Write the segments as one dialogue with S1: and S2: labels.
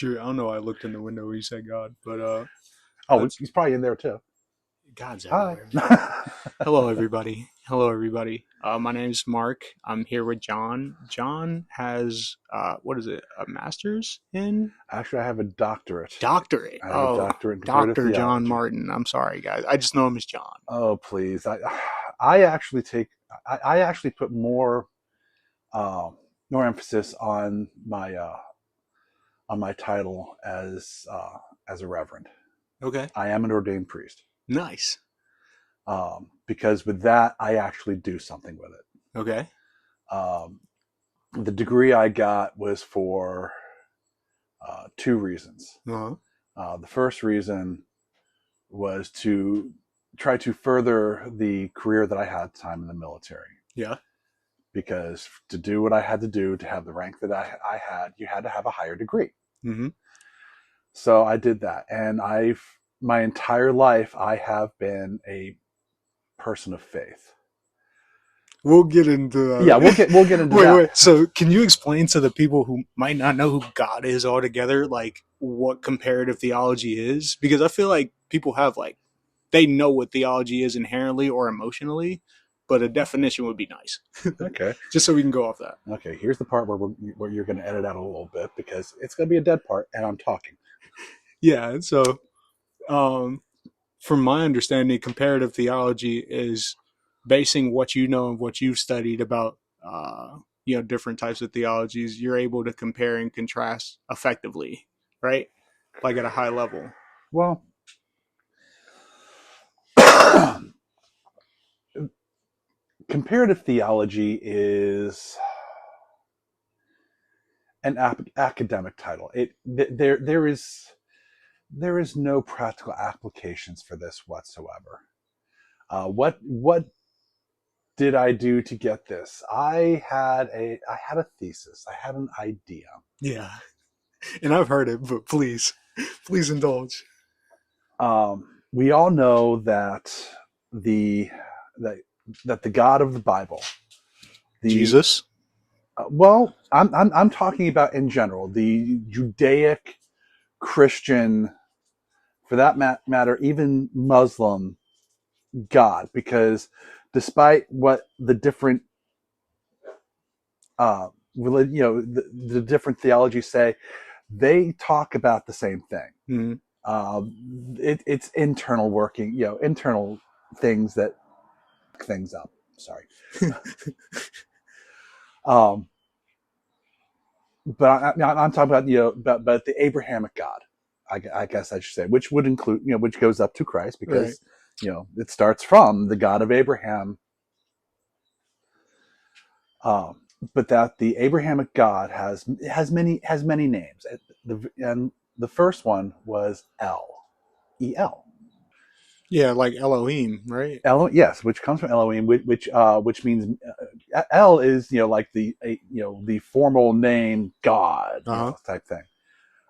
S1: true. I don't know why I looked in the window when you said God, but
S2: Oh, he's probably in there too.
S1: God's
S2: Hi.
S1: everywhere. Hello, everybody. Hello, everybody. My name's Mark. I'm here with John. John has what is it? A master's in
S2: Actually, I have a doctorate.
S1: doctorate.
S2: I have a
S1: Oh,
S2: doctorate in comparative
S1: Dr. John
S2: theology.
S1: Martin. I'm sorry, guys. I just know him as John.
S2: Oh, please. I actually I actually put more emphasis on my title as a reverend.
S1: Okay.
S2: I am an ordained priest.
S1: Nice.
S2: Because with that, I actually do something with it.
S1: Okay.
S2: The degree I got was for two reasons.
S1: Uh-huh.
S2: The first reason was to try to further the career that I had at the time in the military.
S1: Yeah.
S2: Because to do what I had to do to have the rank that I had, you had to have a higher degree.
S1: Mm-hmm.
S2: So I did that. And my entire life, I have been a person of faith.
S1: We'll get into that.
S2: Yeah, we'll get into that.
S1: Wait. So, can you explain to the people who might not know who God is altogether, like what comparative theology is? Because I feel like people have they know what theology is inherently or emotionally, but a definition would be nice.
S2: Okay.
S1: Just so we can go off that.
S2: Okay. Here's the part where you're going to edit out a little bit because it's going to be a dead part, and I'm talking.
S1: Yeah. So, from my understanding, comparative theology is basing what you know and what you've studied about different types of theologies. You're able to compare and contrast effectively, right? Like at a high level.
S2: Well, comparative theology is an academic title. There is no practical applications for this whatsoever. What did I do to get this? I had a thesis. I had an idea.
S1: Yeah, and I've heard it, but please indulge.
S2: We all know that the God of the Bible,
S1: Jesus.
S2: Well, I'm talking about in general the Judaic Christian, for that matter, even Muslim God, because despite what the different the different theologies say, they talk about the same thing.
S1: Mm-hmm.
S2: It's internal working, internal things that things up. Sorry. But I'm talking about but the Abrahamic God, I guess I should say, which would include which goes up to Christ because right. It starts from the God of Abraham. But that the Abrahamic God has many names, and the first one was El.
S1: Yeah, like Elohim, right?
S2: Yes, which comes from Elohim, which means El is like the formal name God type thing.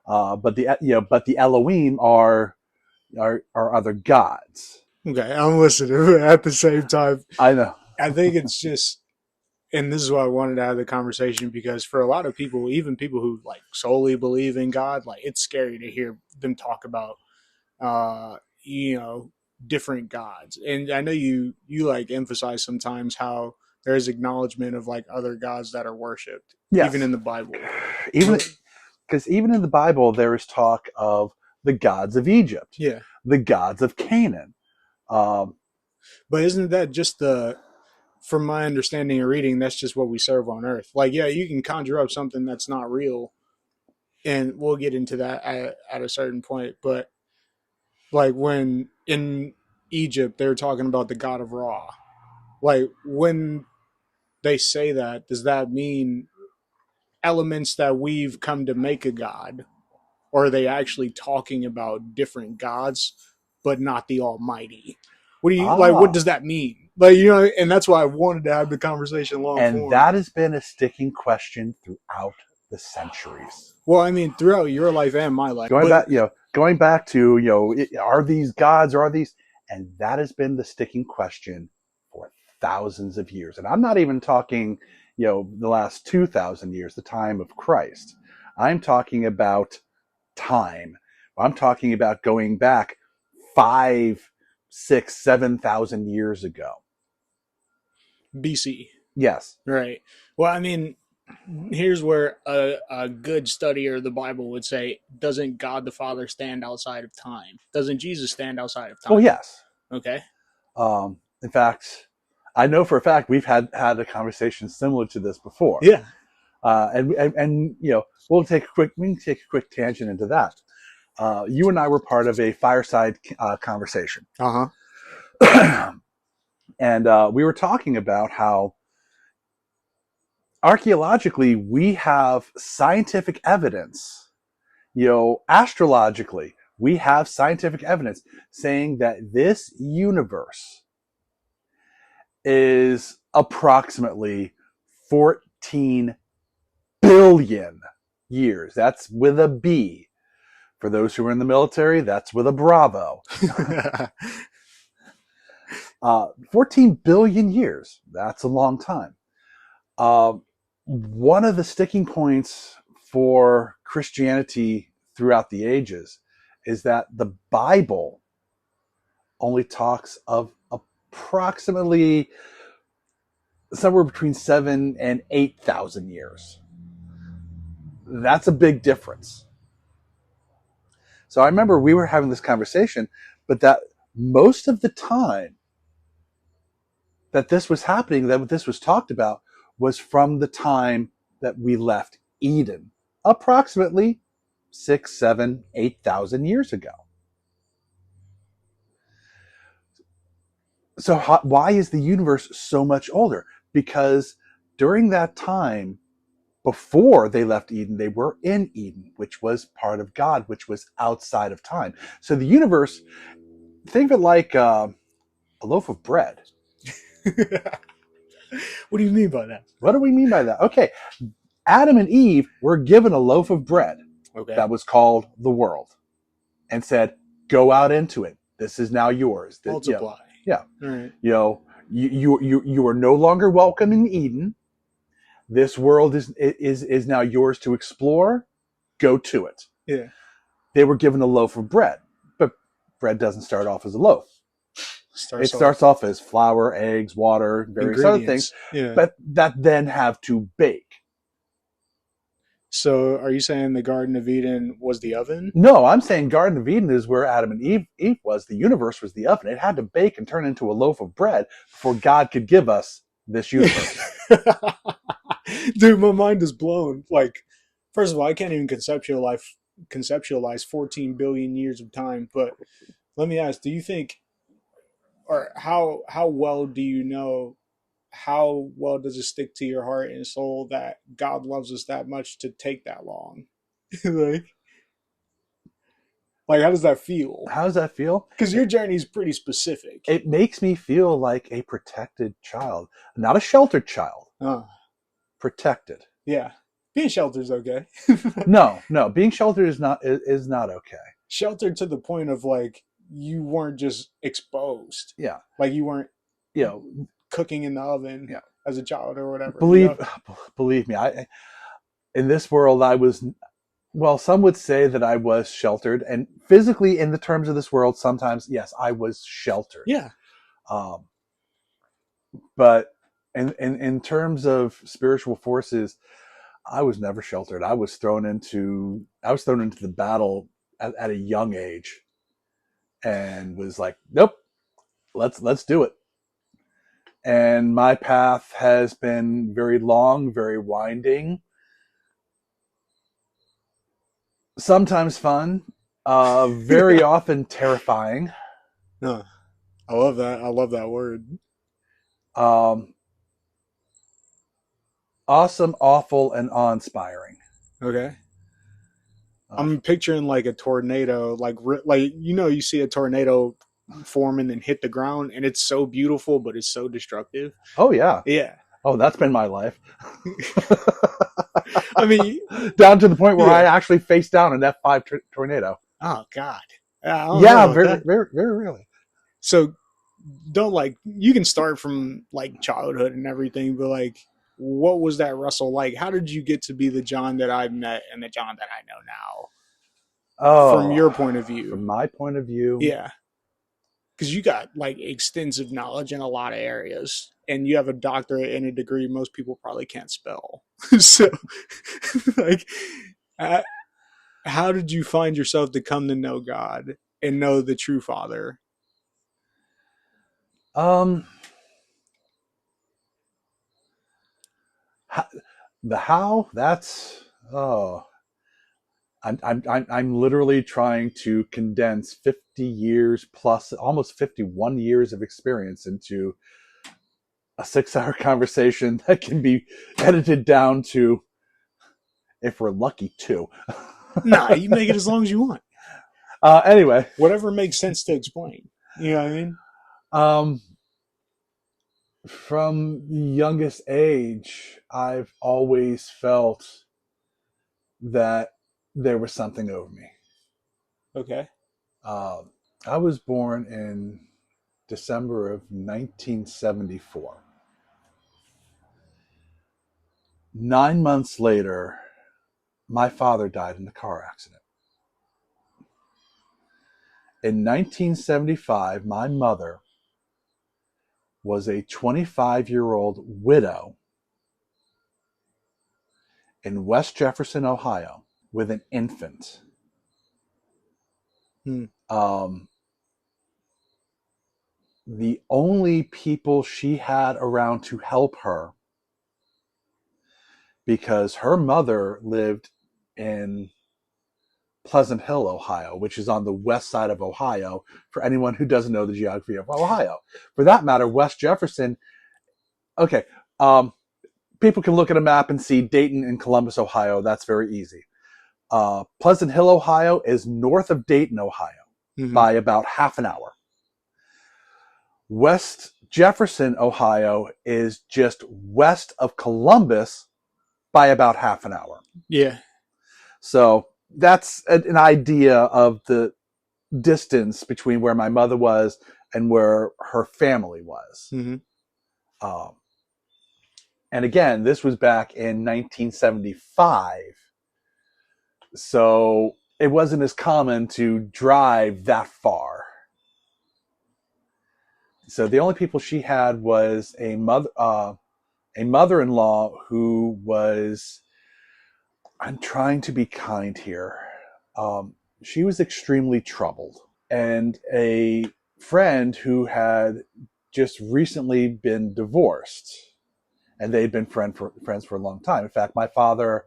S2: But the Elohim are other gods.
S1: Okay, I'm listening at the same time.
S2: I know.
S1: I think it's just, and this is why I wanted to have the conversation, because for a lot of people, even people who solely believe in God, it's scary to hear them talk about, different gods. And I know you emphasize sometimes how there's acknowledgement of other gods that are worshipped,
S2: yes.
S1: Even in the Bible.
S2: Because even in the Bible, there is talk of the gods of Egypt, the gods of Canaan.
S1: But isn't that just from my understanding of reading, that's just what we serve on earth. You can conjure up something that's not real, and we'll get into that at a certain point. But when in Egypt, they're talking about the god of Ra. When they say that, does that mean elements that we've come to make a god? Or are they actually talking about different gods, but not the Almighty? What do you what does that mean? And that's why I wanted to have the conversation long form.
S2: And that has been a sticking question throughout the centuries.
S1: Well, I mean, throughout your life and my life.
S2: Going back to, are these gods, or are these? And that has been the sticking question for thousands of years. And I'm not even talking, the last 2,000 years, the time of Christ. I'm talking about time. I'm talking about going back 5, 6, 7,000 years ago.
S1: BC.
S2: Yes.
S1: Right. Well, I mean, here's where a good studier of the Bible would say, doesn't God the Father stand outside of time? Doesn't Jesus stand outside of
S2: Well,
S1: time?
S2: yes.
S1: Okay.
S2: In fact, I know for a fact we've had a conversation similar to this before.
S1: Yeah.
S2: And we can take a quick tangent into that. You and I were part of a fireside conversation. And we were talking about how archaeologically we have scientific evidence, astrologically, we have scientific evidence saying that this universe is approximately 14 billion years. That's with a B. For those who are in the military, that's with a Bravo. 14 billion years. That's a long time. One of the sticking points for Christianity throughout the ages is that the Bible only talks of approximately somewhere between 7 and 8,000 years. That's a big difference. So I remember we were having this conversation, but that most of the time that this was happening, that this was talked about, was from the time that we left Eden, approximately 6, 7, 8,000 years ago. So why is the universe so much older? Because during that time, before they left Eden, they were in Eden, which was part of God, which was outside of time. So the universe, think of it like a loaf of bread.
S1: What do you mean by that?
S2: What do we mean by that? Okay, Adam and Eve were given a loaf of bread that was called the world and said, go out into it. This is now yours.
S1: Multiply.
S2: Yeah.
S1: All right.
S2: You are no longer welcome in Eden. This world is now yours to explore. Go to it.
S1: Yeah.
S2: They were given a loaf of bread, but bread doesn't start off as a loaf. It starts off as flour, eggs, water, various other things, but that then have to bake.
S1: So are you saying the Garden of Eden was the oven?
S2: No, I'm saying Garden of Eden is where Adam and Eve was. The universe was the oven. It had to bake and turn into a loaf of bread before God could give us this universe.
S1: Dude, my mind is blown. Like, first of all, I can't even conceptualize 14 billion years of time. But let me ask, do you think, or how well do you know, how well does it stick to your heart and soul that God loves us that much to take that long? like how does that feel?
S2: How does that feel?
S1: Because your journey is pretty specific.
S2: It makes me feel like a protected child, not a sheltered child. Protected.
S1: Yeah, being sheltered is okay.
S2: No, being sheltered is not okay.
S1: Sheltered to the point of like you weren't just exposed.
S2: Yeah,
S1: like you weren't, cooking in the oven as a child or whatever.
S2: Believe me, in this world I was. Well, some would say that I was sheltered, and physically, in the terms of this world, sometimes yes, I was sheltered.
S1: Yeah.
S2: But in terms of spiritual forces, I was never sheltered. I was thrown into the battle at a young age, and was like, nope, let's do it. And my path has been very long, very winding, sometimes fun, very often terrifying.
S1: No, I love that. I love that word.
S2: Awesome, awful, and awe-inspiring.
S1: Okay. I'm picturing like a tornado, like you see a tornado form and then hit the ground, and it's so beautiful, but it's so destructive.
S2: Oh yeah,
S1: yeah.
S2: Oh, that's been my life.
S1: I mean,
S2: down to the point where I actually faced down an F5 tornado.
S1: Oh God.
S2: Very, very, very really.
S1: So don't you can start from like childhood and everything, but like, what was that Russell like? How did you get to be the John that I've met and the John that I know now? from
S2: Oh,
S1: your point of view.
S2: from my point of view,
S1: Yeah. Because you got like extensive knowledge in a lot of areas, and you have a doctorate and a degree most people probably can't spell. So, like, uh, how did you find yourself to come to know God and know the true Father?
S2: um, the how, that's, oh, I'm literally trying to condense 50 years plus, almost 51 years of experience into a 6-hour conversation that can be edited down to, if we're lucky, 2.
S1: Nah, you make it as long as you want.
S2: Anyway,
S1: Whatever makes sense to explain. You know what I mean?
S2: um, from youngest age, I've always felt that there was something over me.
S1: Okay.
S2: I was born in December of 1974. 9 months later, my father died in a car accident. In 1975, my mother was a 25-year-old widow in West Jefferson, Ohio, with an infant.
S1: Hmm.
S2: The only people she had around to help her, because her mother lived in Pleasant Hill, Ohio, which is on the west side of Ohio, for anyone who doesn't know the geography of Ohio. For that matter, West Jefferson, okay, people can look at a map and see Dayton and Columbus, Ohio. That's very easy. Pleasant Hill, Ohio is north of Dayton, Ohio, by about half an hour. West Jefferson, Ohio is just west of Columbus by about half an hour.
S1: Yeah.
S2: So that's an idea of the distance between where my mother was and where her family was.
S1: Mm-hmm.
S2: And again, this was back in 1975. So it wasn't as common to drive that far. So the only people she had was a mother-in-law who was, I'm trying to be kind here. She was extremely troubled, and a friend who had just recently been divorced, and they'd been friends for a long time. In fact, my father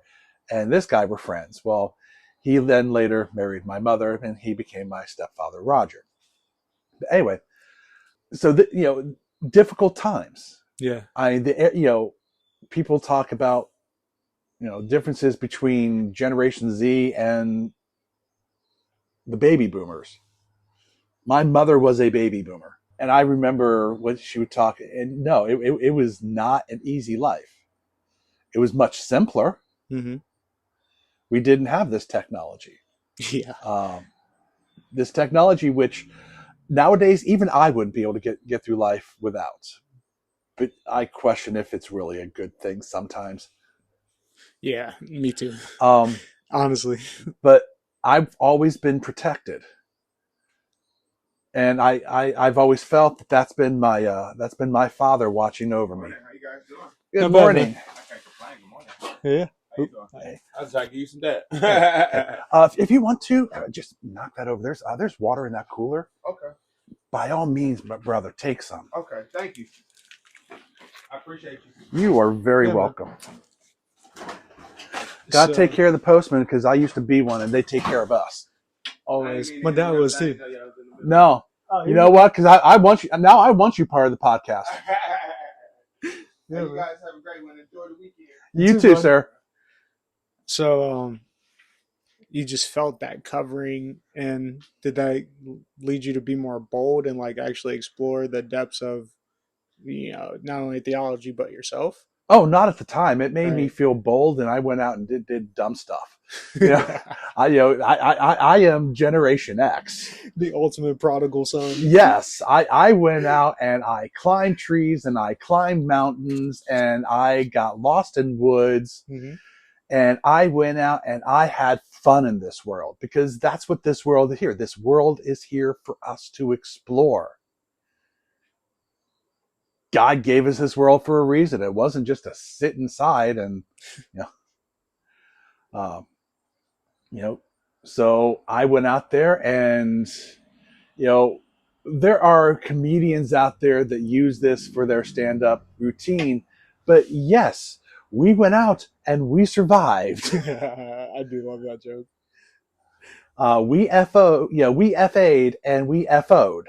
S2: and this guy were friends. Well, he then later married my mother, and he became my stepfather, Roger. But anyway, so difficult times.
S1: Yeah.
S2: People talk about differences between Generation Z and the baby boomers. My mother was a baby boomer, and I remember what she would talk. And no, it was not an easy life. It was much simpler.
S1: Mm-hmm.
S2: We didn't have this technology.
S1: Yeah.
S2: This technology, which nowadays even I wouldn't be able to get through life without. But I question if it's really a good thing sometimes.
S1: Yeah, me too. Honestly.
S2: But I've always been protected, and I've always felt that that's been my father watching over me.
S3: How you guys doing?
S2: Good
S1: Not
S2: morning.
S1: bad,
S3: I can't complain. Good morning.
S1: Yeah.
S3: How you doing?
S2: Hey.
S3: I was like, you some that.
S2: If you want to, just knock that over. There's water in that cooler.
S3: Okay.
S2: By all means, my brother, take some.
S3: Okay. Thank you. I appreciate you.
S2: You are very
S1: Yeah, man.
S2: welcome. Gotta take care of the postman, because I used to be one, and they take care of us.
S1: Always. My dad was too.
S2: No, you know what? Because I want you now. I want you part of the podcast.
S3: Yeah, you guys have a great one. Enjoy the weekend.
S2: You too, sir.
S1: So, you just felt that covering, and did that lead you to be more bold and like actually explore the depths of, not only theology but yourself?
S2: Oh, not at the time. It made me
S1: Right.
S2: feel bold, and I went out and did dumb stuff. I am Generation X.
S1: The ultimate prodigal son.
S2: Yes, I went out and I climbed trees and I climbed mountains and I got lost in woods,
S1: Mm-hmm.
S2: and I went out and I had fun in this world, because that's what this world is here. This world is here for us to explore. God gave us this world for a reason. It wasn't just to sit inside and, you know, you know. So I went out there, and, you know, there are comedians out there that use this for their stand-up routine, but yes, we went out and we survived.
S1: I do love that joke.
S2: We FA'd and we FO'd.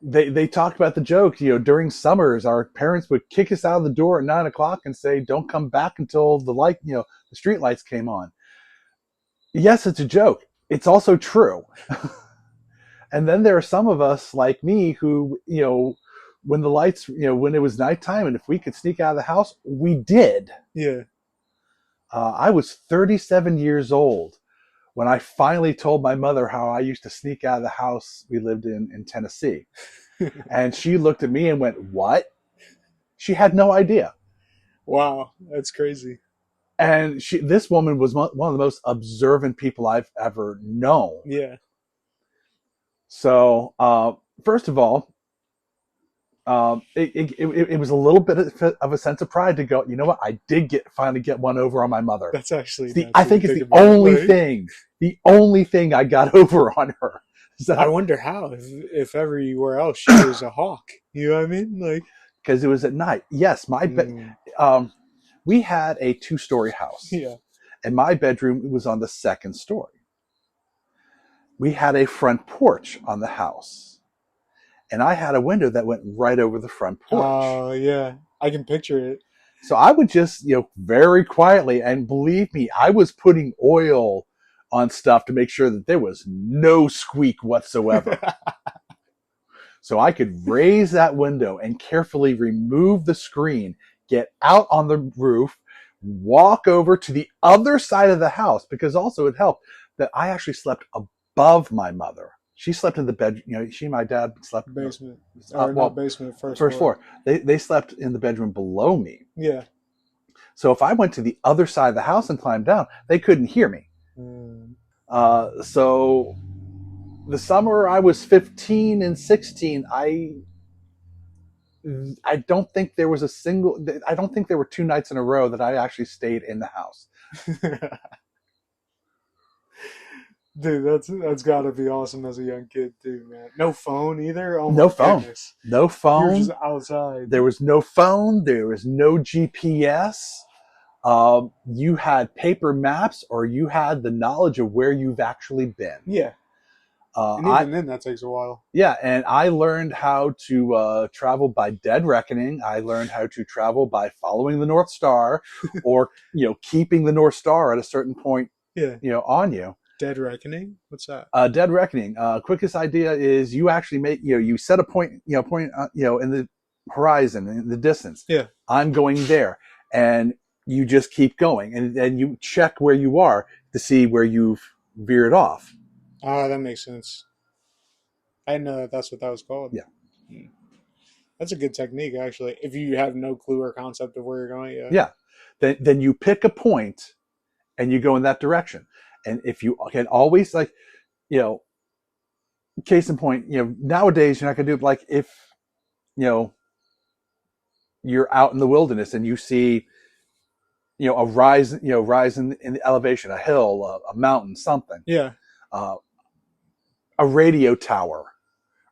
S2: They talked about the joke. During summers, our parents would kick us out of the door at 9:00 and say, "Don't come back until the street lights came on." Yes, it's a joke. It's also true. And then there are some of us like me who, when the lights, when it was nighttime, and if we could sneak out of the house, we did.
S1: Yeah.
S2: I was 37 years old when I finally told my mother how I used to sneak out of the house we lived in Tennessee. And she looked at me and went, "What?" She had no idea.
S1: Wow, that's crazy.
S2: And this woman was one of the most observant people I've ever known.
S1: Yeah.
S2: So, first of all, it was a little bit of a sense of pride to go, you know what? I did finally get one over on my mother.
S1: That's actually,
S2: I think it's the only thing I got over on her. So,
S1: I wonder how, if everywhere else she was a hawk. You know what I mean? Like,
S2: because it was at night. Yes, we had a 2-story house.
S1: Yeah.
S2: And my bedroom was on the 2nd story. We had a front porch on the house. And I had a window that went right over the front porch.
S1: Oh, yeah. I can picture it.
S2: So I would just, very quietly, and believe me, I was putting oil on stuff to make sure that there was no squeak whatsoever. So I could raise that window and carefully remove the screen, get out on the roof, walk over to the other side of the house, because also it helped that I actually slept above my mother. She slept in the bed. She and my dad slept
S1: basement.
S2: Not
S1: basement, first
S2: floor. They slept in the bedroom below me.
S1: Yeah.
S2: So if I went to the other side of the house and climbed down, they couldn't hear me. So the summer I was 15 and 16, I don't think there was I don't think there were 2 nights in a row that I actually stayed in the house.
S1: Dude, that's got to be awesome as a young kid too, man. No phone either. Oh,
S2: no phone.
S1: Goodness.
S2: No phone.
S1: You were just outside.
S2: There was no phone. There was no GPS. You had paper maps, or you had the knowledge of where you've actually been.
S1: Yeah. And even then, that takes a while.
S2: Yeah, and I learned how to travel by dead reckoning. I learned how to travel by following the North Star, or keeping the North Star at a certain point.
S1: Yeah.
S2: On you.
S1: Dead reckoning? What's that?
S2: Dead reckoning. Quickest idea is you actually make you set a point in the horizon, in the distance.
S1: Yeah.
S2: I'm going there, and you just keep going, and then you check where you are to see where you've veered off.
S1: Ah, that makes sense. I didn't know that's what that was called.
S2: Yeah. That's
S1: a good technique, actually. If you have no clue or concept of where you're going,
S2: yeah. Then you pick a point, and you go in that direction. And if you can always, case in point, nowadays you're not going to do it. Like if you're out in the wilderness and you see a rise in the elevation, a hill, a mountain, something.
S1: Yeah.
S2: A radio tower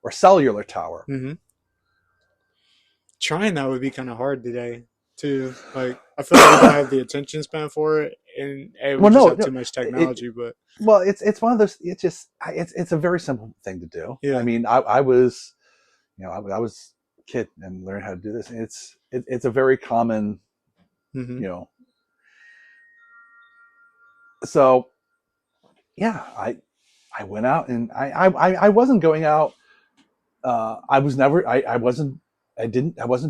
S2: or cellular tower.
S1: Mm-hmm. Trying that would be kind of hard today too. Like I feel like I don't have the attention span for it, and we just have too much technology.
S2: It's one of those. It's a very simple thing to do.
S1: Yeah.
S2: I mean, I was I was a kid and learned how to do this. It's a very common
S1: mm-hmm.
S2: So yeah, I went out, and I wasn't going out. I wasn't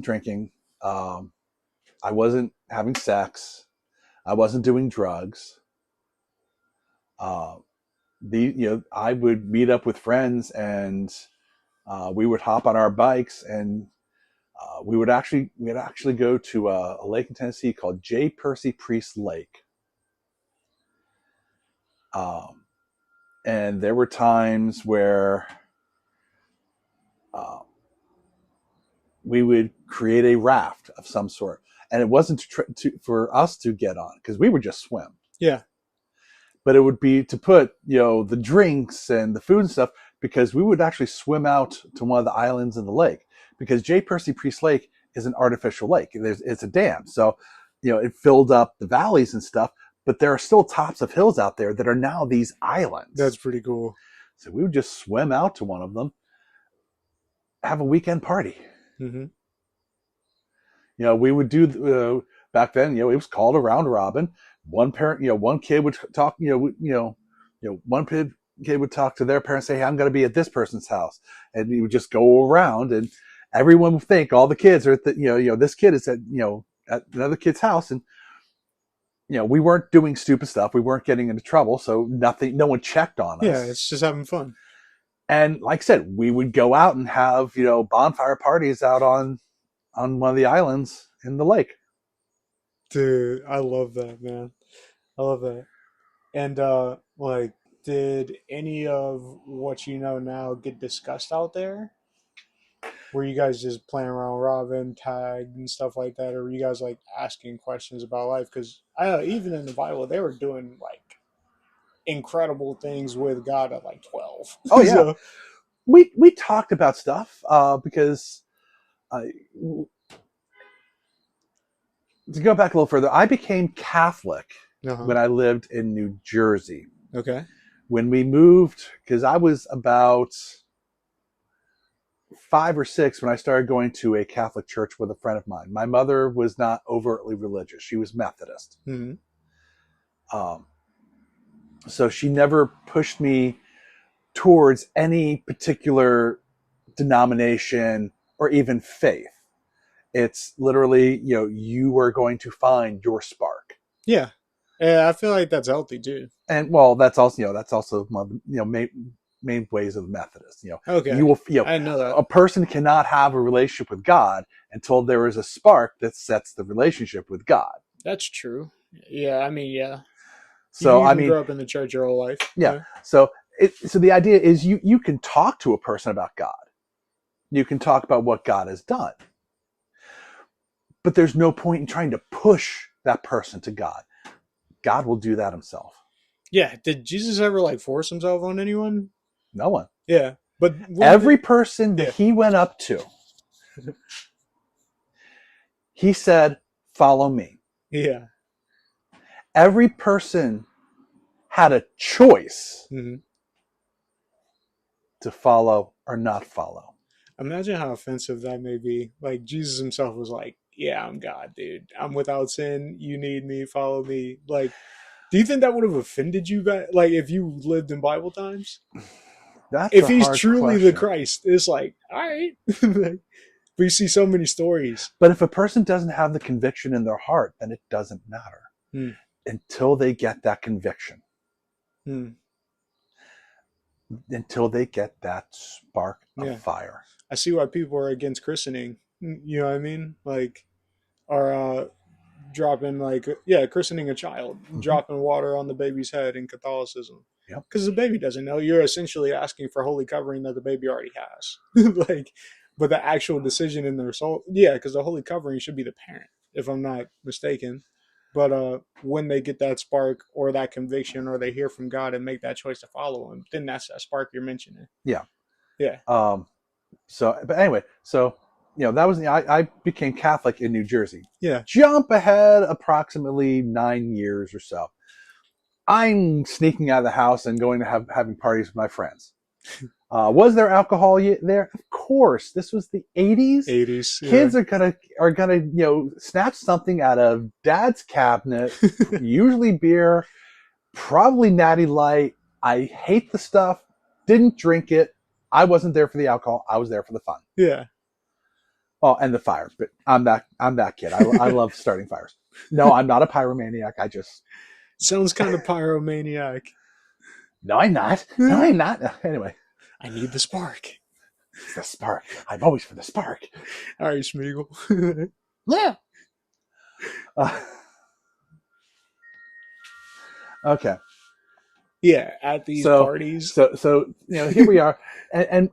S2: drinking. I wasn't having sex. I wasn't doing drugs. I would meet up with friends, and we would hop on our bikes and We'd actually go to a lake in Tennessee called J. Percy Priest Lake. And there were times where we would create a raft of some sort, and it wasn't for us to get on because we would just swim.
S1: Yeah.
S2: But it would be to put, the drinks and the food and stuff, because we would actually swim out to one of the islands in the lake, because J. Percy Priest Lake is an artificial lake. It's a dam. So, it filled up the valleys and stuff, but there are still tops of hills out there that are now these islands.
S1: That's pretty cool.
S2: So we would just swim out to one of them, have a weekend party.
S1: Mm-hmm.
S2: We would do, back then, it was called a round robin. One parent, one kid would talk, one kid would talk to their parents, say, hey, I'm going to be at this person's house. And you would just go around, and everyone would think all the kids are at this kid is at another kid's house. And, we weren't doing stupid stuff. We weren't getting into trouble. So no one checked on us.
S1: Yeah. It's just having fun.
S2: And like I said, we would go out and have, bonfire parties out on one of the islands in the lake.
S1: Dude, I love that, man. I love that. And did any of what you know now get discussed out there? Were you guys just playing around robin, tag, and stuff like that? Or were you guys like asking questions about life? Because even in the Bible, they were doing like incredible things with God at like 12.
S2: Oh yeah. So, we talked about stuff because to go back a little further, I became Catholic when I lived in New Jersey.
S1: Okay.
S2: When we moved, because I was about 5 or 6 when I started going to a Catholic church with a friend of mine. My mother was not overtly religious. She was Methodist.
S1: Mm-hmm.
S2: So she never pushed me towards any particular denomination or even faith. It's literally, you are going to find your spark.
S1: Yeah. Yeah, I feel like that's healthy too.
S2: And well, that's also one of the main ways of the Methodists.
S1: Okay.
S2: You will,
S1: I know that
S2: a person cannot have a relationship with God until there is a spark that sets the relationship with God.
S1: That's true. Yeah, I mean, yeah.
S2: So
S1: you grew up in the church your whole life.
S2: Yeah. So the idea is you can talk to a person about God. You can talk about what God has done. But there's no point in trying to push that person to God. God will do that himself.
S1: Yeah. Did Jesus ever like force himself on anyone?
S2: No one.
S1: Yeah. But
S2: every person that he went up to, he said, follow me.
S1: Yeah.
S2: Every person had a choice to follow or not follow.
S1: Imagine how offensive that may be. Like Jesus himself was like, yeah, I'm God, dude. I'm without sin. You need me. Follow me. Like, do you think that would have offended you back? Like, if you lived in Bible times? If he's truly the Christ, it's like, all right. But you see so many stories.
S2: But if a person doesn't have the conviction in their heart, then it doesn't matter until they get that conviction. Until they get that spark of fire.
S1: I see why people are against christening. You know what I mean? Like, are dropping christening a child, dropping water on the baby's head in Catholicism.
S2: Yep.
S1: Because the baby doesn't know. You're essentially asking for holy covering that the baby already has. But the actual decision in their soul, because the holy covering should be the parent, if I'm not mistaken. But when they get that spark or that conviction, or they hear from God and make that choice to follow him, then that's that spark you're mentioning.
S2: Yeah.
S1: Yeah.
S2: But anyway, that was I became Catholic in New Jersey.
S1: Yeah.
S2: Jump ahead approximately 9 years or so. I'm sneaking out of the house and going to having parties with my friends. Was there alcohol there? Of course. This was the 80s.
S1: 80s.
S2: Kids are gonna snatch something out of dad's cabinet, usually beer, probably Natty Light. I hate the stuff. Didn't drink it. I wasn't there for the alcohol. I was there for the fun.
S1: Yeah.
S2: Oh, and the fires. But I'm that kid. I love starting fires. No, I'm not a pyromaniac. I just
S1: sounds kind of pyromaniac.
S2: No, I'm not. No, I'm not. Anyway.
S1: I need the spark.
S2: It's the spark. I'm always for the spark.
S1: All right, Smeagol.
S2: Yeah. Okay.
S1: Yeah, at these
S2: So,
S1: parties.
S2: here we are, I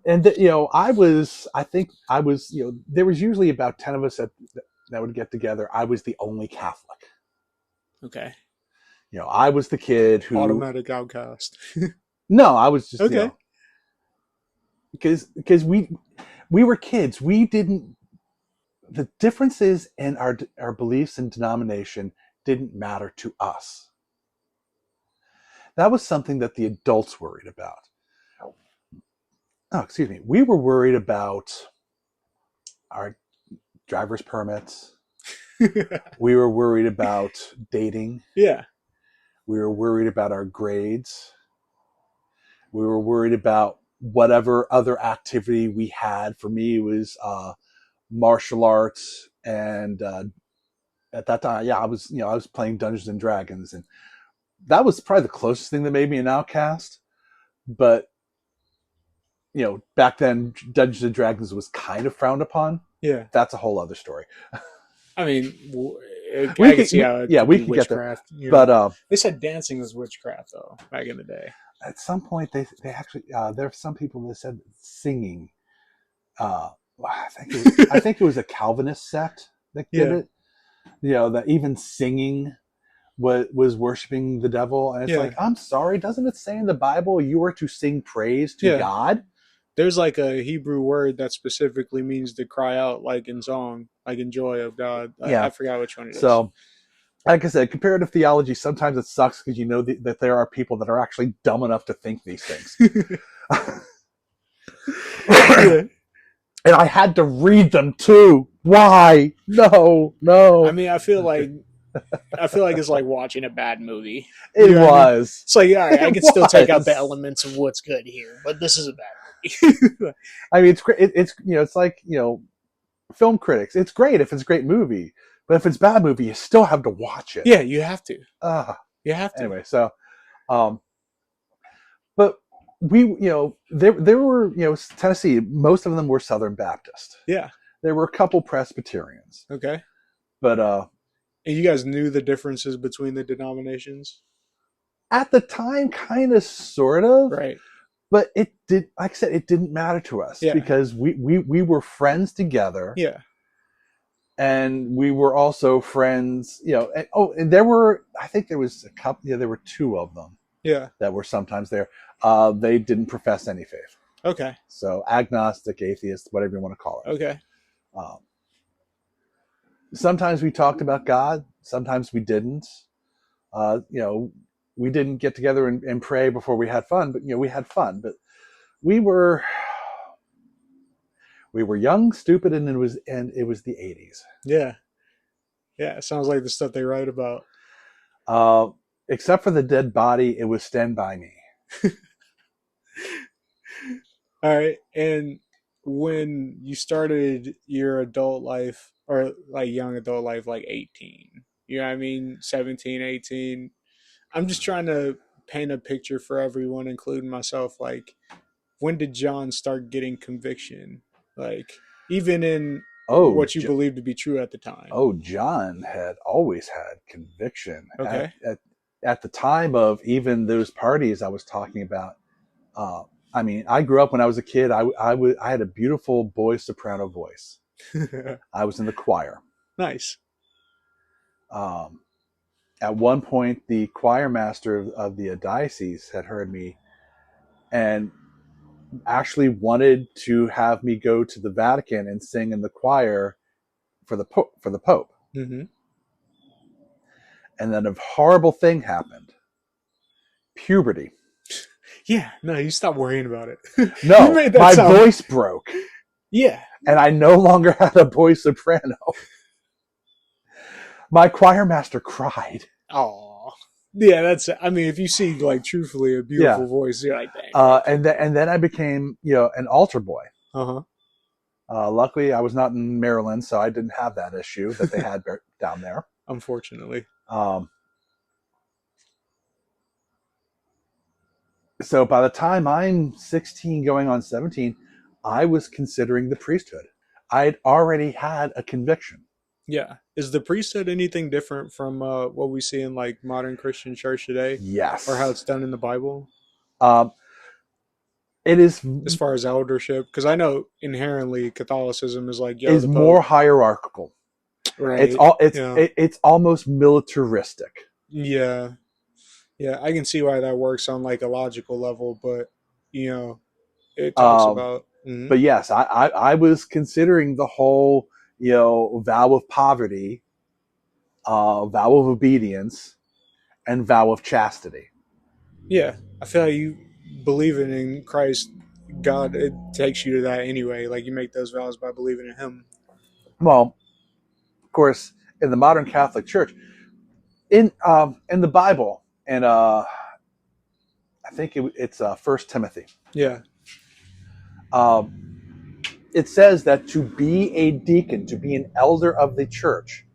S2: think I was, there was usually about 10 of us that would get together. I was the only Catholic.
S1: Okay.
S2: I was the kid who
S1: Automatic outcast.
S2: No, I was just
S1: Okay.
S2: Because we were kids. We didn't. The differences in our beliefs and denomination didn't matter to us. That was something that the adults worried about. Oh, excuse me. We were worried about our driver's permits. We were worried about dating.
S1: Yeah.
S2: We were worried about our grades. We were worried about whatever other activity we had. For me, it was martial arts, and at that time, I was playing Dungeons and Dragons, and that was probably the closest thing that made me an outcast. But back then, Dungeons and Dragons was kind of frowned upon.
S1: Yeah.
S2: That's a whole other story.
S1: I mean, I can see how
S2: we could
S1: witchcraft,
S2: get there. But
S1: they said dancing was witchcraft, though, back in the day.
S2: At some point, they actually there are some people that said singing. I think it was a Calvinist sect that did it. That even singing was worshiping the devil, and it's like, I'm sorry, doesn't it say in the Bible you are to sing praise to God?
S1: There's like a Hebrew word that specifically means to cry out, like in song, like in joy of God. I forgot which one it is.
S2: So, like I said, comparative theology, sometimes it sucks because that there are people that are actually dumb enough to think these things. And I had to read them too. Why? No.
S1: I mean, I feel like it's like watching a bad movie.
S2: It was.
S1: I mean? It's like, all right, I can still take out the elements of what's good here, but this is a bad movie.
S2: I mean, it's great. It's like, film critics. It's great if it's a great movie, but if it's a bad movie, you still have to watch it.
S1: Yeah, you have to. You have to.
S2: Anyway, so, but we, there were, Tennessee, most of them were Southern Baptist.
S1: Yeah.
S2: There were a couple Presbyterians.
S1: Okay.
S2: But,
S1: and you guys knew the differences between the denominations?
S2: At the time, kind of, sort of.
S1: Right.
S2: But it did, like I said, it didn't matter to us because we were friends together.
S1: Yeah.
S2: And we were also friends, and there were, I think there was a couple, there were two of them.
S1: Yeah.
S2: That were sometimes there. They didn't profess any faith.
S1: Okay.
S2: So agnostic, atheist, whatever you want to call it.
S1: Okay.
S2: Sometimes we talked about God. Sometimes we didn't. We didn't get together and pray before we had fun, but we had fun. But we were young, stupid, and it was the 80s.
S1: Yeah. Yeah, it sounds like the stuff they write about.
S2: Except for the dead body, it was Stand By Me.
S1: All right. And when you started your adult life, or like young adult life, like 18, you know what I mean? 17, 18. I'm just trying to paint a picture for everyone, including myself. Like, when did John start getting conviction? Like, even in what you believed to be true at the time.
S2: Oh, John had always had conviction.
S1: Okay.
S2: At the time of even those parties I was talking about, I mean, I grew up when I was a kid. I had a beautiful boy soprano voice. I was in the choir.
S1: Nice.
S2: At one point, the choir master of the diocese had heard me and actually wanted to have me go to the Vatican and sing in the choir for the Pope.
S1: Mm-hmm.
S2: And then a horrible thing happened. Puberty.
S1: Yeah, no, you stop worrying about it.
S2: No, my voice broke.
S1: Yeah.
S2: And I no longer had a boy soprano. My choir master cried.
S1: Oh, yeah. I mean, if you see, like, truthfully a beautiful voice, you're like, dang.
S2: And then I became, an altar boy.
S1: Uh-huh.
S2: Luckily, I was not in Maryland, so I didn't have that issue that they had down there.
S1: Unfortunately.
S2: So by the time I'm 16 going on 17, I was considering the priesthood. I'd already had a conviction.
S1: Yeah. Is the priesthood anything different from what we see in like modern Christian church today,
S2: Yes.
S1: or how it's done in the Bible
S2: It is
S1: as far as eldership? Because I know inherently Catholicism is like, yo,
S2: is
S1: the
S2: more
S1: Pope,
S2: hierarchical.
S1: right?
S2: It's almost militaristic.
S1: Yeah. Yeah, I can see why that works on like a logical level, but you know, it talks about.
S2: But yes, I was considering the whole, vow of poverty, vow of obedience, and vow of chastity.
S1: Yeah, I feel like you believing in Christ, God, it takes you to that anyway. Like you make those vows by believing in Him.
S2: Well, of course, in the modern Catholic Church, in the Bible, and I think it's 1 Timothy.
S1: Yeah.
S2: It says that to be a deacon, to be an elder of the church,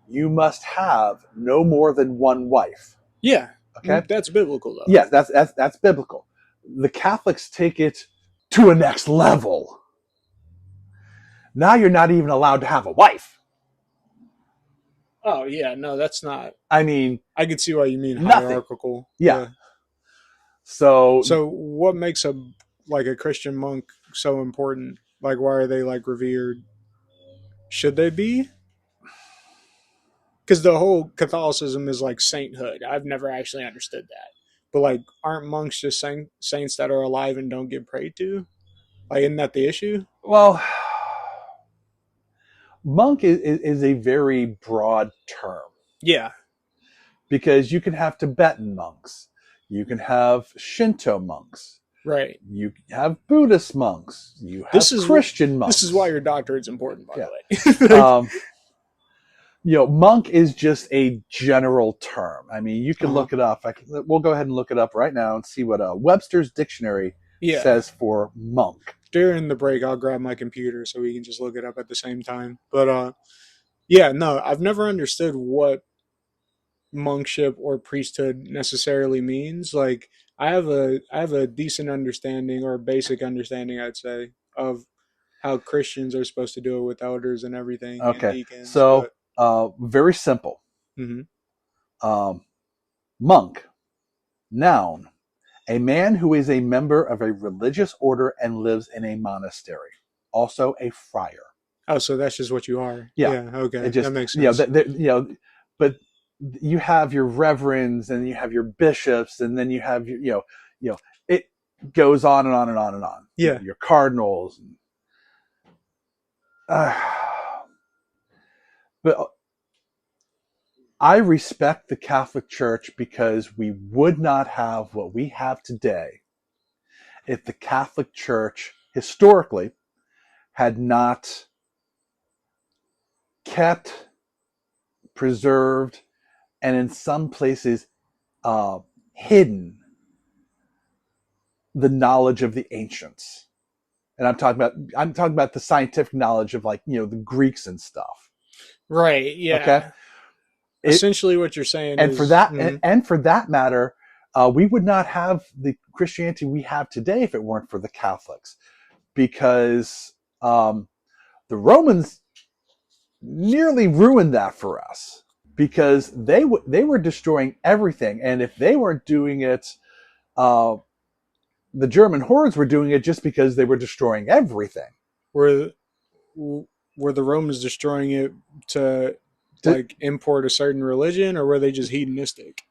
S2: you must have no more than one wife.
S1: Yeah.
S2: Okay,
S1: that's biblical though.
S2: Yes, that's biblical. The Catholics take it to a next level. Now you're not even allowed to have a wife.
S1: Oh yeah, no, that's not.
S2: I mean,
S1: I can see why you mean
S2: nothing.
S1: hierarchical.
S2: Yeah. So
S1: what makes a Christian monk so important? Like, why are they like revered? Should they be? Because the whole Catholicism is like sainthood. I've never actually understood that. But like, aren't monks just saints that are alive and don't get prayed to? Like, isn't that the issue?
S2: Well, monk is a very broad term.
S1: Yeah.
S2: Because you can have Tibetan monks. You can have Shinto monks.
S1: Right.
S2: You have Buddhist monks. You have Christian monks.
S1: This is why your doctorate's important, by the
S2: way. Monk is just a general term. I mean, you can look it up. We'll go ahead and look it up right now and see what Webster's Dictionary says for monk.
S1: During the break, I'll grab my computer so we can just look it up at the same time. But yeah, no, I've never understood what monkship or priesthood necessarily means. Like, I have a decent understanding, or basic understanding, I'd say, of how Christians are supposed to do it with elders and everything.
S2: Okay,
S1: and deacons,
S2: so very simple.
S1: Mm-hmm.
S2: Monk, noun, a man who is a member of a religious order and lives in a monastery. Also a friar.
S1: Oh, so that's just what you are.
S2: Yeah.
S1: Okay,
S2: that
S1: makes sense.
S2: But you have your reverends, and you have your bishops, and then you have your, it goes on and on and on and on.
S1: Yeah.
S2: Your cardinals. But I respect the Catholic Church because we would not have what we have today if the Catholic Church historically had not kept, preserved, and in some places hidden the knowledge of the ancients. And I'm talking about the scientific knowledge of the Greeks and stuff.
S1: Right. Yeah.
S2: Okay.
S1: Essentially, what you're saying
S2: and
S1: is,
S2: for that, and for that matter, we would not have the Christianity we have today if it weren't for the Catholics, because the Romans nearly ruined that for us, because they were destroying everything, and if they weren't doing it, the German hordes were doing it just because they were destroying everything.
S1: Were the Romans destroying it to import a certain religion, or were they just hedonistic?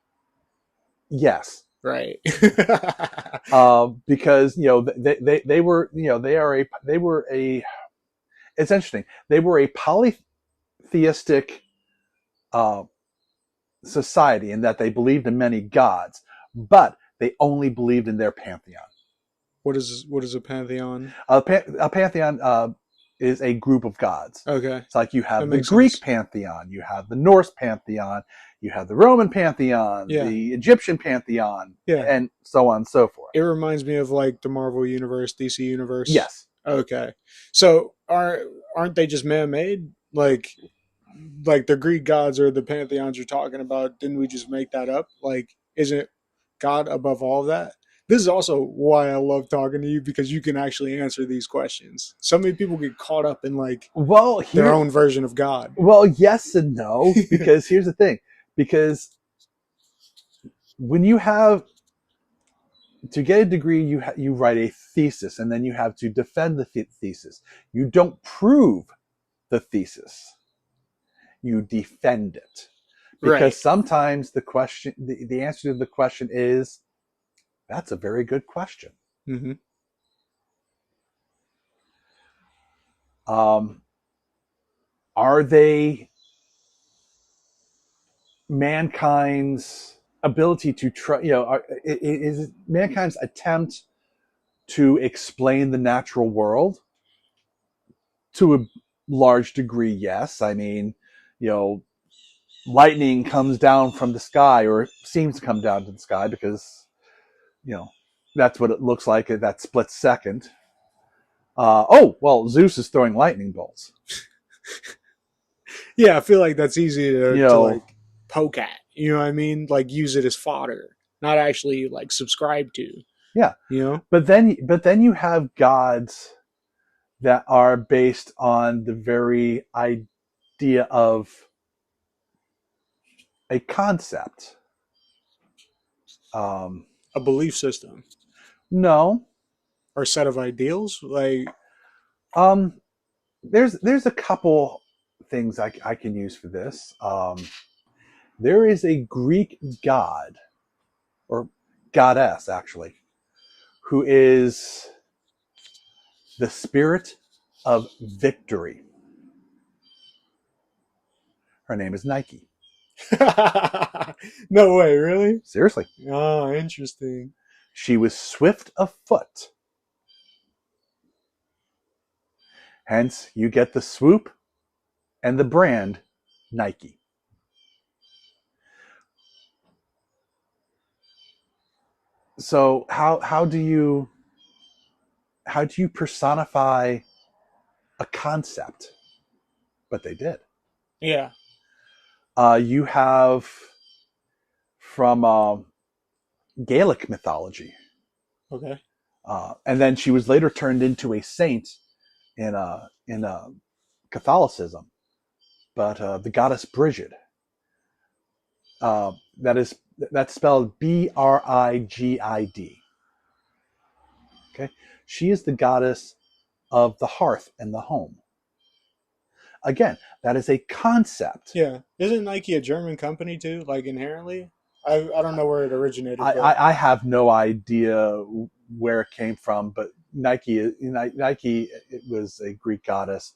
S2: Yes.
S1: Right.
S2: Because they were it's interesting. They were a polytheistic society in that they believed in many gods, but they only believed in their pantheon.
S1: What is a pantheon?
S2: A pantheon is a group of gods.
S1: Okay.
S2: It's like you have the Greek pantheon, you have the Norse pantheon, you have the Roman pantheon, the Egyptian pantheon, and so on and so forth.
S1: It reminds me of like the Marvel universe, DC universe.
S2: Yes.
S1: Okay. So aren't they just man-made? Like the Greek gods or the pantheons you're talking about, didn't we just make that up? Like, isn't God above all of that? This is also why I love talking to you, because you can actually answer these questions. So many people get caught up in like
S2: Well,
S1: their own version of God.
S2: Well, yes and no, because here's the thing. Because when you have to get a degree, you write a thesis, and then you have to defend the thesis. You don't prove the thesis; you defend it, because
S1: Right.
S2: sometimes the answer to the question is, that's a very good question.
S1: Mm-hmm.
S2: Are they mankind's ability to try? Is it mankind's attempt to explain the natural world? To a large degree, yes. I mean, lightning comes down from the sky, or seems to come down to the sky, because that's what it looks like at that split second. Zeus is throwing lightning bolts.
S1: Yeah, I feel like that's easy
S2: You
S1: to
S2: know,
S1: like poke at. You know what I mean? Like use it as fodder, not actually like subscribe to.
S2: yeah.
S1: You know?
S2: But then you have gods that are based on the very idea of a concept.
S1: A belief system
S2: No.
S1: or set of ideals. Like,
S2: There's a couple things I can use for this. There is a Greek god, or goddess actually, who is the spirit of victory. Her name is Nike.
S1: no way, really?
S2: Seriously.
S1: Oh, interesting.
S2: She was swift of foot. Hence, you get the swoop and the brand Nike. So how do you personify a concept? But they did.
S1: Yeah.
S2: You have from Gaelic mythology.
S1: Okay.
S2: And then she was later turned into a saint in Catholicism. But the goddess Brigid, that's spelled Brigid. Okay, she is the goddess of the hearth and the home. Again, that is a concept.
S1: Yeah. Isn't Nike a German company too? Like inherently? I don't know where it originated.
S2: I have no idea where it came from, but Nike it was a Greek goddess.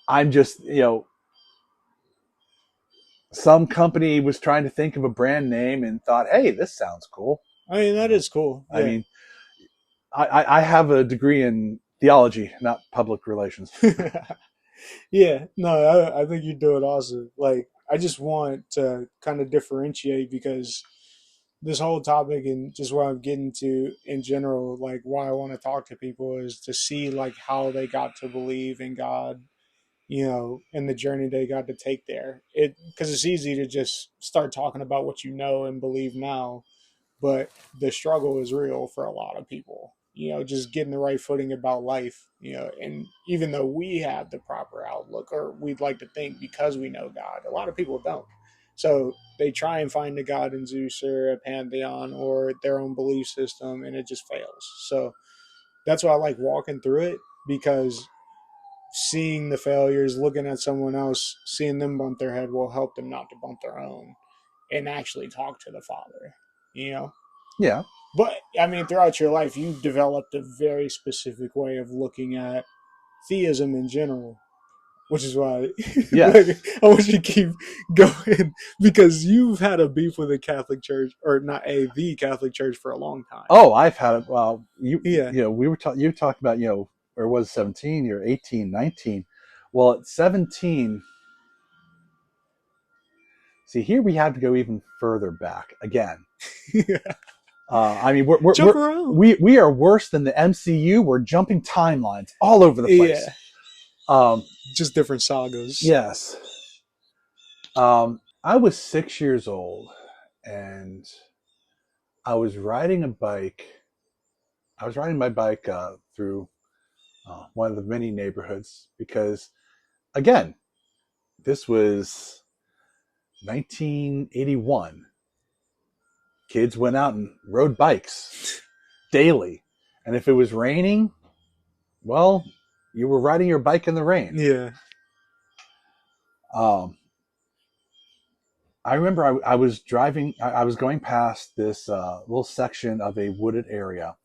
S2: I'm just, some company was trying to think of a brand name and thought, hey, this sounds cool.
S1: I mean, that is cool. Yeah.
S2: I mean, I have a degree in theology, not public relations.
S1: Yeah, no, I think you're doing awesome. Like, I just want to kind of differentiate, because this whole topic and just what I'm getting to in general, like why I want to talk to people is to see like how they got to believe in God, and the journey they got to take there. Because it's easy to just start talking about what you know and believe now, but the struggle is real for a lot of people. Just getting the right footing about life. And even though we have the proper outlook, or we'd like to think because we know God, a lot of people don't. So they try and find a God in Zeus or a pantheon or their own belief system, and it just fails. So that's why I like walking through it, because seeing the failures, looking at someone else, seeing them bump their head will help them not to bump their own and actually talk to the Father.
S2: Yeah.
S1: But I mean, throughout your life, you've developed a very specific way of looking at theism in general, which is why
S2: Yes.
S1: I want you to keep going, because you've had a beef with the Catholic Church, or not the Catholic Church, for a long time.
S2: Oh, I've had it. Well,
S1: Yeah.
S2: we were you talked about, or was 17, you're 18, 19. Well, at 17, see, here we have to go even further back again.
S1: Yeah.
S2: I mean,
S1: Jump around.
S2: we are worse than the MCU. We're jumping timelines all over the place.
S1: Yeah. Just different sagas.
S2: Yes. I was 6 years old, and I was riding a bike. I was riding my bike through one of the many neighborhoods because, again, this was 1981. Kids went out and rode bikes daily. And if it was raining, well, you were riding your bike in the rain.
S1: Yeah.
S2: I remember I was driving, I was going past this little section of a wooded area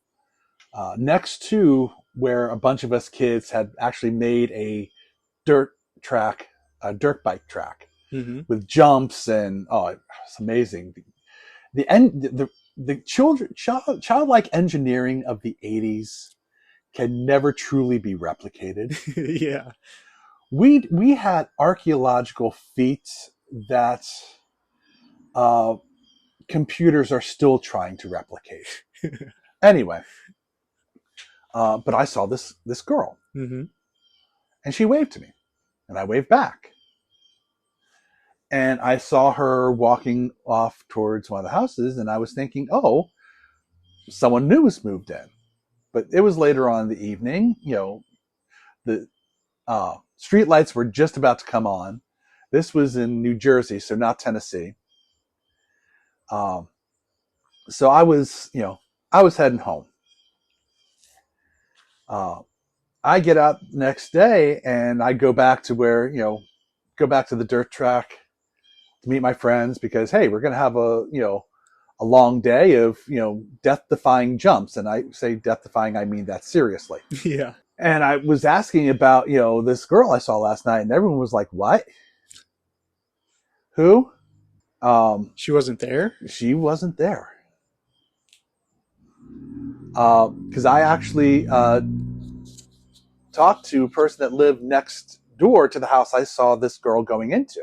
S2: next to where a bunch of us kids had actually made a dirt bike track with jumps, and it's amazing. The childlike engineering of the 80s can never truly be replicated.
S1: Yeah.
S2: We had archaeological feats that computers are still trying to replicate. Anyway, but I saw this girl, and she waved to me, and I waved back. And I saw her walking off towards one of the houses, and I was thinking, oh, someone new has moved in. But it was later on in the evening. The street lights were just about to come on. This was in New Jersey, so not Tennessee. So I was heading home. I get up next day and I go back to the dirt track to meet my friends because, hey, we're going to have a long day of, death-defying jumps. And I say death-defying, I mean that seriously.
S1: Yeah.
S2: And I was asking about, this girl I saw last night, and everyone was like, what? Who?
S1: She wasn't there?
S2: She wasn't there. Because I actually talked to a person that lived next door to the house I saw this girl going into.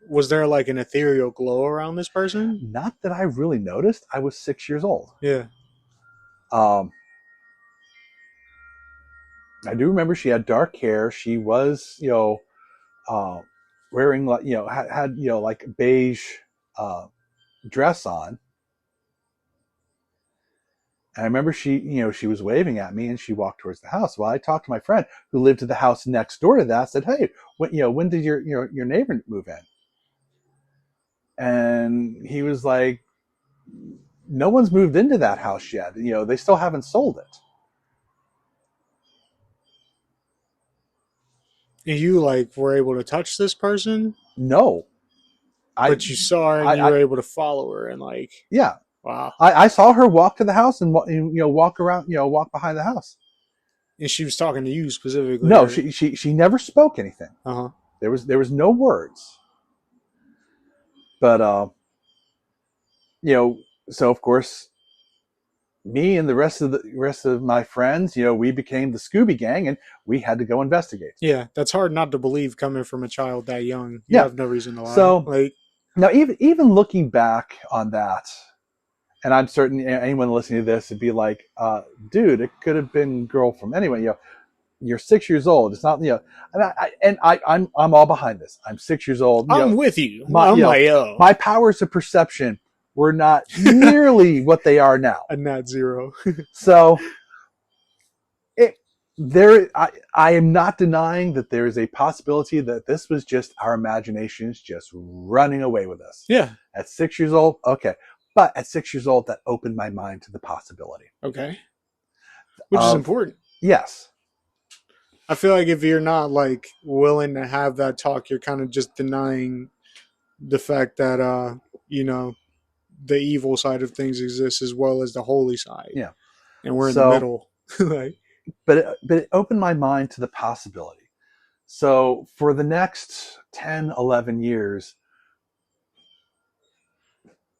S1: Was there like an ethereal glow around this person?
S2: Not that I really noticed. I was 6 years old.
S1: Yeah.
S2: I do remember she had dark hair. She was, wearing like, had like a beige dress on. And I remember she was waving at me and she walked towards the house. Well, I talked to my friend who lived to the house next door to that, said, hey, when did your neighbor move in? And he was like, no one's moved into that house yet. They still haven't sold it.
S1: And you were able to touch this person?
S2: No.
S1: But you saw her and you were able to follow her and
S2: yeah.
S1: Wow.
S2: I saw her walk to the house and walk around, walk behind the house.
S1: And she was talking to you specifically?
S2: No, she never spoke anything.
S1: Uh-huh.
S2: There was no words. But so of course, me and the rest of my friends, we became the Scooby Gang, and we had to go investigate.
S1: Yeah, that's hard not to believe coming from a child that young. You have no reason to lie.
S2: So now, even looking back on that, and I'm certain anyone listening to this would be like, dude, it could have been a girl from anywhere. You're 6 years old. It's not, and I'm all behind this. I'm 6 years old.
S1: I'm with you. My
S2: powers of perception were not nearly what they are now.
S1: A net zero.
S2: So I am not denying that there is a possibility that this was just our imaginations just running away with us.
S1: Yeah.
S2: At 6 years old, okay. But at 6 years old, that opened my mind to the possibility.
S1: Okay. Which is important.
S2: Yes.
S1: I feel like if you're not willing to have that talk, you're kind of just denying the fact that the evil side of things exists as well as the holy side.
S2: Yeah.
S1: And we're in the middle.
S2: But it opened my mind to the possibility. So for the next 10, 11 years,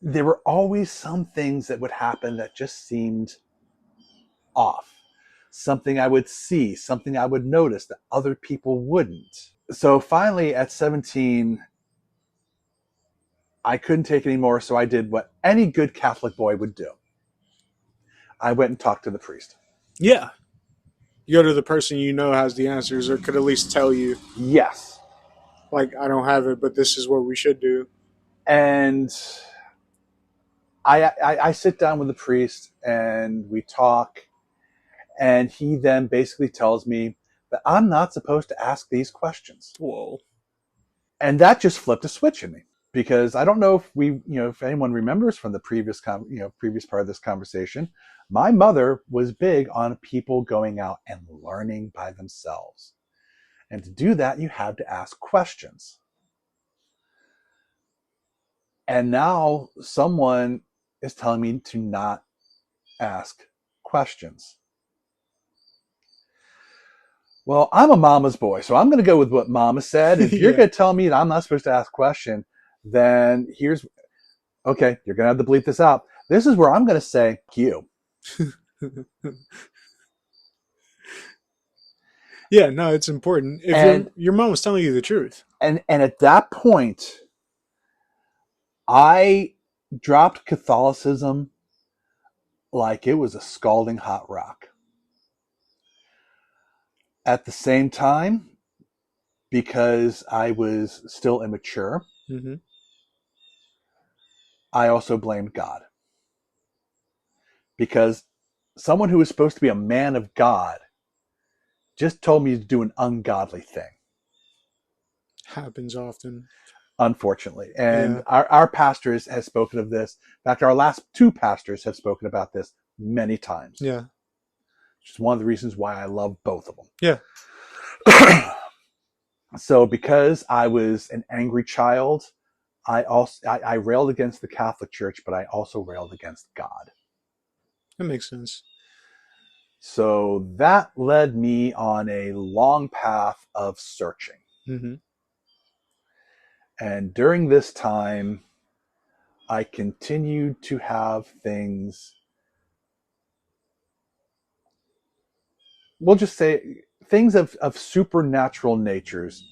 S2: there were always some things that would happen that just seemed off. Something I would see, something I would notice that other people wouldn't. So finally at 17, I couldn't take it anymore, so I did what any good Catholic boy would do. I went and talked to the priest.
S1: Yeah. You go to the person has the answers or could at least tell you.
S2: Yes.
S1: I don't have it, but this is what we should do.
S2: And I sit down with the priest and we talk, and he then basically tells me that I'm not supposed to ask these questions.
S1: Whoa.
S2: And that just flipped a switch in me, because I don't know if anyone remembers from the previous part of this conversation, my mother was big on people going out and learning by themselves. And to do that, you had to ask questions. And now someone is telling me to not ask questions. Well, I'm a mama's boy, so I'm going to go with what mama said. If you're going to tell me that I'm not supposed to ask a question, then okay, you're going to have to bleep this out. This is where I'm going to say, you.
S1: Yeah, no, it's important. If your mom was telling you the truth.
S2: And at that point, I dropped Catholicism like it was a scalding hot rock. At the same time, because I was still immature,
S1: Mm-hmm.
S2: I also blamed God. Because someone who was supposed to be a man of God just told me to do an ungodly thing.
S1: Happens often.
S2: Unfortunately. And our pastors has spoken of this. In fact, our last two pastors have spoken about this many times.
S1: Yeah.
S2: Which is one of the reasons why I love both of them.
S1: Yeah.
S2: So because I was an angry child, I railed against the Catholic Church, but I also railed against God.
S1: That makes sense.
S2: So that led me on a long path of searching.
S1: Mm-hmm.
S2: And during this time, I continued to have things, we'll just say things of supernatural natures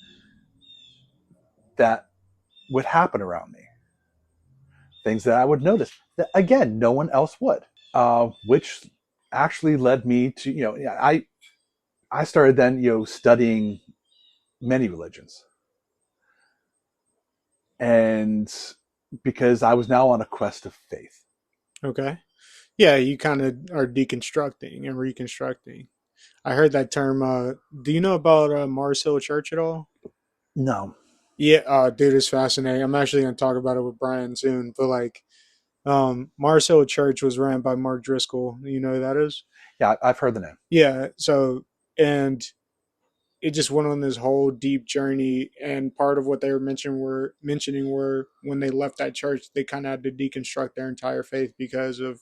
S2: that would happen around me. Things that I would notice that, again, no one else would. Which actually led me to, I started then, studying many religions. And because I was now on a quest of faith.
S1: Okay. Yeah, you kind of are deconstructing and reconstructing. I heard that term. Do you know about Mars Hill Church at all?
S2: No.
S1: Yeah, dude, it's fascinating. I'm actually going to talk about it with Brian soon. But Mars Hill Church was ran by Mark Driscoll. You know who that is?
S2: Yeah, I've heard the name.
S1: Yeah. So, and it just went on this whole deep journey. And part of what they were mentioning were when they left that church, they kind of had to deconstruct their entire faith because of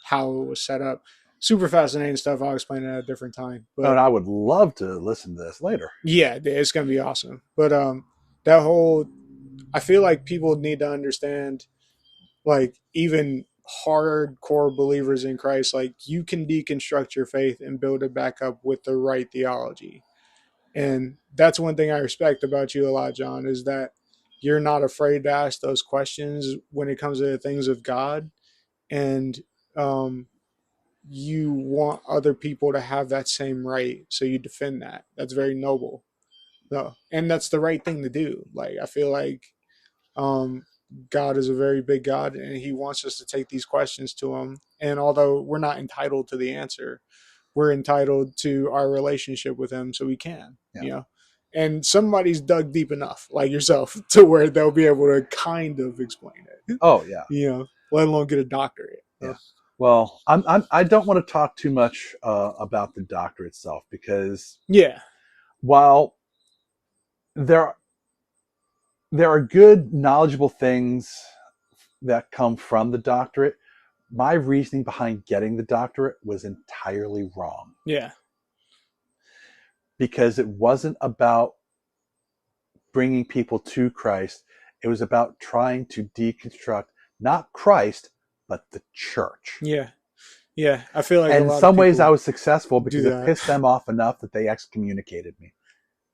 S1: how it was set up. Super fascinating stuff. I'll explain it at a different time. But
S2: and I would love to listen to this later.
S1: Yeah, it's gonna be awesome. But that whole, I feel like people need to understand, like even hardcore believers in Christ, like you can deconstruct your faith and build it back up with the right theology. And that's one thing I respect about you a lot, John, is that you're not afraid to ask those questions when it comes to the things of God. And you want other people to have that same right. So you defend that. That's very noble. No. And that's the right thing to do. Like, I feel like um, God is a very big God and he wants us to take these questions to him. And although we're not entitled to the answer, we're entitled to our relationship with him, so we can, and somebody's dug deep enough like yourself to where they'll be able to kind of explain it.
S2: Oh yeah.
S1: Let alone get a doctorate.
S2: Yeah. Well, I don't want to talk too much about the doctorate itself, because while there are good, knowledgeable things that come from the doctorate, my reasoning behind getting the doctorate was entirely wrong.
S1: Yeah.
S2: Because it wasn't about bringing people to Christ. It was about trying to deconstruct not Christ, but the church.
S1: Yeah. Yeah. I feel like
S2: and in some ways I was successful because it pissed them off enough that they excommunicated me.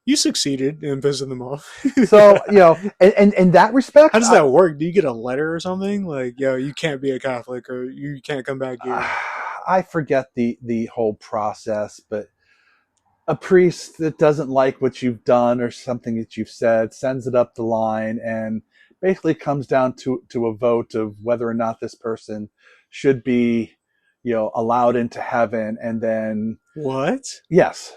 S1: You succeeded in pissing them off.
S2: So, in that respect.
S1: How does that work? Do you get a letter or something? Like, you can't be a Catholic or you can't come back here?
S2: I forget the whole process, but a priest that doesn't like what you've done or something that you've said sends it up the line, and basically comes down to a vote of whether or not this person should be, allowed into heaven. And then,
S1: What?
S2: yes,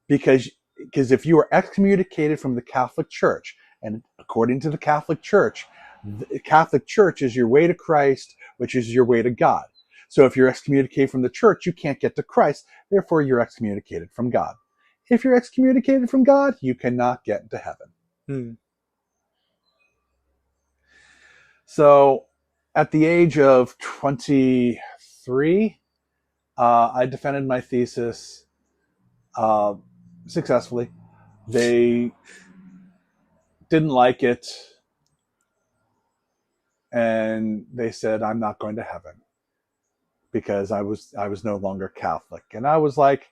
S2: because if you are excommunicated from the Catholic Church, and according to the Catholic Church is your way to Christ, which is your way to God. So if you're excommunicated from the church, you can't get to Christ. Therefore, you're excommunicated from God. If you're excommunicated from God, you cannot get into heaven.
S1: Hmm.
S2: So at the age of 23, I defended my thesis successfully. They didn't like it, and they said, I'm not going to heaven because I was no longer Catholic. And I was like,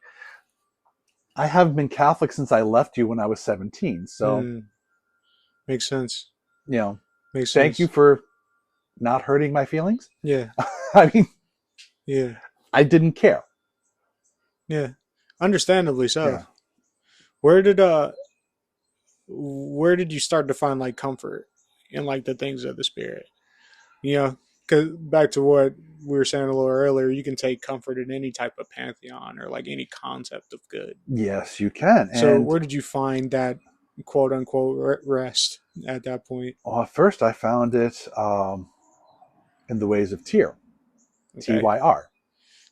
S2: I haven't been Catholic since I left you when I was 17. So,
S1: makes sense.
S2: Makes
S1: Thank
S2: you for not hurting my feelings.
S1: Yeah.
S2: I mean,
S1: yeah.
S2: I didn't care.
S1: Yeah. Understandably so.
S2: Yeah.
S1: Where did you start to find like comfort in like the things of the spirit? Because back to what we were saying a little earlier, you can take comfort in any type of pantheon or like any concept of good.
S2: Yes, you can.
S1: So where did you find that quote unquote rest at that point?
S2: Well, first I found it in the ways of Tyr.
S1: Okay.
S2: Tyr.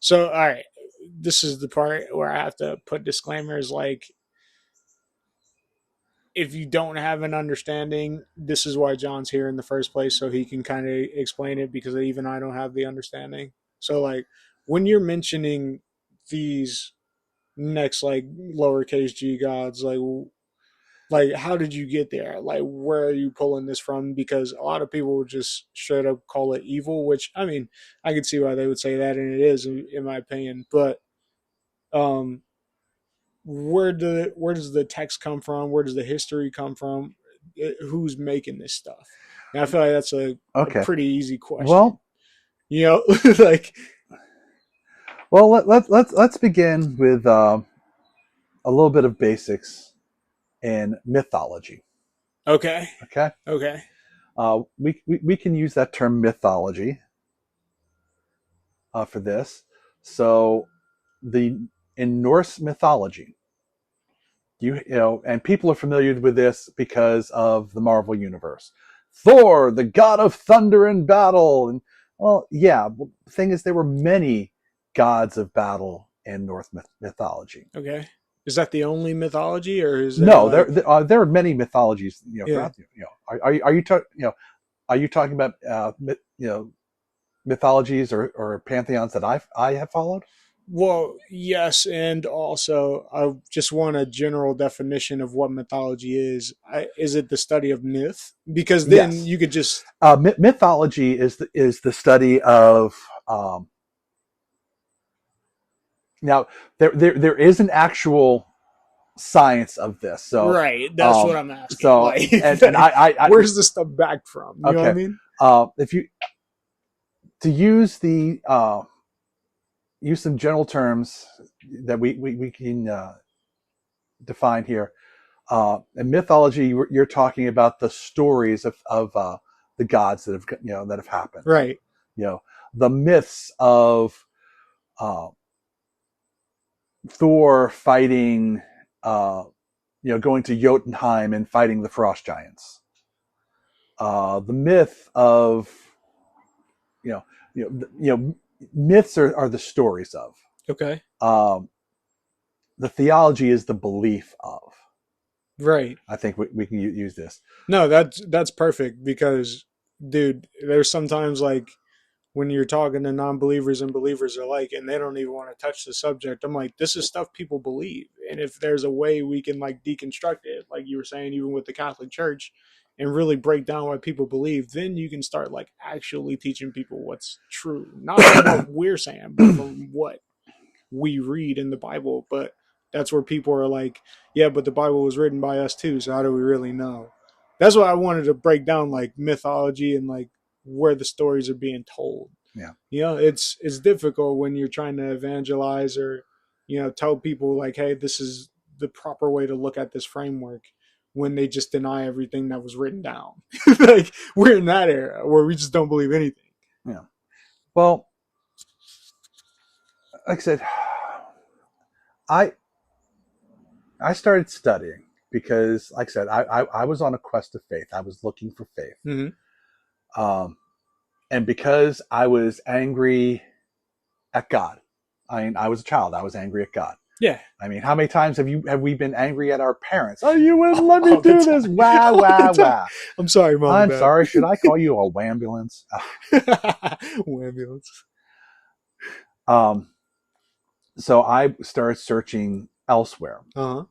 S1: So, all right, this is the part where I have to put disclaimers like, if you don't have an understanding, this is why John's here in the first place, so he can kind of explain it, because even I don't have the understanding. So, like, when you're mentioning these next, like, lowercase g gods, like how did you get there? Like, where are you pulling this from? Because a lot of people would just straight up call it evil, which, I mean, I could see why they would say that, and it is, in my opinion. But where does the text come from? Where does the history come from? Who's making this stuff? And I feel like that's a pretty easy question.
S2: Well,
S1: like,
S2: well, let's begin with a little bit of basics in mythology.
S1: Okay.
S2: We can use that term mythology for this. So in Norse mythology, and people are familiar with this because of the Marvel universe. Thor, the god of thunder and battle. And the thing is, there were many gods of battle in Norse mythology.
S1: Okay. Is that the only mythology, or is
S2: there there are many mythologies?
S1: Yeah.
S2: Are you talking about mythologies or pantheons that I have followed?
S1: Well, yes, and also I just want a general definition of what mythology is. Is it the study of myth? Because then you could just
S2: mythology is the study of. Now there is an actual science of this, so
S1: right. That's what I'm asking.
S2: So
S1: like,
S2: and I
S1: where's this stuff back from? You know what I mean?
S2: If you to use use some general terms that we can define here. In mythology, you're talking about the stories of the gods that have happened.
S1: Right.
S2: The myths of Thor fighting, going to Jotunheim and fighting the frost giants. The myth of, myths are the stories of.
S1: Okay.
S2: The theology is the belief of.
S1: Right.
S2: I think we can use this.
S1: No, that's perfect, because, dude, there's sometimes like when you're talking to non-believers and believers alike, and they don't even want to touch the subject. I'm like, this is stuff people believe, and if there's a way we can like deconstruct it, like you were saying, even with the Catholic Church, and really break down what people believe, then you can start like actually teaching people what's true, not from what we're saying, but from what we read in the Bible. But that's where people are like, yeah, but the Bible was written by us too, so how do we really know? That's why I wanted to break down like mythology and like where the stories are being told.
S2: Yeah.
S1: It's difficult when you're trying to evangelize or, tell people like, hey, this is the proper way to look at this framework, when they just deny everything that was written down. Like, we're in that era where we just don't believe anything.
S2: Yeah. Well, like I said, I started studying because, like I said, I was on a quest of faith. I was looking for faith.
S1: Mm-hmm.
S2: And because I was angry at God, I mean, I was a child. I was angry at God.
S1: Yeah.
S2: I mean, how many times have we been angry at our parents? Oh, you wouldn't let me
S1: All the
S2: do this.
S1: time.
S2: Wah,
S1: All
S2: wah,
S1: the time.
S2: wah.
S1: I'm sorry, Mom.
S2: I'm
S1: and Dad.
S2: sorry. Should I call you a wambulance?
S1: Ambulance.
S2: So I started searching elsewhere.
S1: Uh-huh.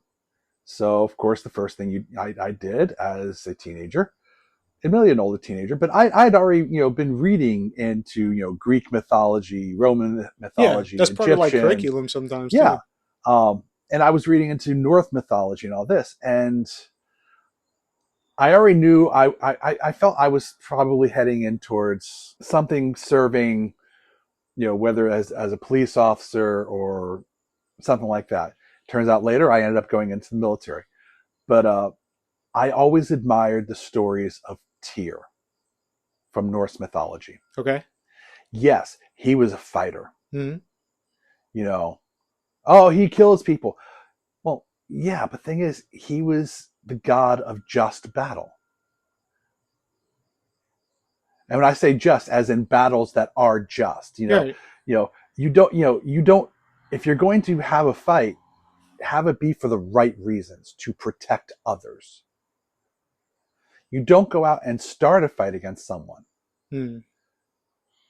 S2: So, of course, the first thing I did as a teenager, admittedly an older teenager, but I'd already, been reading into, Greek mythology, Roman mythology,
S1: Yeah, that's part of like
S2: Egyptian.
S1: curriculum sometimes.
S2: Yeah.
S1: Too.
S2: And I was reading into Norse mythology and all this. And I already knew I felt I was probably heading in towards something serving, whether as a police officer or something like that. Turns out later I ended up going into the military. But I always admired the stories of Tyr from Norse mythology.
S1: Okay.
S2: Yes, he was a fighter.
S1: Mm-hmm.
S2: Oh, he kills people. Well, yeah, but the thing is, he was the god of just battle. And when I say just, as in battles that are just,
S1: Right.
S2: you don't, if you're going to have a fight, have it be for the right reasons, to protect others. You don't go out and start a fight against someone.
S1: Mm.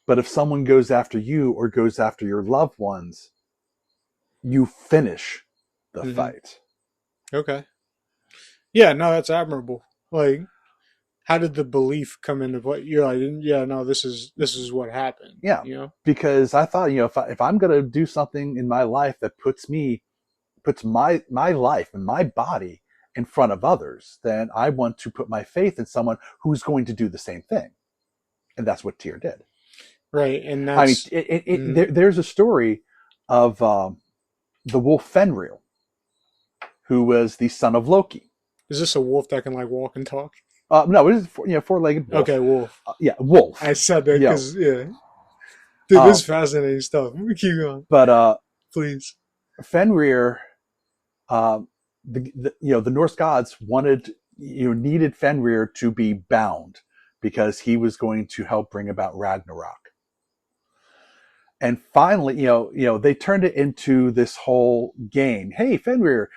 S2: But if someone goes after you or goes after your loved ones, you finish the fight.
S1: Okay. Yeah, no, that's admirable. Like, how did the belief come into play? You're like, yeah, no, this is what happened.
S2: Yeah. Because I thought, if I'm going to do something in my life that puts my life and my body in front of others, then I want to put my faith in someone who's going to do the same thing. And that's what Tyr did.
S1: Right. And that's,
S2: there's a story of the wolf Fenrir, who was the son of Loki.
S1: Is this a wolf that can like walk and talk?
S2: No, it is four-legged wolf.
S1: Okay, wolf.
S2: Yeah, wolf.
S1: I said that because dude, this is fascinating stuff. Keep going,
S2: but
S1: please.
S2: Fenrir, the Norse gods needed Fenrir to be bound because he was going to help bring about Ragnarok. And finally, they turned it into this whole game. Hey, Fenrir,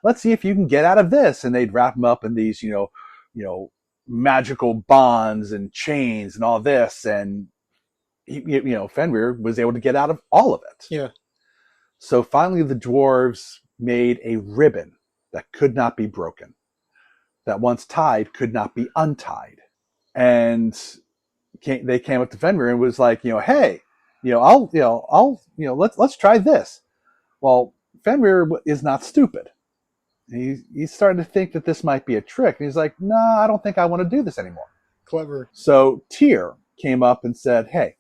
S2: let's see if you can get out of this. And they'd wrap him up in these, magical bonds and chains and all this. And, Fenrir was able to get out of all of it.
S1: Yeah.
S2: So finally, the dwarves made a ribbon that could not be broken, that once tied could not be untied. And they came up to Fenrir and was like, hey, let's try this. Well, Fenrir is not stupid. He's starting to think that this might be a trick. And he's like, nah, I don't think I want to do this anymore.
S1: Clever.
S2: So Tyr came up and said, hey,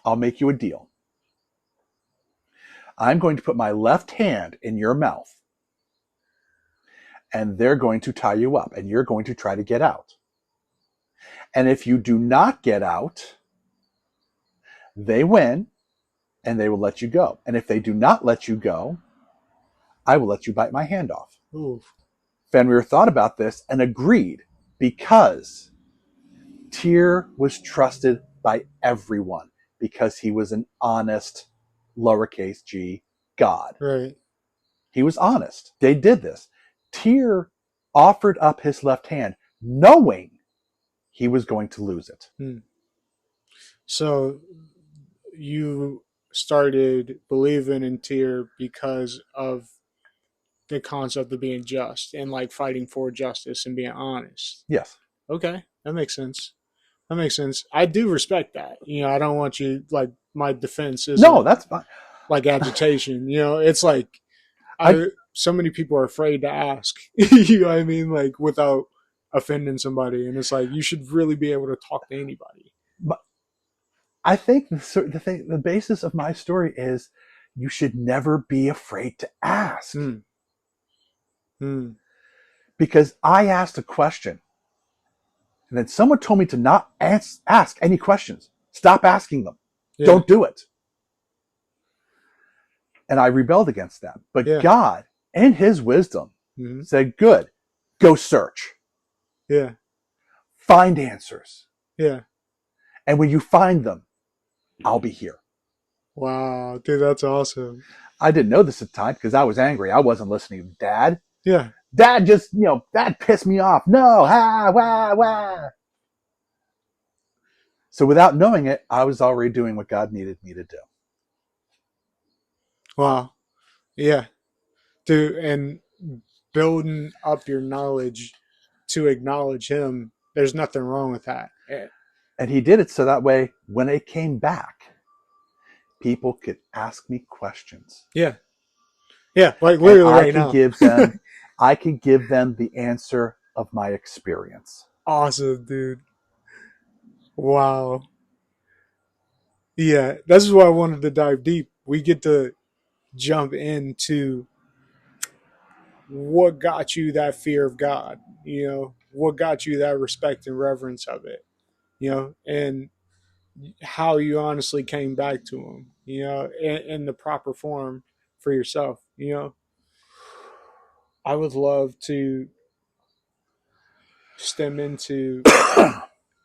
S2: I'll make you a deal. I'm going to put my left hand in your mouth, and they're going to tie you up, and you're going to try to get out. And if you do not get out, they win, and they will let you go. And if they do not let you go, I will let you bite my hand off.
S1: Ooh.
S2: Fenrir thought about this and agreed because Tyr was trusted by everyone because he was an honest, lowercase g, god.
S1: Right.
S2: He was honest. They did this. Tyr offered up his left hand knowing he was going to lose it.
S1: So you started believing in Tyr because of the concept of being just and like fighting for justice and being honest.
S2: Yes.
S1: Okay, that makes sense. That makes sense. I do respect that. I don't want you like my defense is
S2: no, that's fine.
S1: Like agitation. It's like so many people are afraid to ask. You know what I mean? Like without offending somebody, and it's like you should really be able to talk to anybody.
S2: But I think the basis of my story is you should never be afraid to ask. because I asked a question and then someone told me to not ask any questions. Stop asking them.
S1: Yeah.
S2: Don't do it. And I rebelled against that. But
S1: Yeah.
S2: God, in his wisdom,
S1: Mhm.
S2: said, good, go search.
S1: Yeah.
S2: Find answers.
S1: Yeah.
S2: And when you find them, I'll be here.
S1: Wow, dude, that's awesome.
S2: I didn't know this at the time because I was angry. I wasn't listening to Dad.
S1: Yeah.
S2: Dad just, that pissed me off. No, wah. So without knowing it, I was already doing what God needed me to do.
S1: Wow. Yeah. Dude, and building up your knowledge to acknowledge him, there's nothing wrong with that. Yeah.
S2: And he did it so that way, when it came back, people could ask me questions.
S1: Yeah. Yeah, like literally right now.
S2: I could give them the answer of my experience.
S1: Awesome, dude. Wow. Yeah, this is why I wanted to dive deep. We get to jump into what got you that fear of God, what got you that respect and reverence of it, and how you honestly came back to him, in the proper form for yourself, I would love to stem into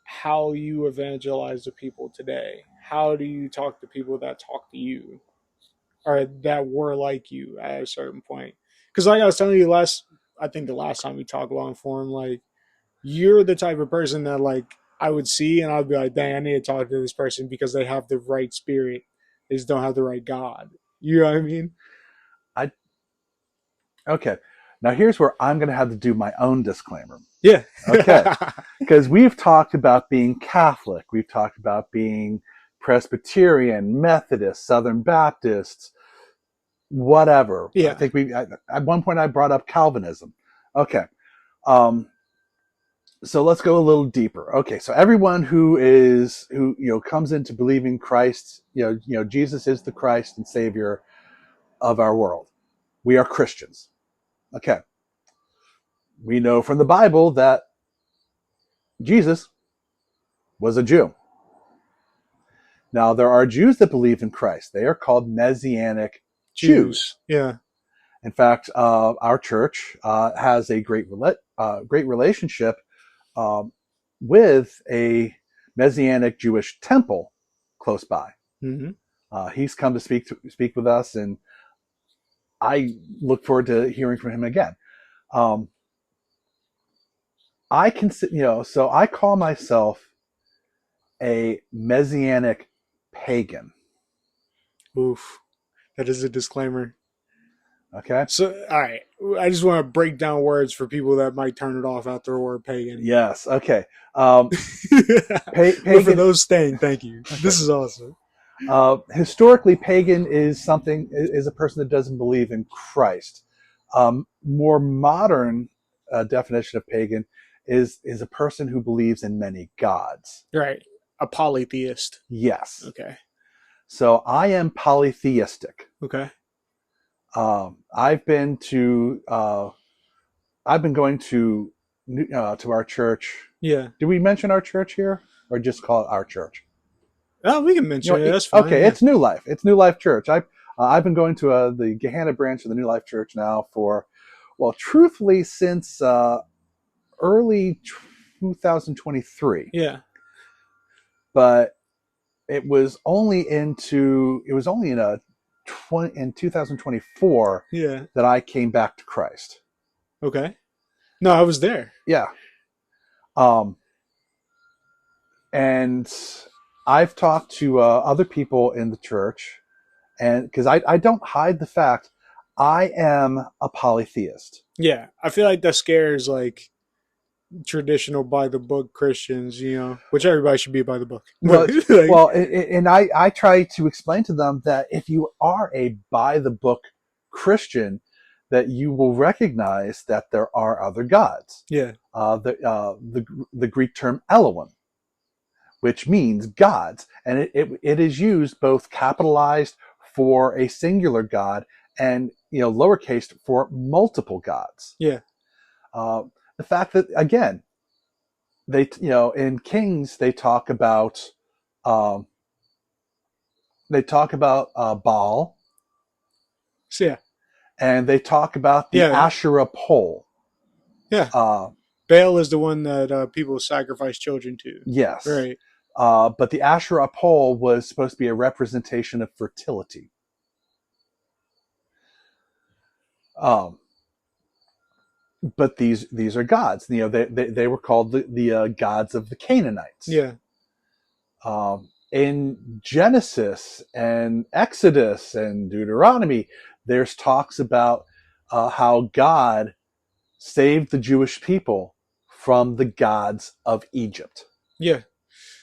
S1: how you evangelize the people today. How do you talk to people that talk to you or that were like you at a certain point? Because like I was telling you I think the last time we talked long form, like you're the type of person that like I would see and I'd be like, dang, I need to talk to this person because they have the right spirit. They just don't have the right God. You know what I mean?
S2: Okay. Now here's where I'm going to have to do my own disclaimer.
S1: Yeah.
S2: Okay. Because we've talked about being Catholic. We've talked about being Presbyterian, Methodist, Southern Baptist, whatever.
S1: Yeah.
S2: I think at one point I brought up Calvinism. Okay. So let's go a little deeper. Okay. So everyone who comes into believing Christ, Jesus is the Christ and Savior of our world. We are Christians. Okay. We know from the Bible that Jesus was a Jew. Now, there are Jews that believe in Christ. They are called Messianic Jews.
S1: Yeah.
S2: In fact, our church has a great relationship with a Messianic Jewish temple close by.
S1: Mm-hmm.
S2: He's come to speak with us, and I look forward to hearing from him again. So I call myself a Messianic Pagan.
S1: Oof. That is a disclaimer.
S2: Okay.
S1: So, all right. I just want to break down words for people that might turn it off after the word pagan.
S2: Yes. Okay.
S1: Pagan. But for those staying, thank you. Okay. This is awesome.
S2: Historically, pagan is a person that doesn't believe in Christ. More modern definition of pagan is a person who believes in many gods.
S1: Right. A polytheist.
S2: Yes.
S1: Okay.
S2: So I am polytheistic.
S1: Okay.
S2: I've been going to our church.
S1: Yeah.
S2: Did we mention our church here, or just call it our church?
S1: Oh, we can mention it. That's fine.
S2: Okay, yeah. It's New Life. It's New Life Church. I've been going to the Gahanna branch of the New Life Church now for, truthfully, since early 2023.
S1: Yeah.
S2: But it was only in 2024 that I came back to Christ.
S1: Okay. No, I was there.
S2: Yeah. And I've talked to other people in the church, and because I don't hide the fact I am a polytheist.
S1: Yeah. I feel like that scares like traditional by the book Christians, which everybody should be by the book.
S2: And I try to explain to them that if you are a by the book Christian, that you will recognize that there are other gods.
S1: Yeah.
S2: The Greek term Elohim, which means gods, and it is used both capitalized for a singular god and lowercase for multiple gods.
S1: Yeah.
S2: The fact that, again, they, in Kings, they talk about Baal,
S1: So yeah,
S2: and they talk about the
S1: yeah,
S2: Asherah pole.
S1: yeah.
S2: Uh,
S1: Baal is the one that people sacrifice children to.
S2: yes.
S1: Right.
S2: But the Asherah pole was supposed to be a representation of fertility. But these are gods. They were called the gods of the Canaanites.
S1: Yeah.
S2: In Genesis and Exodus and Deuteronomy, there's talks about how God saved the Jewish people from the gods of Egypt.
S1: Yeah.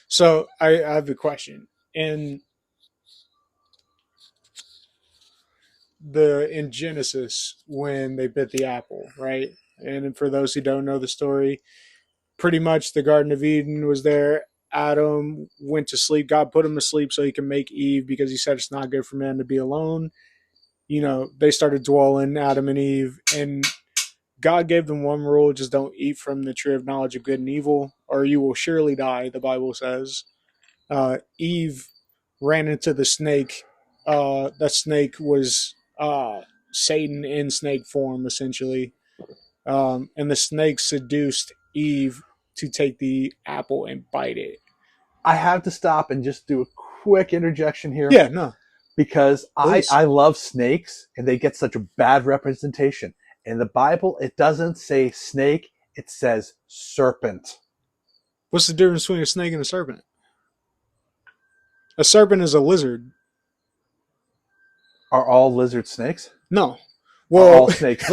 S1: So I have a question. In Genesis, when they bit the apple, right? And for those who don't know the story, pretty much the Garden of Eden was there. Adam went to sleep. God put him to sleep so he can make Eve because he said it's not good for man to be alone. They started dwelling, Adam and Eve, and God gave them one rule: just don't eat from the tree of knowledge of good and evil, or you will surely die, the Bible says. Eve ran into the snake. That snake was Satan in snake form, essentially. And the snake seduced Eve to take the apple and bite it.
S2: I have to stop and just do a quick interjection here.
S1: Yeah, no.
S2: Because
S1: Please.
S2: I love snakes, and they get such a bad representation. In the Bible, it doesn't say snake, it says serpent.
S1: What's the difference between a snake and a serpent? A serpent is a lizard.
S2: Are all lizards snakes?
S1: No.
S2: Well, all snakes.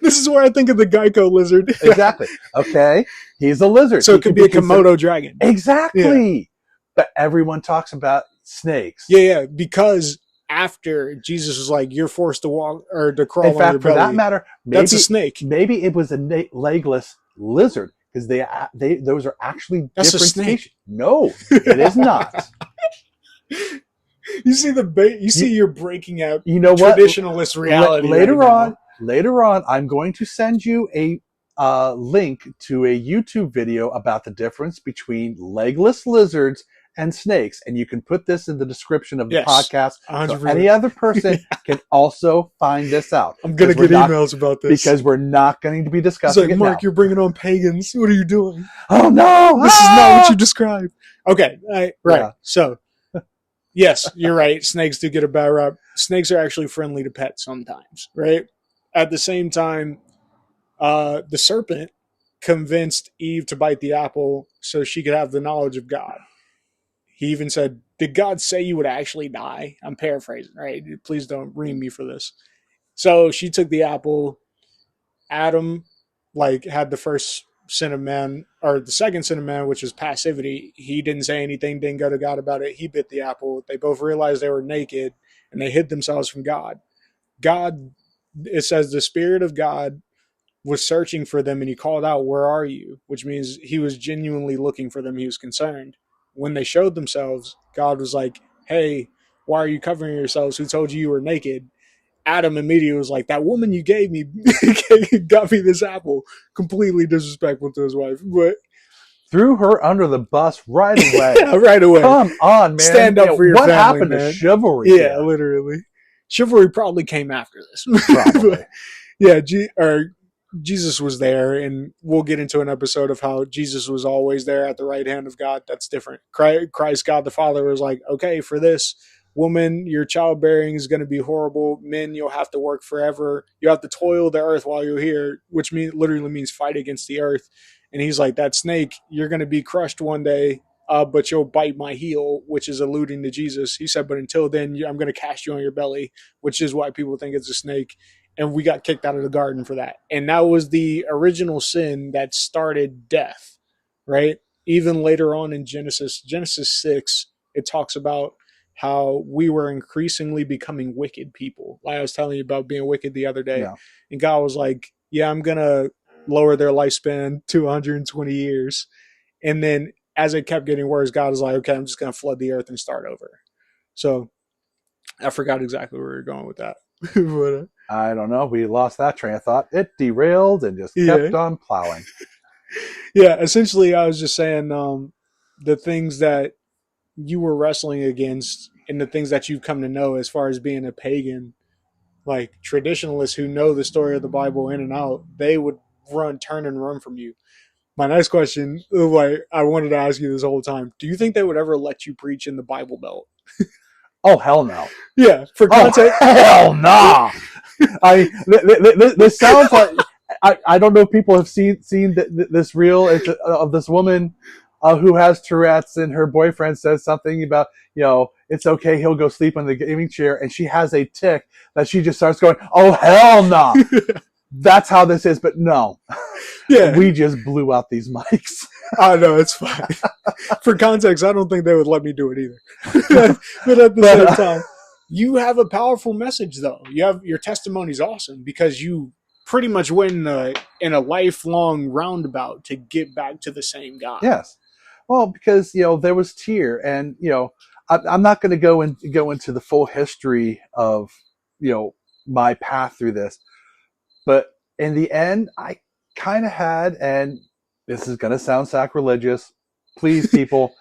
S1: This is where I think of the Geico lizard.
S2: Exactly. Okay. He's a lizard.
S1: So it could be a Komodo dragon.
S2: Exactly.
S1: Yeah.
S2: But everyone talks about snakes.
S1: Yeah. Because after Jesus was like, you're forced to walk or to crawl on your belly.
S2: In fact, for that matter,
S1: that's a snake.
S2: Maybe it was a legless lizard, because those are actually
S1: that's
S2: different
S1: a snake.
S2: species. No, it is not.
S1: You see the bait. You see you're breaking out.
S2: Traditionalist
S1: reality.
S2: Later on, I'm going to send you a link to a YouTube video about the difference between legless lizards and snakes, and you can put this in the description of the podcast,
S1: 100%.
S2: so any other person can also find this out.
S1: I'm gonna get emails about this
S2: because we're not going to be discussing it
S1: Mark,
S2: now.
S1: you're bringing on pagans. What are you doing?
S2: Oh no!
S1: This is not what you described. Okay, right.
S2: Yeah.
S1: So, yes, you're right. Snakes do get a bad rap. Snakes are actually friendly to pets sometimes, right? At the same time, the serpent convinced Eve to bite the apple so she could have the knowledge of God. He even said, did God say you would actually die? I'm paraphrasing, right? Please don't ream me for this. So she took the apple. Adam, had the first sin of man, or the second sin of man, which is passivity. He didn't say anything, didn't go to God about it. He bit the apple. They both realized they were naked, and they hid themselves from God. God, it says the Spirit of God was searching for them, and he called out, where are you? Which means he was genuinely looking for them. He was concerned. When they showed themselves, God was like, hey, why are you covering yourselves? Who told you were naked? Adam immediately was like, that woman you gave me got me this apple. Completely disrespectful to his wife. But
S2: threw her under the bus right away.
S1: Right away.
S2: Come on, man.
S1: Stand up for your
S2: family. What happened
S1: man.
S2: To chivalry?
S1: Yeah, literally. Chivalry probably came after this.
S2: Probably.
S1: But, yeah, Jesus was there, and we'll get into an episode of how Jesus was always there at the right hand of God. That's different. Christ, God the Father, was like, okay, for this woman, your childbearing is going to be horrible. Men, you'll have to work forever. You have to toil the earth while you're here, which literally means fight against the earth. And he's like, that snake, you're going to be crushed one day, but you'll bite my heel, which is alluding to Jesus. He said, but until then, I'm going to cast you on your belly, which is why people think it's a snake. And we got kicked out of the garden for that. And that was the original sin that started death, right? Even later on in Genesis 6, it talks about how we were increasingly becoming wicked people. Like I was telling you about being wicked the other day.
S2: Yeah.
S1: And God was like, yeah, I'm going to lower their lifespan to 120 years. And then as it kept getting worse, God was like, okay, I'm just going to flood the earth and start over. So I forgot exactly where we were going with that. But,
S2: I don't know. We lost that train of thought. It derailed and just
S1: yeah.
S2: kept on plowing.
S1: Yeah, essentially, I was just saying the things that you were wrestling against and the things that you've come to know as far as being a pagan, like traditionalists who know the story of the Bible in and out, they would turn and run from you. My next question, like I wanted to ask you this whole time, do you think they would ever let you preach in the Bible Belt?
S2: Oh, hell no.
S1: Yeah, for
S2: Oh,
S1: context.
S2: hell no. This sounds like I don't know if people have seen this reel of this woman who has Tourette's, and her boyfriend says something about, it's okay, he'll go sleep in the gaming chair, and she has a tick that she just starts going, oh, hell no. That's how this is, but no.
S1: Yeah.
S2: We just blew out these mics.
S1: I know, it's fine. For context, I don't think they would let me do it either. But at the same time, you have a powerful message, though. Your testimony's awesome because you pretty much went in a lifelong roundabout to get back to the same God.
S2: Yes. Well, because, there was tear, and, I'm not going to go into the full history of, my path through this. But in the end, I kind of had, and this is going to sound sacrilegious. Please, people,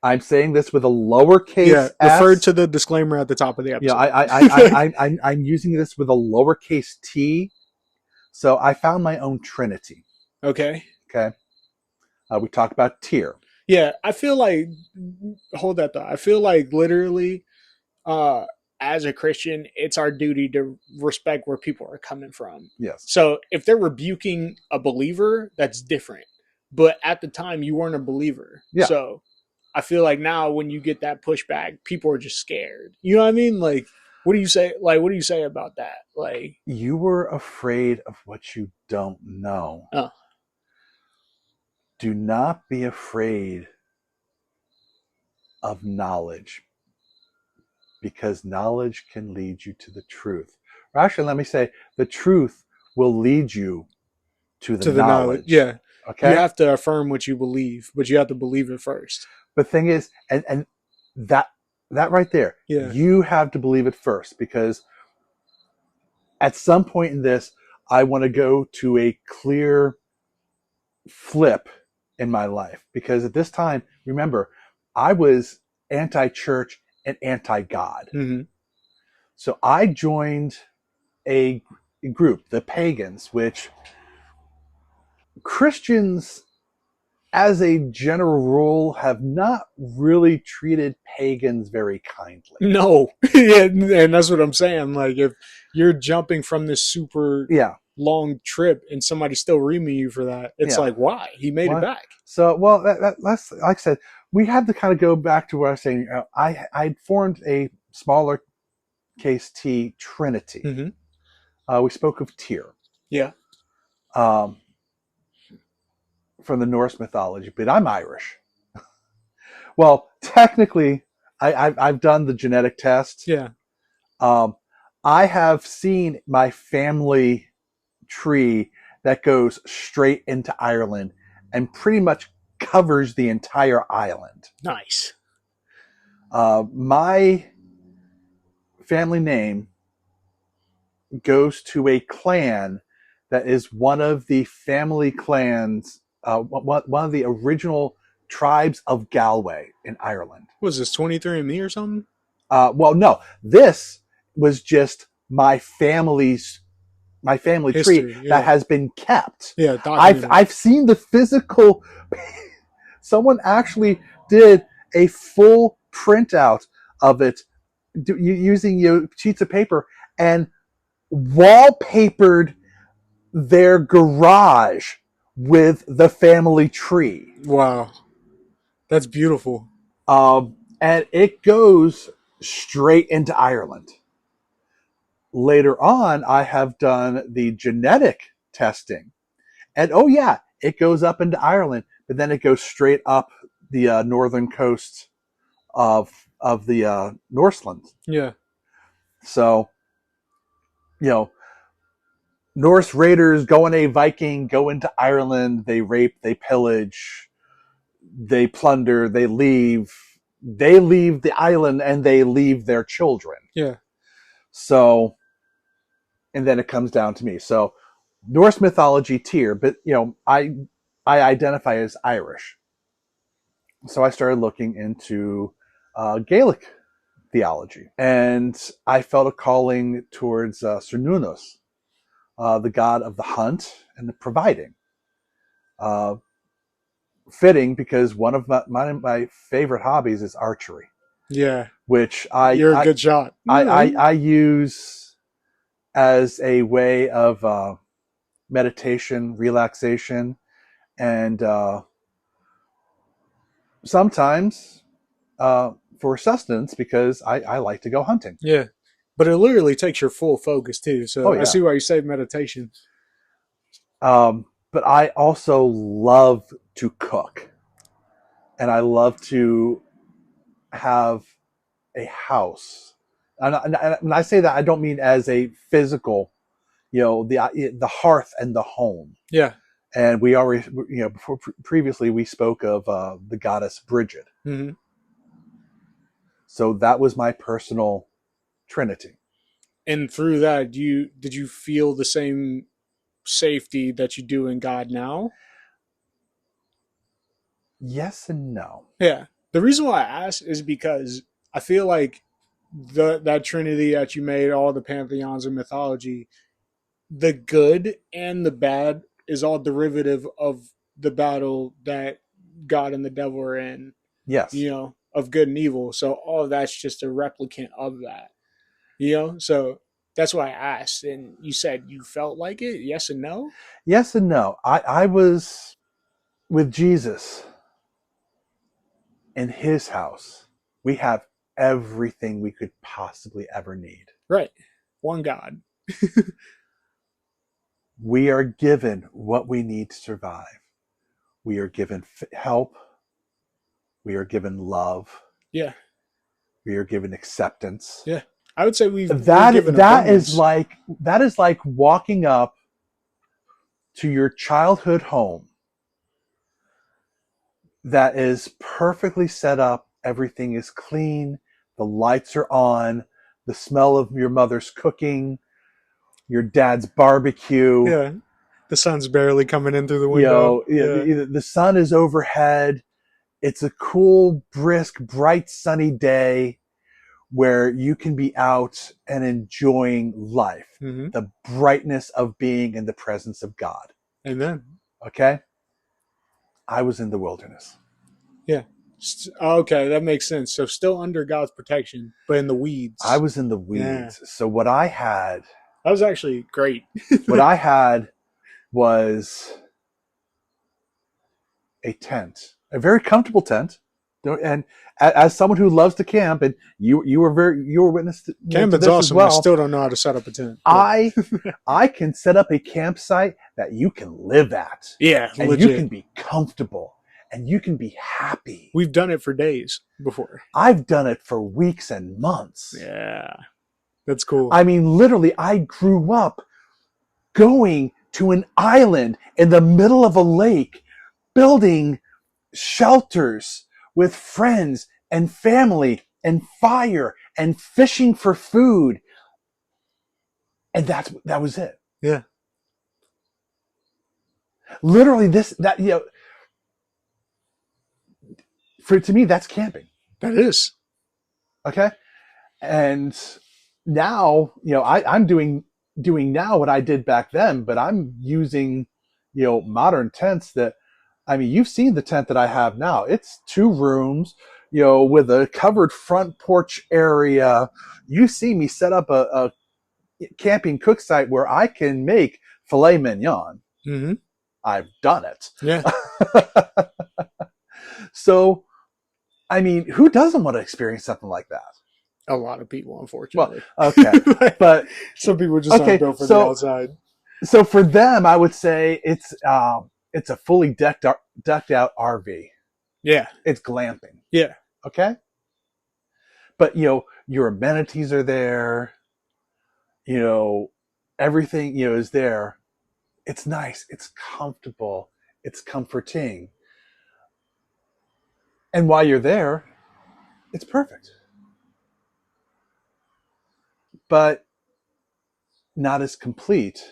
S2: I'm saying this with a lowercase s.
S1: Refer to the disclaimer at the top of the episode.
S2: I'm using this with a lowercase t. So I found my own Trinity.
S1: Okay.
S2: Okay. We talked about tear.
S1: Yeah, I feel like, hold that thought. I feel like literally, as a Christian, it's our duty to respect where people are coming from.
S2: Yes.
S1: So if they're rebuking a believer, that's different. But at the time, you weren't a believer.
S2: Yeah.
S1: So I feel like now when you get that pushback, people are just scared. You know what I mean? Like, what do you say? Like, what do you say about that? Like,
S2: you were afraid of what you don't know.
S1: Oh.
S2: Do not be afraid of knowledge, because knowledge can lead you to the truth. Or actually, let me say, the truth will lead you to the knowledge.
S1: Yeah.
S2: Okay.
S1: You have to affirm what you believe, but you have to believe it first.
S2: The thing is, and that right there,
S1: yeah,
S2: you have to believe it first, because at some point in this, I want to go to a clear flip in my life, because at this time, remember, I was anti-church and anti-God.
S1: Mm-hmm.
S2: So I joined a group, the Pagans, which Christians, as a general rule, have not really treated pagans very kindly.
S1: No. Yeah, and that's what I'm saying. Like, if you're jumping from this super long trip and somebody's still reaming you for that, it's like, why? He made it back.
S2: So, well, that's, like I said, we had to kind of go back to what I was saying. I formed a smaller case T Trinity.
S1: Mm-hmm.
S2: We spoke of Tyr.
S1: Yeah.
S2: From the Norse mythology, but I'm Irish. Well, technically, I've done the genetic test.
S1: Yeah.
S2: I have seen my family tree that goes straight into Ireland and pretty much covers the entire island.
S1: Nice.
S2: My family name goes to a clan that is one of the family clans, one of the original tribes of Galway in Ireland.
S1: Was this 23andMe or something?
S2: Well, no. This was just my family history, tree that has been kept.
S1: Yeah,
S2: I've seen the physical. Someone actually did a full printout of it using sheets of paper and wallpapered their garage with the family tree.
S1: Wow. That's beautiful.
S2: And it goes straight into Ireland. Later on, I have done the genetic testing. And oh yeah, it goes up into Ireland, but then it goes straight up the northern coast of the Norseland.
S1: Yeah.
S2: So, Norse raiders go on a Viking, go into Ireland, they rape, they pillage, they plunder, they leave the island, and they leave their children.
S1: Yeah.
S2: So, and then it comes down to me. So Norse mythology tier, but I identify as Irish. So I started looking into Gaelic theology, and I felt a calling towards Cernunnos, the god of the hunt and the providing. Fitting, because one of my favorite hobbies is archery.
S1: Yeah,
S2: which
S1: you're a good shot.
S2: I use as a way of meditation, relaxation, and sometimes for sustenance, because I like to go hunting.
S1: Yeah, but it literally takes your full focus too. So
S2: Oh, yeah.
S1: I see why you say meditation.
S2: But I also love to cook, and I love to have a house. And when I say that, I don't mean as a physical, the hearth and the home.
S1: Yeah.
S2: And we already, before previously we spoke of the goddess Bridget.
S1: Mm-hmm.
S2: So that was my personal trinity.
S1: And through that, did you feel the same safety that you do in God now?
S2: Yes and no.
S1: Yeah. The reason why I ask is because I feel like that trinity that you made, all the pantheons of mythology, the good and the bad is all derivative of the battle that God and the devil are in.
S2: Yes.
S1: Of good and evil. So all of that's just a replicant of that. So that's why I asked. And you said you felt like it? Yes and no?
S2: Yes and no. I was with Jesus in his house. We have everything we could possibly ever need.
S1: Right. One God.
S2: We are given what we need to survive. We are given help. We are given love.
S1: Yeah.
S2: We are given acceptance.
S1: Yeah. I would say we're given
S2: that
S1: abundance.
S2: is like walking up to your childhood home that is perfectly set up. Everything is clean. The lights are on. The smell of your mother's cooking, your dad's barbecue.
S1: Yeah. The sun's barely coming in through the window.
S2: The sun is overhead. It's a cool, brisk, bright, sunny day where you can be out and enjoying life.
S1: Mm-hmm.
S2: The brightness of being in the presence of God.
S1: Amen.
S2: Okay? I was in the wilderness.
S1: Yeah. Okay, that makes sense. So still under God's protection, but in the weeds.
S2: I was in the weeds. Yeah. So what I had...
S1: That was actually great.
S2: What I had was a tent. A very comfortable tent. And as someone who loves to camp, and you were witness to
S1: camping's
S2: this
S1: awesome.
S2: As well,
S1: I still don't know how to set up a tent.
S2: I can set up a campsite that you can live at.
S1: Yeah,
S2: and
S1: legit.
S2: You can be comfortable and you can be happy.
S1: We've done it for days before.
S2: I've done it for weeks and months.
S1: Yeah, that's cool.
S2: I mean, literally, I grew up going to an island in the middle of a lake, building shelters with friends and family and fire and fishing for food. And that was it.
S1: Yeah.
S2: Literally to me, that's camping.
S1: That is.
S2: Okay. And now, I'm doing now what I did back then, but I'm using, modern tents that, I mean, you've seen the tent that I have now. It's 2 rooms, with a covered front porch area. You see me set up a camping cook site where I can make filet mignon.
S1: Mm-hmm.
S2: I've done it.
S1: Yeah.
S2: So, I mean, who doesn't want to experience something like that?
S1: A lot of people, unfortunately.
S2: Well, okay. But
S1: some people just aren't built for the outside.
S2: So for them, I would say it's a fully decked out RV.
S1: Yeah.
S2: It's glamping.
S1: Yeah.
S2: Okay? But, your amenities are there. Everything, is there. It's nice. It's comfortable. It's comforting. And while you're there, it's perfect. But not as complete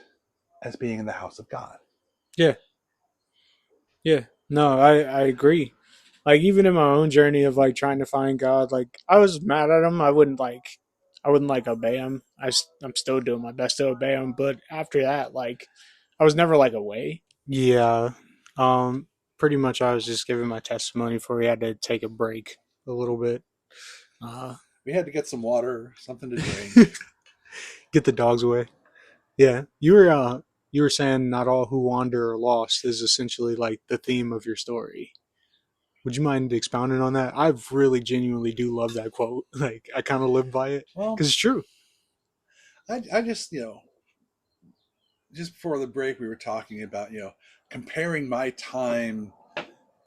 S2: as being in the house of God.
S1: Yeah. No, I agree. Like even in my own journey of like trying to find God, like I was mad at him. I wouldn't obey him. I'm still doing my best to obey him, but after that, like I was never like away. Yeah. Um Pretty much I was just giving my testimony before we had to take a break a little bit.
S2: We had to get some water, something to drink.
S1: Get the dogs away. Yeah. You were saying not all who wander are lost is essentially like the theme of your story. Would you mind expounding on that? I really genuinely do love that quote. Like I kind of live by it
S2: Well,
S1: because it's true.
S2: I just, just before the break, we were talking about, comparing my time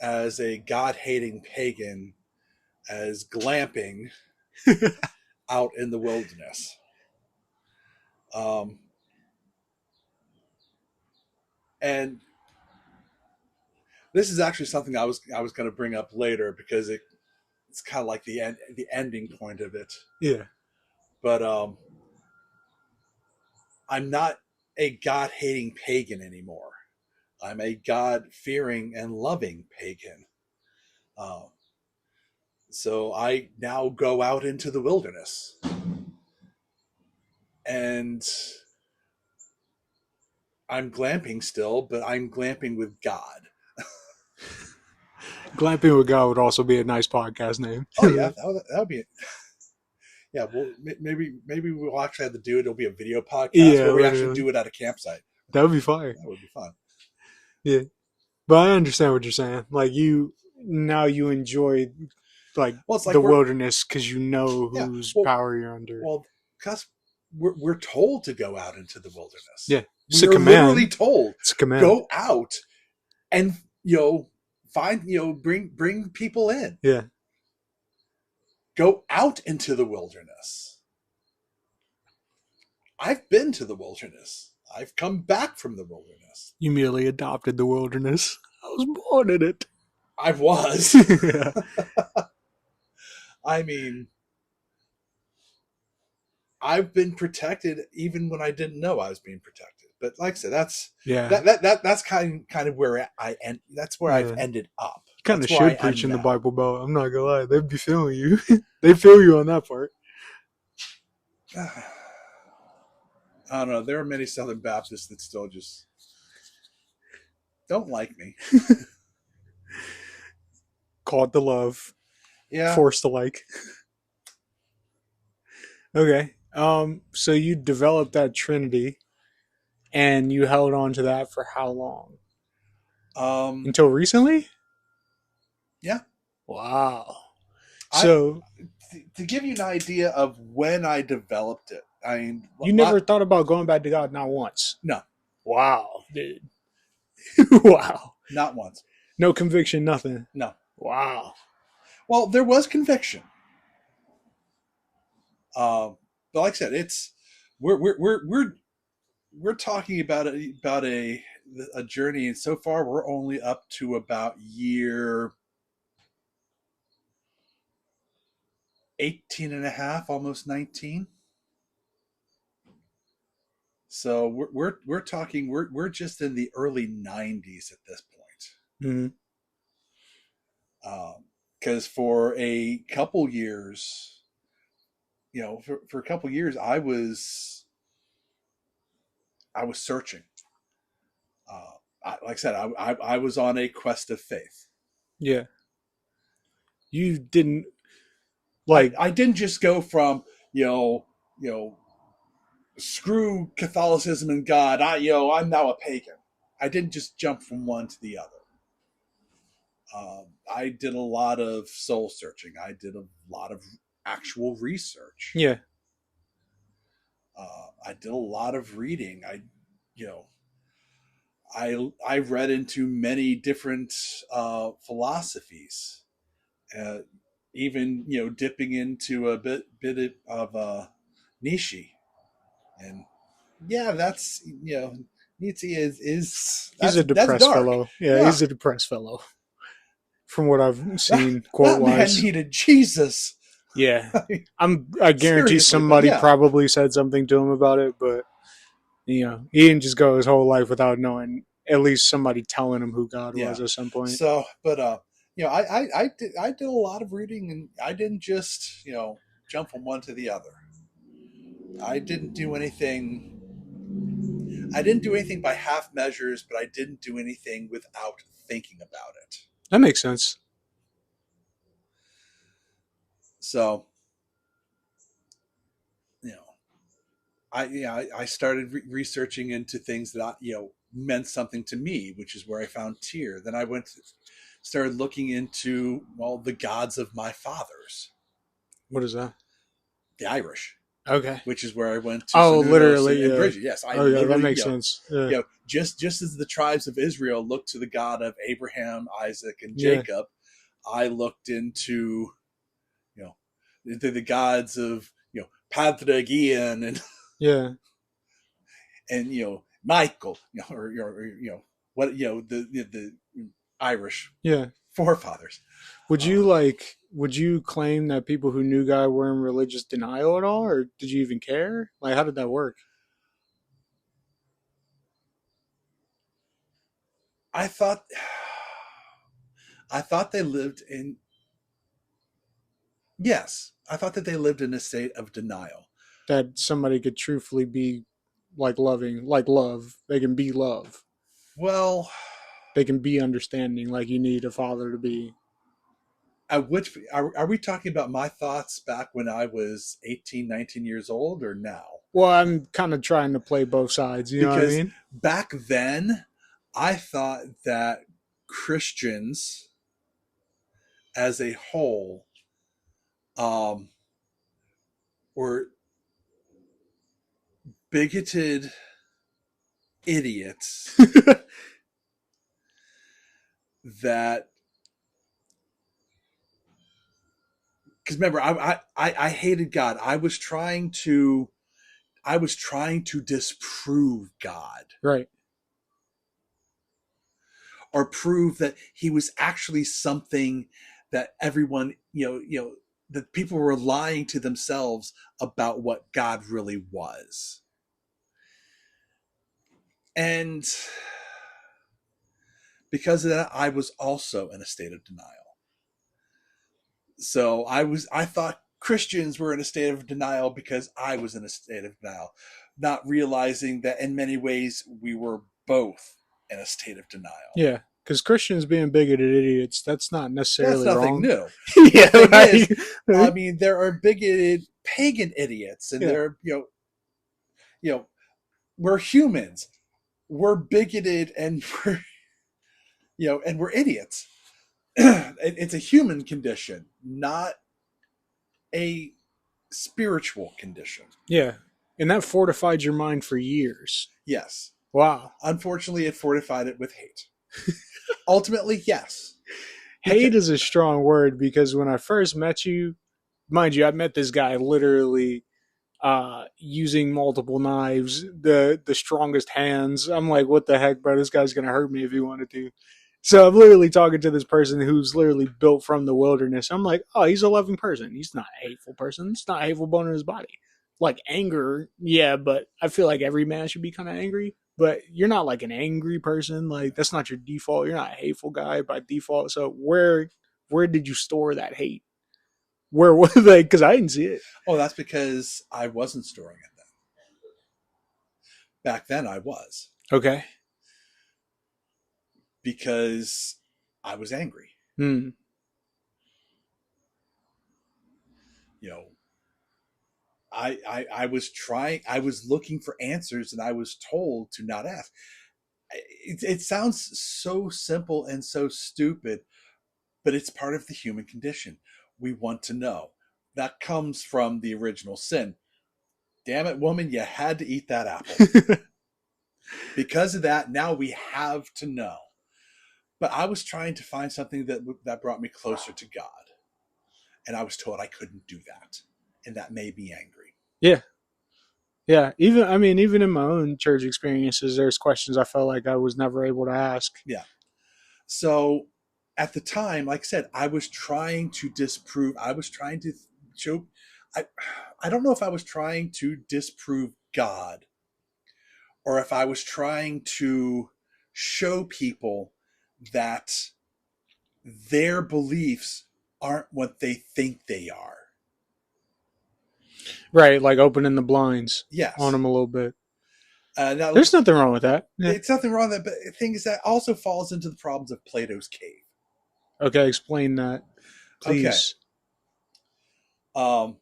S2: as a God-hating pagan as glamping out in the wilderness. And this is actually something I was going to bring up later because it's kind of like the ending point of it.
S1: Yeah.
S2: But I'm not a God-hating pagan anymore. I'm a God-fearing and loving pagan. So I now go out into the wilderness. And I'm glamping still, but I'm glamping with God.
S1: Glamping with God would also be a nice podcast name.
S2: Oh yeah, that would be it. Yeah, well, maybe we'll actually have to do it. It'll be a video podcast where we actually do it at a campsite.
S1: That would be fire.
S2: That would be fun.
S1: Yeah, but I understand what you're saying. Like you enjoy like, it's like the wilderness because you know whose power you're under.
S2: Well, because we're told to go out into the wilderness.
S1: Yeah,
S2: it's we're literally told.
S1: It's a command.
S2: Go out and find bring people in.
S1: Yeah.
S2: Go out into the wilderness. I've been to the wilderness. I've come back from the wilderness.
S1: You merely adopted the wilderness. I was born in it.
S2: I was. I mean, I've been protected even when I didn't know I was being protected. But like I said, that's kind of where I end. That's where I've ended up.
S1: You kind of should preach in the Bible Belt. I'm not gonna lie, they'd be feeling you. They feel you on that part.
S2: I don't know. There are many Southern Baptists that still just don't like me.
S1: Called to love.
S2: Yeah.
S1: Forced to like. Okay. So you developed that Trinity and you held on to that for how long? Until recently?
S2: Yeah.
S1: Wow. So
S2: to give you an idea of when I developed it, I mean,
S1: you never thought about going back to God, not once?
S2: No.
S1: Wow, dude. Wow.
S2: Not once.
S1: No conviction, nothing.
S2: No.
S1: Wow.
S2: Well, there was conviction. But like I said, we're talking about a journey, and so far we're only up to about year 18 and a half, almost 19. So we're talking we're just in the early 90s at this point. Because for a couple years, for a couple years, I was searching. Like I said, I was on a quest of faith.
S1: Yeah. You didn't
S2: I didn't just go from screw Catholicism and God. I'm now a pagan. I didn't just jump from one to the other. I did a lot of soul searching. I did a lot of actual research.
S1: Yeah.
S2: I did a lot of reading. I read into many different philosophies, even dipping into a bit of Nietzsche, and that's Nietzsche is
S1: he's a depressed fellow. Yeah, he's a depressed fellow. From what I've seen, quote wise,
S2: man needed Jesus.
S1: Yeah, I guarantee somebody probably said something to him about it, but You know, he didn't just go his whole life without knowing at least somebody telling him who God was at some point.
S2: So, but I did a lot of reading, and I didn't just jump from one to the other. I didn't do anything. I didn't do anything by half measures, but I didn't do anything without thinking about it.
S1: That makes sense.
S2: So, I started researching into things that meant something to me, which is where I found Tyr. Then I started looking into the gods of my fathers.
S1: What is that?
S2: The Irish.
S1: Okay.
S2: Which is where I went to.
S1: Oh, literally,
S2: and Bridget. Yes, I
S1: literally. That makes sense. Yeah.
S2: Just as the tribes of Israel looked to the God of Abraham, Isaac, and Jacob, I looked into, the gods of Padraig Ian and and Michael, or what the Irish forefathers.
S1: Would you claim that people who knew God were in religious denial at all, or did you even care? Like, how did that work?
S2: I thought they lived in. Yes, I thought that they lived in a state of denial.
S1: That somebody could truthfully be loving, like love. They can be love.
S2: Well,
S1: they can be understanding, like you need a father to be.
S2: At which are we talking about my thoughts back when I was 18, 19 years old, or now?
S1: Well, I'm kind of trying to play both sides. You know what I mean?
S2: Back then, I thought that Christians, as a whole, were bigoted idiots that. Because remember, I hated God. I was trying to disprove God,
S1: right,
S2: or prove that He was actually something that everyone, that people were lying to themselves about what God really was. And because of that, I was also in a state of denial. So I thought Christians were in a state of denial because I was in a state of denial, not realizing that in many ways we were both in a state of denial.
S1: Yeah, because Christians being bigoted idiots, that's not necessarily wrong.
S2: New.
S1: Yeah,
S2: the thing is, I mean, there are bigoted pagan idiots, and there are, we're humans. We're bigoted, and we're idiots. It's a human condition, not a spiritual condition.
S1: Yeah. And that fortified your mind for years.
S2: Yes.
S1: Wow.
S2: Unfortunately, it fortified it with hate. Ultimately, yes.
S1: Hate is a strong word, because when I first met you, mind you, I met this guy literally using multiple knives, the strongest hands. I'm like, what the heck, bro? This guy's going to hurt me if he wanted to. So I'm literally talking to this person who's literally built from the wilderness. I'm like, oh, he's a loving person. He's not a hateful person. It's not a hateful bone in his body. Like anger, yeah, but I feel like every man should be kind of angry. But you're not like an angry person. Like, that's not your default. You're not a hateful guy by default. So where did you store that hate? Where was they? Because I didn't see it.
S2: Oh, that's because I wasn't storing it then. Back then, I was.
S1: Okay.
S2: Because I was angry. I was looking for answers, and I was told to not ask. It sounds so simple and so stupid, but it's part of the human condition. We want to know. That comes from the original sin. Damn it, woman, you had to eat that apple. Because of that, now we have to know. But I was trying to find something that brought me closer to God. And I was told I couldn't do that. And that made me angry.
S1: Yeah. Yeah. Even in my own church experiences, there's questions I felt like I was never able to ask.
S2: Yeah. So at the time, like I said, I was trying to disprove. I was trying to show. I don't know if I was trying to disprove God, or if I was trying to show people that their beliefs aren't what they think they are.
S1: Right, like opening the blinds
S2: Yes.
S1: on them a little bit.
S2: Now,
S1: There's nothing wrong with that. Yeah.
S2: it's nothing wrong with that, but the thing is that also falls into the problems of Plato's cave.
S1: Okay, explain that, please.
S2: Okay.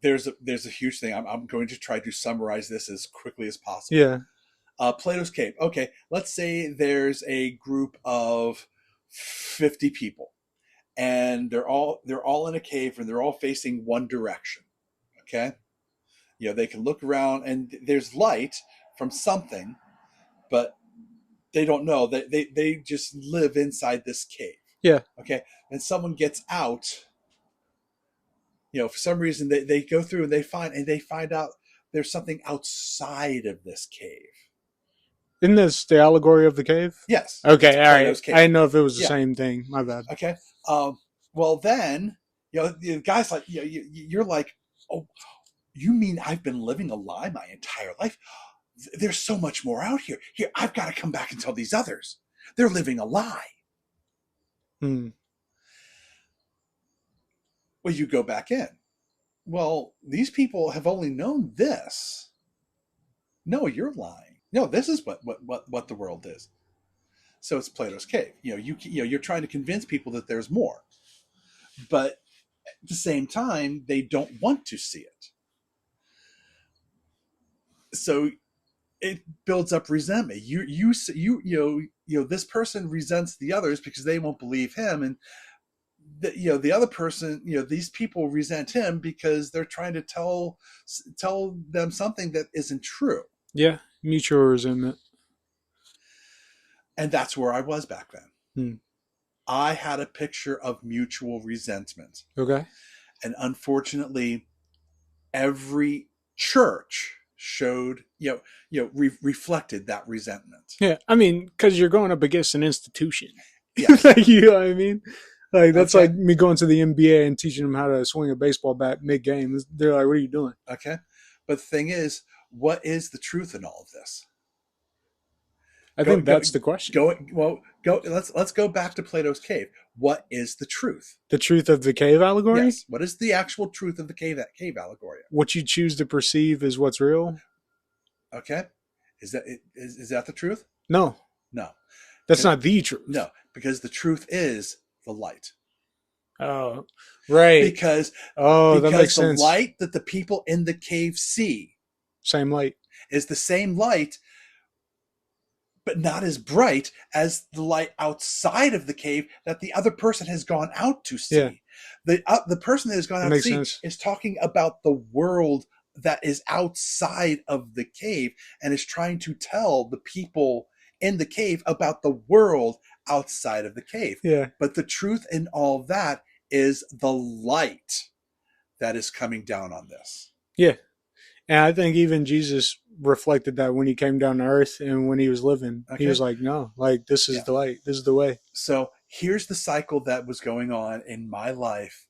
S2: There's a huge thing. I'm going to try to summarize this as quickly as possible.
S1: Yeah.
S2: Plato's cave. Okay, let's say there's a group of 50 people, and they're all in a cave, and they're all facing one direction. Okay, they can look around, and there's light from something, but they don't know. They just live inside this cave.
S1: Yeah.
S2: Okay, and someone gets out. For some reason they go through and they find out there's something outside of this cave.
S1: Isn't this the allegory of the cave?
S2: Yes.
S1: Okay, all right.
S2: Cave.
S1: I didn't know if it was the same thing. My bad.
S2: Okay. Well, then, the guy's like, you're like, oh, you mean I've been living a lie my entire life? There's so much more out here. Here, I've got to come back and tell these others. They're living a lie. Well, you go back in. Well, these people have only known this. No, you're lying. No, this is what the world is. So it's Plato's cave. You're trying to convince people that there's more, but at the same time, they don't want to see it. So it builds up resentment. This person resents the others because they won't believe him, and the other person, these people resent him because they're trying to tell them something that isn't true.
S1: Yeah, mutual resentment.
S2: And that's where I was back then. I had a picture of mutual resentment.
S1: Okay.
S2: And unfortunately, every church showed, reflected that resentment.
S1: Yeah, I mean, because you're going up against an institution.
S2: Yeah.
S1: Like, you know what I mean? Like, that's like me going to the NBA and teaching them how to swing a baseball bat mid-game. They're like, what are you doing?
S2: Okay. But the thing is, what is the truth in all of this?
S1: I think that's the question.
S2: Let's go back to Plato's cave. What is the truth?
S1: The truth of the cave allegory?
S2: Yes. What is the actual truth of the cave allegory?
S1: What you choose to perceive is what's real.
S2: Okay. Is that the truth?
S1: No.
S2: No.
S1: That's not the truth.
S2: No, because the truth is the light.
S1: Oh, right.
S2: Because
S1: that makes sense.
S2: The light that the people in the cave see,
S1: same light,
S2: is the same light, but not as bright as the light outside of the cave that the other person has gone out to see. Yeah. The person that has gone out to see is talking about the world that is outside of the cave and is trying to tell the people in the cave about the world outside of the cave.
S1: Yeah.
S2: But the truth in all that is the light that is coming down on this.
S1: Yeah. And I think even Jesus reflected that when he came down to earth and when he was living. Okay. He was like, no, like, this is the light. This is the way.
S2: So here's the cycle that was going on in my life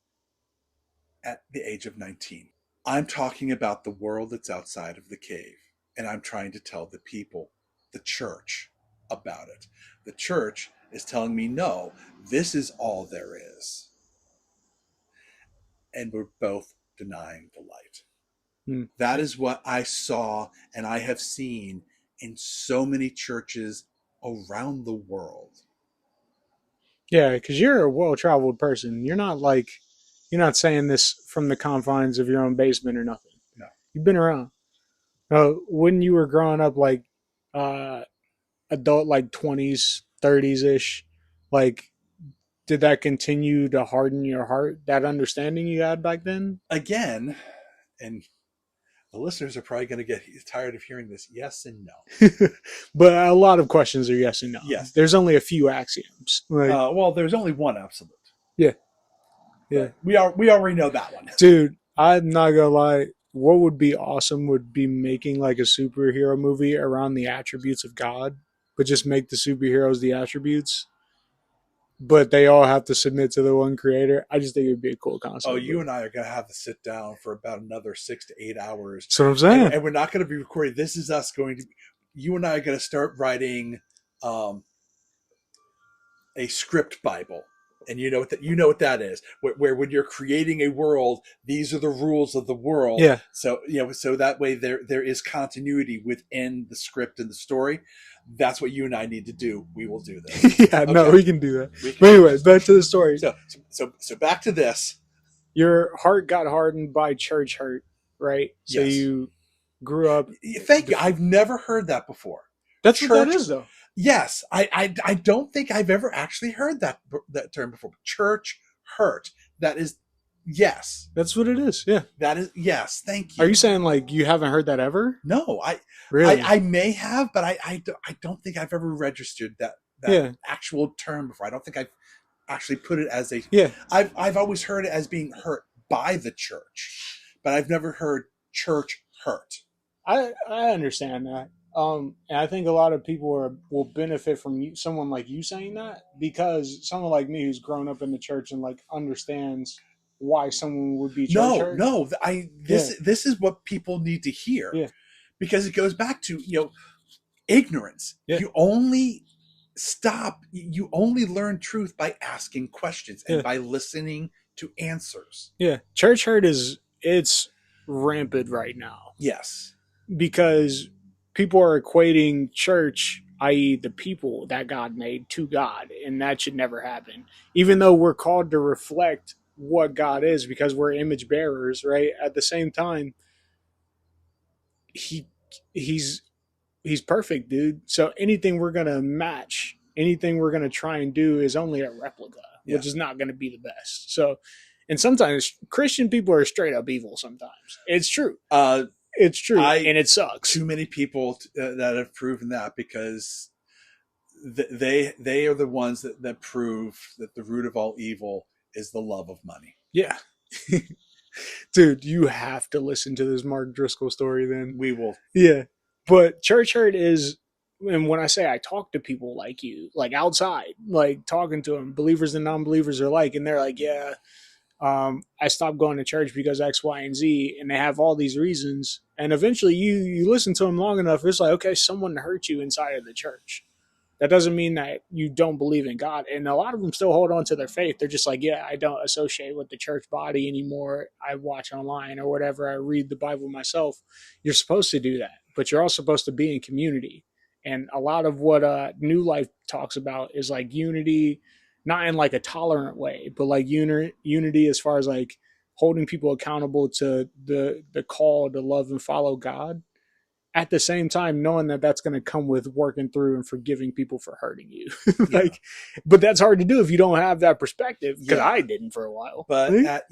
S2: at the age of 19. I'm talking about the world that's outside of the cave. And I'm trying to tell the people, the church, about it. The church is telling me, no, this is all there is. And we're both denying the light. That is what I saw and I have seen in so many churches around the world.
S1: Yeah, because you're a well-traveled person. You're not saying this from the confines of your own basement or nothing.
S2: No.
S1: You've been around. When you were growing up, like, adult, like 20s, 30s-ish, like, did that continue to harden your heart, that understanding you had back then?
S2: Again, and the listeners are probably going to get tired of hearing this, yes and no.
S1: But a lot of questions are yes and no.
S2: Yes.
S1: There's only a few axioms.
S2: Well, there's only one absolute.
S1: Yeah. Yeah.
S2: We already know that one.
S1: Dude, I'm not going to lie. What would be awesome would be making like a superhero movie around the attributes of God, but just make the superheroes the attributes. But they all have to submit to the one creator. I just think it would be a cool concept.
S2: Oh, you and I are going to have to sit down for about another 6 to 8 hours.
S1: That's what I'm saying.
S2: And we're not going to be recording. This is us going to you and I are going to start writing a script Bible. And you know what that is, where when you're creating a world, these are the rules of the world.
S1: Yeah.
S2: So so that way there is continuity within the script and the story. That's what you and I need to do. We will do this.
S1: Yeah, no,
S2: Okay.
S1: we can do that. But anyway, back to the story.
S2: So back to this.
S1: Your heart got hardened by church hurt, right? So
S2: Yes.
S1: you grew up.
S2: Thank you. I've never heard that before.
S1: That's what that is, though.
S2: Yes, I don't think I've ever actually heard that term before. Church hurt. That is, yes.
S1: That's what it is. Yeah.
S2: That is, yes. Thank you.
S1: Are you saying like you haven't heard that ever?
S2: No,
S1: Really?
S2: I may have, but I don't think I've ever registered that actual term before. I don't think I've actually put it as a.
S1: Yeah.
S2: I've always heard it as being hurt by the church, but I've never heard church hurt.
S1: I understand that. And I think a lot of people will benefit from someone like you saying that, because someone like me who's grown up in the church and like understands why someone would be church hurt.
S2: No. This is what people need to hear.
S1: Yeah.
S2: Because it goes back to, ignorance.
S1: Yeah.
S2: You only learn truth by asking questions and by listening to answers.
S1: Yeah. Church hurt it's rampant right now.
S2: Yes.
S1: Because people are equating church, i.e. the people that God made, to God, and that should never happen. Even though we're called to reflect what God is because we're image bearers, right? At the same time, he's perfect, dude. So anything we're going to match, anything we're going to try and do is only a replica, which is not going to be the best. So, and sometimes Christian people are straight up evil sometimes. It's true. It's true, and it sucks.
S2: Too many people that have proven that, because they are the ones that prove that the root of all evil is the love of money.
S1: Yeah. Dude, you have to listen to this Mark Driscoll story then.
S2: We will.
S1: Yeah. But church hurt is, and when I say I talk to people like you, like outside, like talking to them, believers and non-believers are like, and they're like, yeah, I stopped going to church because X, Y, and Z, and they have all these reasons. And eventually you listen to them long enough, it's like, okay, someone hurt you inside of the church. That doesn't mean that you don't believe in God. And a lot of them still hold on to their faith. They're just like, yeah, I don't associate with the church body anymore. I watch online or whatever. I read the Bible myself. You're supposed to do that, but you're also supposed to be in community. And a lot of what New Life talks about is like unity, not in like a tolerant way, but like unity as far as like holding people accountable to the call to love and follow God. At the same time, knowing that that's going to come with working through and forgiving people for hurting you. But that's hard to do if you don't have that perspective, because I didn't for a while.
S2: But at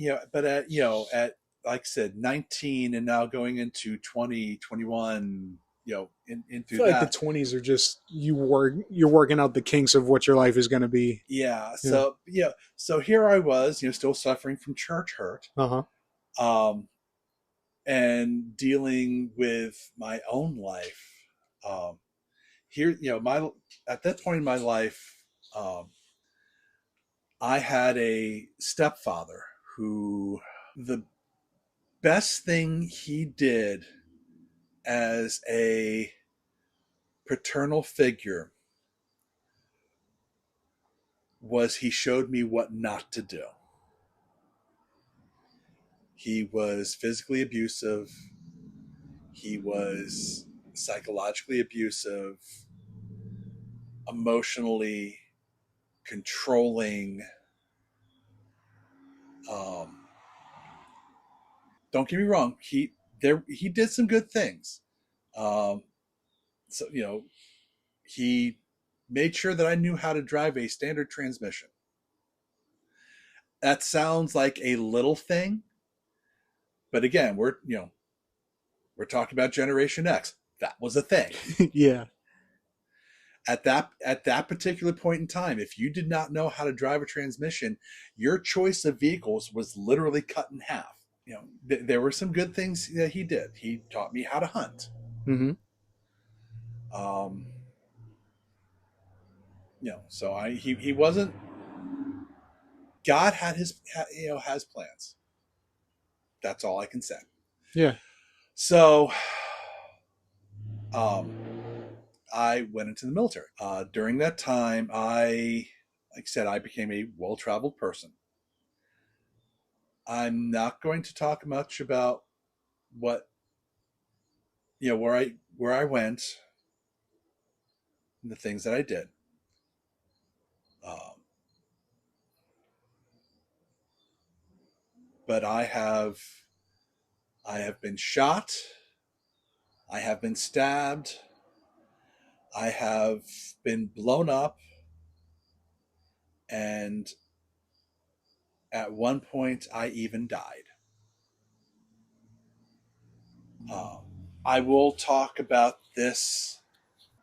S2: like I said, 19 and now going into 20, 21, into
S1: I feel like the 20s are just you're working out the kinks of what your life is going to be.
S2: Yeah. So so here I was, still suffering from church hurt. And dealing with my own life. Here, at that point in my life, I had a stepfather who, the best thing he did as a paternal figure was he showed me what not to do. He was physically abusive. He was psychologically abusive, emotionally controlling. Don't get me wrong. He did some good things. He made sure that I knew how to drive a standard transmission. That sounds like a little thing. But again, we're talking about Generation X. That was a thing.
S1: Yeah.
S2: At that particular point in time, if you did not know how to drive a transmission, your choice of vehicles was literally cut in half. There were some good things that he did. He taught me how to hunt.
S1: Mm-hmm.
S2: So he wasn't. God had has plans. That's all I can say.
S1: Yeah.
S2: So, I went into the military. During that time, like I said, I became a well-traveled person. I'm not going to talk much about what where I went and the things that I did. Um, but I have been shot. I have been stabbed. I have been blown up, and at one point, I even died. Um, I will talk about this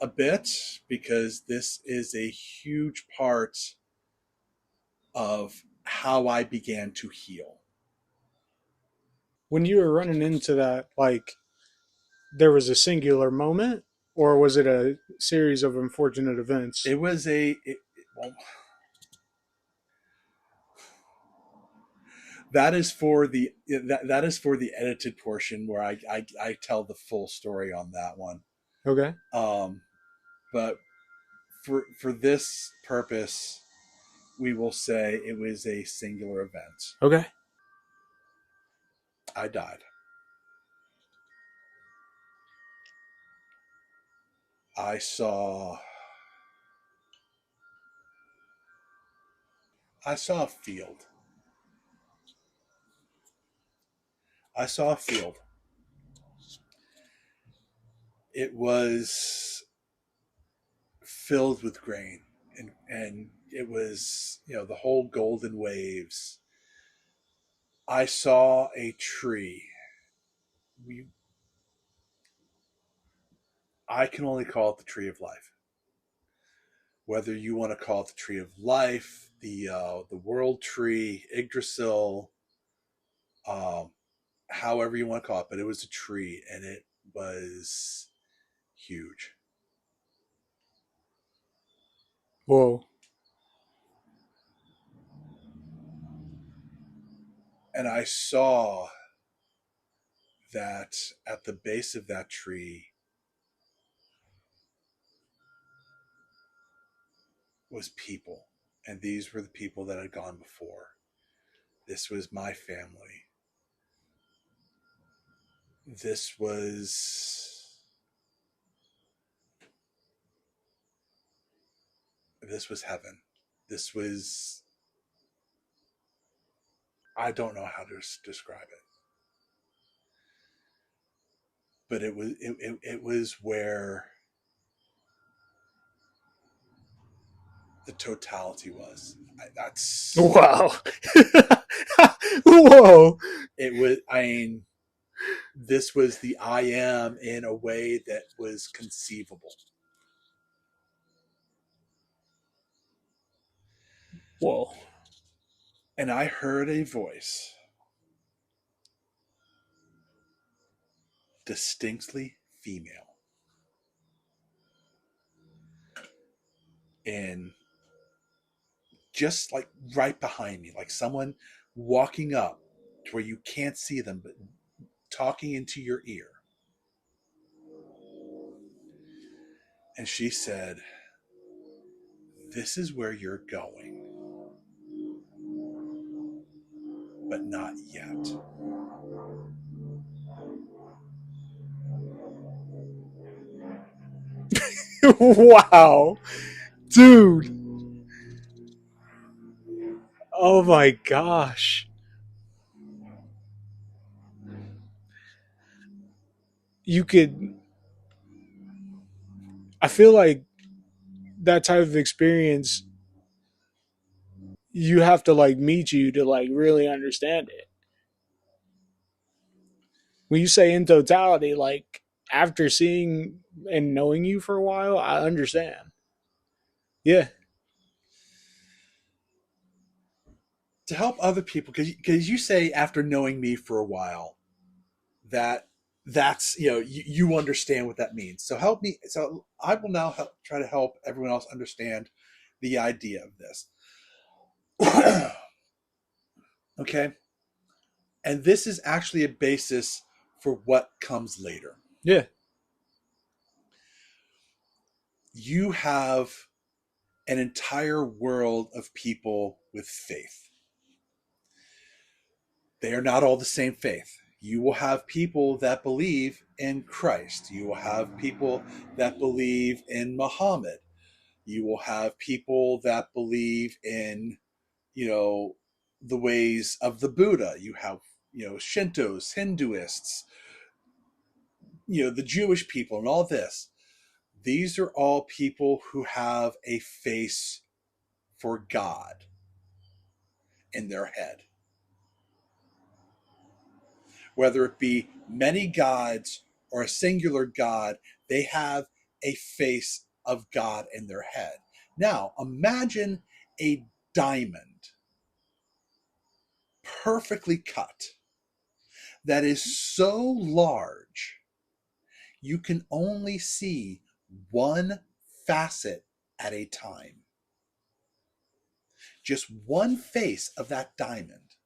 S2: a bit because this is a huge part of how I began to heal.
S1: When you were running into that, like, there was a singular moment, or was it a series of unfortunate events?
S2: It was well, that is for that is for the edited portion where I tell the full story on that one.
S1: Okay.
S2: But for this purpose, we will say it was a singular event.
S1: Okay.
S2: I died. I saw a field. I saw a field. It was filled with grain, and it was, the whole golden waves. I saw a tree. I can only call it the tree of life. Whether you want to call it the tree of life, the world tree, Yggdrasil, however you want to call it, but it was a tree, and it was huge.
S1: Whoa.
S2: And I saw that at the base of that tree was people. And these were the people that had gone before. This was my family. This was heaven. This was, I don't know how to describe it. But it was where the totality was. That's
S1: Wow. Whoa.
S2: It was. I mean, this was the I am in a way that was conceivable.
S1: Whoa.
S2: And I heard a voice, distinctly female, and just like right behind me, like someone walking up to where you can't see them, but talking into your ear. And she said, "This is where you're going, but not yet."
S1: Wow. Dude. Oh my gosh. You could. I feel like that type of experience, you have to like meet you to like really understand it. When you say in totality, like after seeing and knowing you for a while, I understand. Yeah.
S2: To help other people, because you say after knowing me for a while, that's you understand what that means. So help me. So I will now try to help everyone else understand the idea of this. Okay, and this is actually a basis for what comes later.
S1: Yeah.
S2: you have an entire world of people with faith. They are not all the same faith. You will have people that believe in Christ. You will have people that believe in Muhammad. You will have people that believe in, the ways of the Buddha. You have, Shintos, Hinduists, the Jewish people and all this. These are all people who have a face for God in their head. Whether it be many gods or a singular God, they have a face of God in their head. Now, imagine a diamond perfectly cut that is so large you can only see one facet at a time. Just one face of that diamond.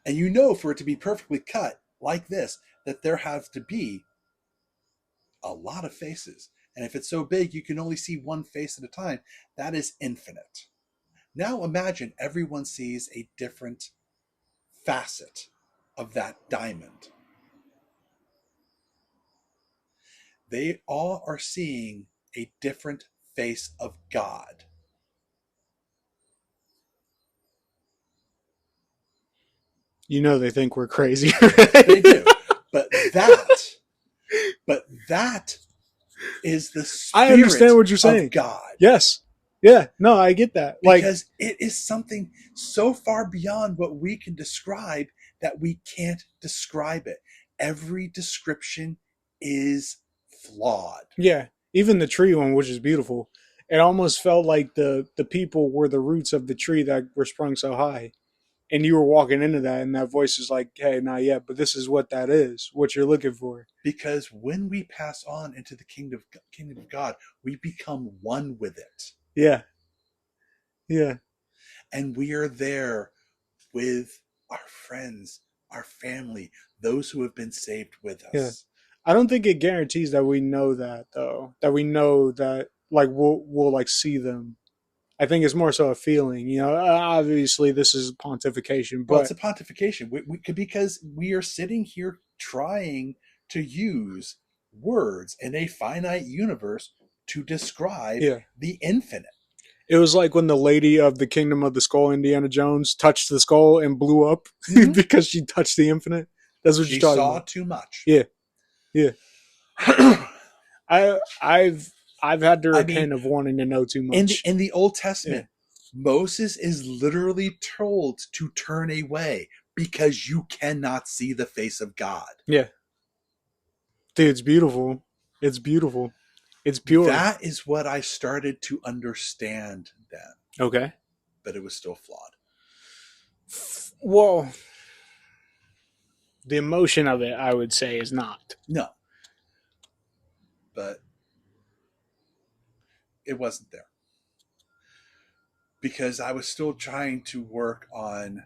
S2: And for it to be perfectly cut like this, that there have to be a lot of faces. And if it's so big, you can only see one face at a time. That is infinite. Now imagine everyone sees a different facet of that diamond. They all are seeing a different face of God.
S1: They think we're crazy.
S2: They do. But that is the spirit
S1: I understand what you're saying.
S2: of God.
S1: Yes. Yeah. No, I get that.
S2: Because it is something so far beyond what we can describe that we can't describe it. Every description is flawed.
S1: Yeah. Even the tree one, which is beautiful, it almost felt like the people were the roots of the tree that were sprung so high. And you were walking into that, and that voice is like, hey, not yet, but this is what that is, what you're looking for.
S2: Because when we pass on into the kingdom of God, we become one with it.
S1: Yeah. Yeah.
S2: And we are there with our friends, our family, those who have been saved with us.
S1: Yeah. I don't think it guarantees that we know that, though. That we know that, we'll see them. I think it's more so a feeling. Obviously this is pontification, but
S2: well, it's a pontification because we are sitting here trying to use words in a finite universe to describe the infinite.
S1: It was like when the lady of the Kingdom of the Skull, Indiana Jones, touched the skull and blew up because she touched the infinite. That's what
S2: she
S1: you're talking
S2: saw
S1: about.
S2: Too much.
S1: Yeah. I've had to repent of wanting to know too much.
S2: In the Old Testament, Moses is literally told to turn away because you cannot see the face of God.
S1: Yeah. Dude, it's beautiful. It's beautiful. It's pure.
S2: That is what I started to understand then.
S1: Okay.
S2: But it was still flawed.
S1: Well, the emotion of it, I would say, is not.
S2: No. But it wasn't there. Because I was still trying to work on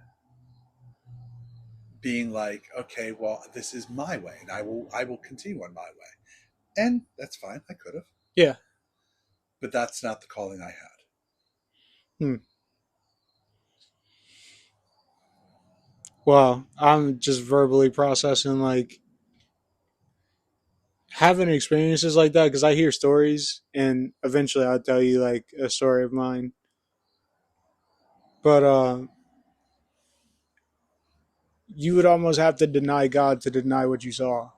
S2: being like, okay, well, this is my way, and I will continue on my way. And that's fine. I could have.
S1: Yeah.
S2: But that's not the calling I had.
S1: Well, I'm just verbally processing, having experiences like that, because I hear stories, and eventually I'll tell you, a story of mine. But you would almost have to deny God to deny what you saw.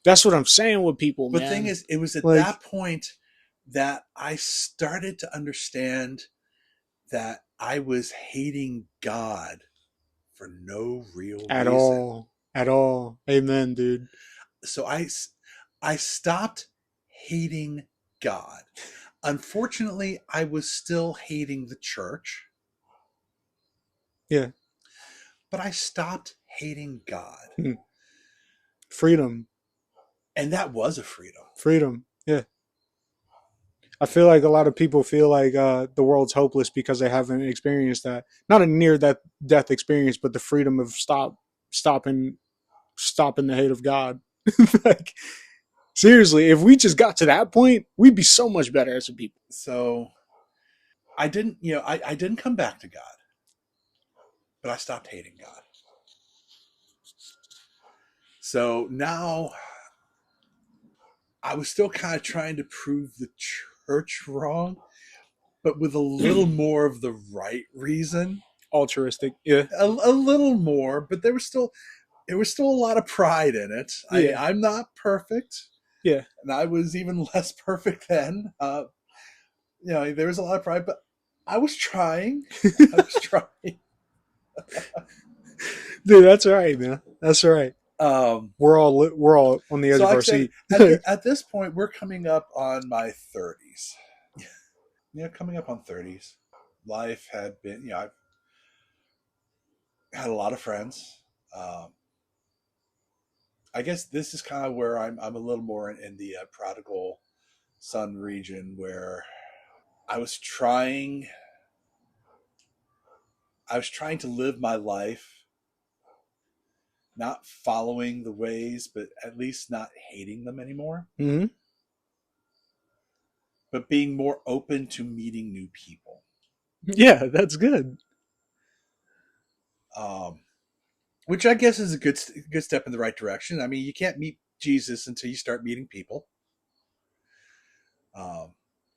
S1: That's what I'm saying with people, man.
S2: The thing is, it was at that point that I started to understand that I was hating God for no real reason.
S1: At all. Amen, dude.
S2: So I stopped hating God. Unfortunately, I was still hating the church.
S1: Yeah.
S2: But I stopped hating God.
S1: Freedom.
S2: And that was a freedom.
S1: Freedom. Yeah. I feel like a lot of people feel like the world's hopeless because they haven't experienced that. Not a near-death experience, but the freedom of stopping stopping the hate of God. Like, seriously, if we just got to that point, we'd be so much better as a people.
S2: So I didn't, I didn't come back to God, but I stopped hating God. So now I was still kind of trying to prove the church wrong, but with a little more of the right reason.
S1: Altruistic, yeah.
S2: A little more, but there was still a lot of pride in it.
S1: Yeah.
S2: I'm not perfect.
S1: Yeah.
S2: And I was even less perfect then. There was a lot of pride, but I was trying.
S1: Dude, that's right, man. That's right. We're all on the edge of our seat.
S2: At this point, we're coming up on my 30s. Coming up on 30s. Life had been, I've had a lot of friends. I guess this is kind of where I'm a little more in the prodigal son region, where I was trying to live my life, not following the ways, but at least not hating them anymore.
S1: Mm-hmm.
S2: But being more open to meeting new people.
S1: Yeah, that's good.
S2: Which I guess is a good step in the right direction. I mean, you can't meet Jesus until you start meeting people.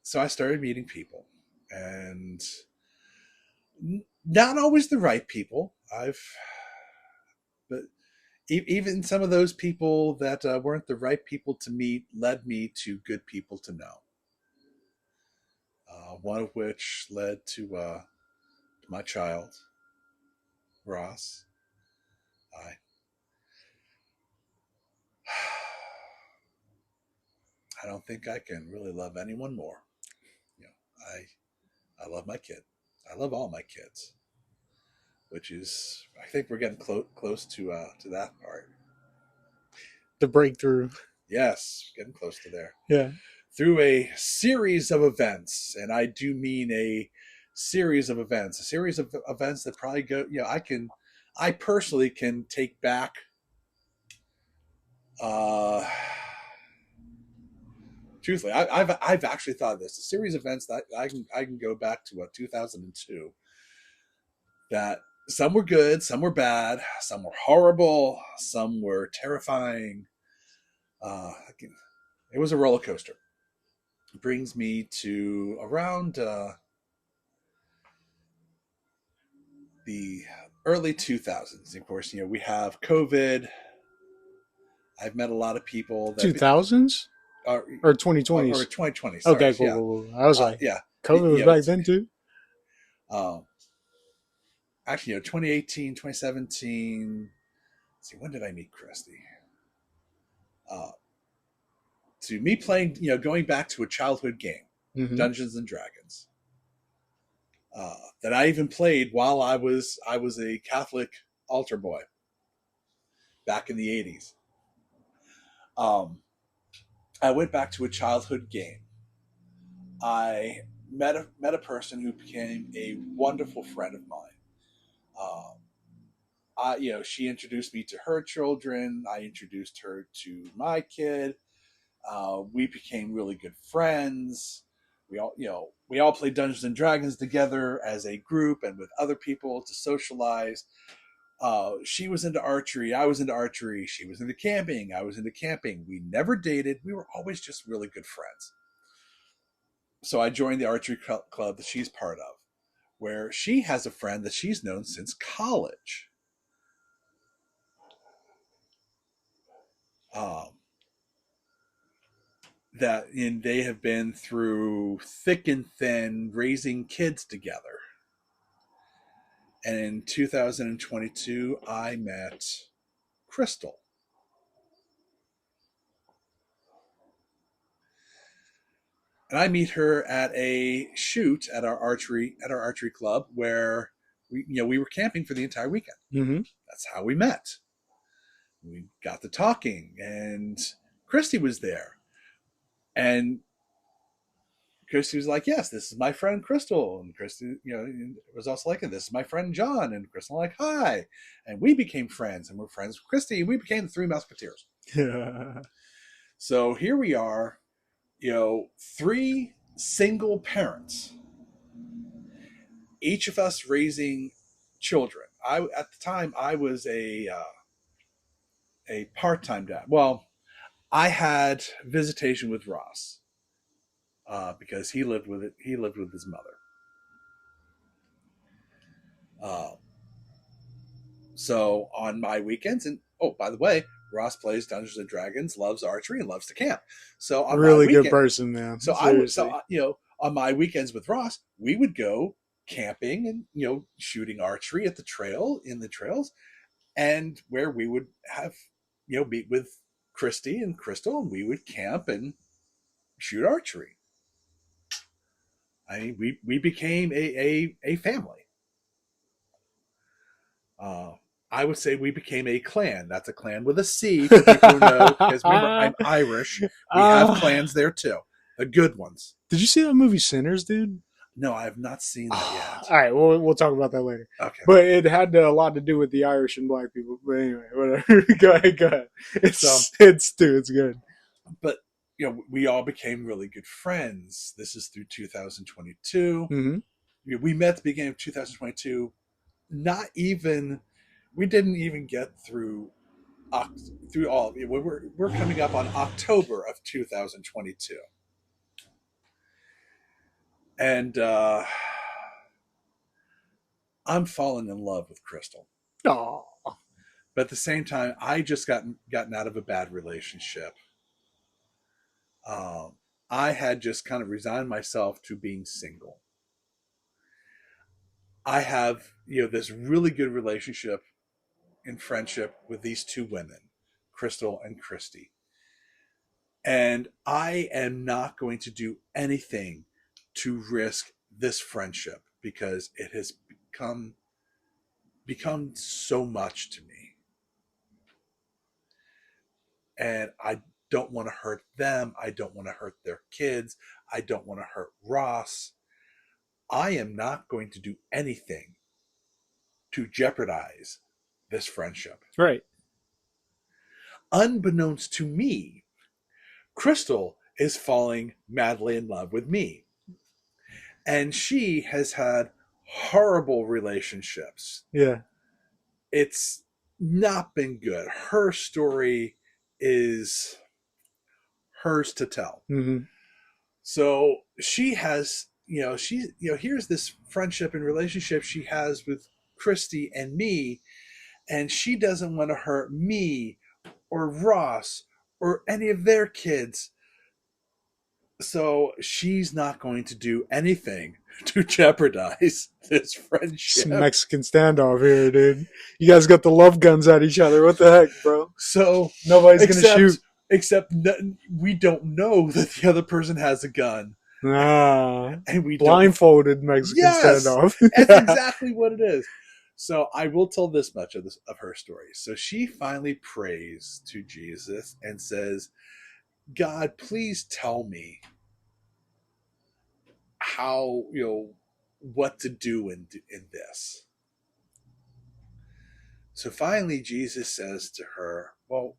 S2: So I started meeting people, and not always the right people. But even some of those people that weren't the right people to meet led me to good people to know. One of which led to my child, Ross. I don't think I can really love anyone more. I love my kid. I love all my kids, which is, I think we're getting close to that part.
S1: The breakthrough.
S2: Yes, getting close to there.
S1: Yeah.
S2: Through a series of events, and I do mean a series of events that probably go, I personally can take back truthfully, I've actually thought of this. A series of events that I can go back to 2002. That some were good, some were bad, some were horrible, some were terrifying. It was a roller coaster. It brings me to around the early 2000s. Of course, we have COVID. I've met a lot of people that
S1: 2000s or 2020s
S2: or 2020. Sorry,
S1: okay, cool,
S2: yeah.
S1: cool. I was like,
S2: yeah,
S1: COVID was back then too.
S2: Actually, 2018, 2017. Let's see, when did I meet Christy? To me playing, going back to a childhood game,
S1: Mm-hmm.
S2: Dungeons and Dragons, that I even played while I was a Catholic altar boy back in the 80s. I went back to a childhood game. I met a person who became a wonderful friend of mine. She introduced me to her children. I introduced her to my kid. We became really good friends. We all played Dungeons and Dragons together as a group and with other people to socialize. She was into archery. I was into archery. She was into camping. I was into camping. We never dated. We were always just really good friends. So I joined the archery club that she's part of, where she has a friend that she's known since college. They have been through thick and thin raising kids together. And in 2022, I met Crystal. And I meet her at a shoot at our archery club where we were camping for the entire weekend.
S1: Mm-hmm.
S2: That's how we met. We got to talking, and Christy was there. And Christy was like, yes, this is my friend Crystal. And Christy, was also like, this is my friend John. And Crystal like, hi. And we became friends, and we're friends with Christy, and we became the Three Musketeers.
S1: Yeah.
S2: So here we are, three single parents, each of us raising children. At the time, I was a part-time dad. Well, I had visitation with Ross because he lived with his mother. So on my weekends, and by the way, Ross plays Dungeons and Dragons, loves archery, and loves to camp. So on
S1: really good person, man.
S2: So seriously. On my weekends with Ross, we would go camping and shooting archery at the trails, and where we would have meet with Christy and Crystal, and we would camp and shoot archery. I mean, we became a family. I would say we became a clan. That's a clan with a C for people who know, because remember, I'm Irish. We have clans there too. The good ones.
S1: Did you see that movie Sinners, dude?
S2: No, I have not seen that yet.
S1: All right, we'll talk about that later.
S2: Okay.
S1: But it had a lot to do with the Irish and black people. But anyway, whatever. Go ahead. It's good.
S2: But we all became really good friends. This is through 2022.
S1: Mm-hmm.
S2: We met at the beginning of 2022. We didn't even get through all of it. We're coming up on October of 2022. And I'm falling in love with Crystal.
S1: Aww.
S2: But at the same time, I just gotten out of a bad relationship. I had just kind of resigned myself to being single. I have, this really good relationship and friendship with these two women, Crystal and Christy. And I am not going to do anything to risk this friendship, because it has become so much to me. And I don't want to hurt them. I don't want to hurt their kids. I don't want to hurt Ross. I am not going to do anything to jeopardize this friendship.
S1: Right.
S2: Unbeknownst to me, Crystal is falling madly in love with me. And she has had horrible relationships.
S1: Yeah.
S2: It's not been good. Her story is hers to tell.
S1: Mm-hmm.
S2: So she has, here's this friendship and relationship she has with Christy and me, and she doesn't want to hurt me or Ross or any of their kids. So she's not going to do anything to jeopardize this friendship.
S1: It's a Mexican standoff here, dude. You guys got the love guns at each other. What the heck, bro?
S2: So
S1: nobody's going to shoot.
S2: Except we don't know that the other person has a gun. And we
S1: blindfolded Mexican standoff.
S2: That's exactly what it is. So I will tell this much of her story. So she finally prays to Jesus and says, God, please tell me how, what to do in this. So finally Jesus says to her, well,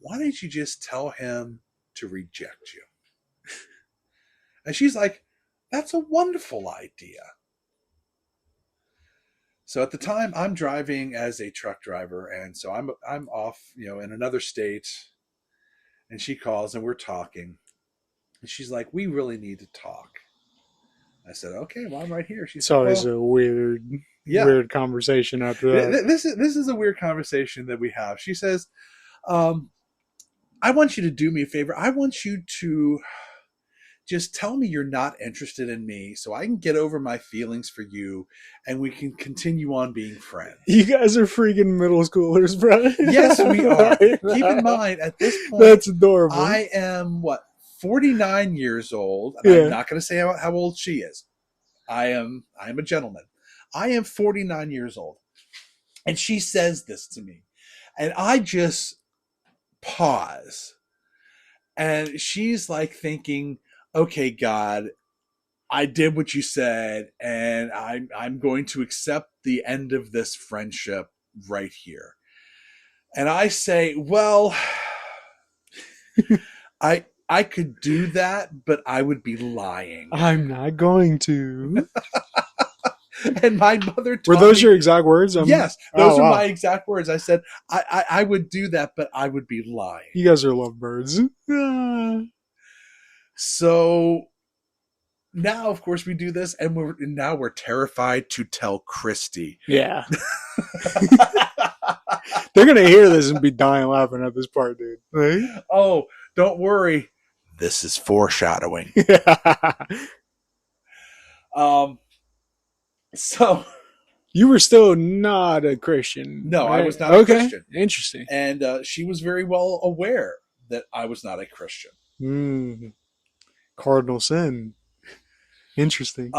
S2: why don't you just tell him to reject you? And she's like, that's a wonderful idea. So at the time I'm driving as a truck driver, and so I'm off, in another state, and she calls and we're talking, and she's like, we really need to talk. I said, okay, well, I'm right here.
S1: It's always a weird conversation after that.
S2: This is a weird conversation that we have. She says, I want you to do me a favor. I want you to just tell me you're not interested in me so I can get over my feelings for you and we can continue on being friends.
S1: You guys are freaking middle schoolers, bro.
S2: Yes, we are. Keep in mind, at this point,
S1: that's adorable.
S2: I am, 49 years old. And I'm not going to say how old she is. I am a gentleman. I am 49 years old. And she says this to me. And I just pause. And she's like thinking, okay, God, I did what you said, and I'm going to accept the end of this friendship right here. And I say, well, I could do that, but I would be lying.
S1: I'm not going to.
S2: And my mother
S1: Were
S2: taught
S1: those
S2: me,
S1: your exact words?
S2: yes, those
S1: Oh,
S2: are
S1: wow.
S2: my exact words. I said, I would do that, but I would be lying.
S1: You guys are lovebirds. Ah.
S2: So now, of course, we do this, and now we're terrified to tell Christy.
S1: Yeah. They're going to hear this and be dying laughing at this part, dude. Right?
S2: Oh, don't worry. This is foreshadowing. So
S1: you were still not a Christian.
S2: No,
S1: right?
S2: I was not a Christian.
S1: Interesting.
S2: And she was very well aware that I was not a Christian.
S1: Cardinal sin. Interesting.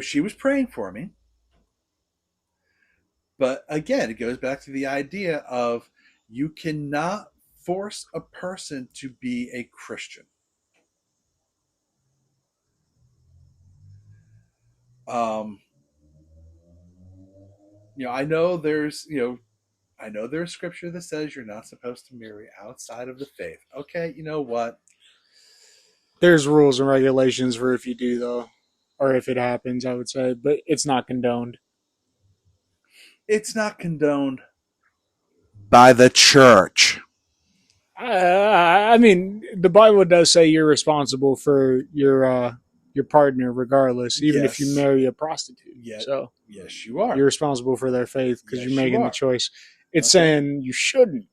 S2: She was praying for me. But again, it goes back to the idea of you cannot force a person to be a Christian. I know there's scripture that says you're not supposed to marry outside of the faith. Okay, you know what?
S1: There's rules and regulations for if you do, though, or if it happens, I would say, but it's not condoned.
S2: It's not condoned by the church.
S1: I mean, the Bible does say you're responsible for your partner, regardless, even if you marry a prostitute. So
S2: yes, you are.
S1: You're responsible for their faith because you're making the choice. It's
S2: Okay.
S1: saying you shouldn't.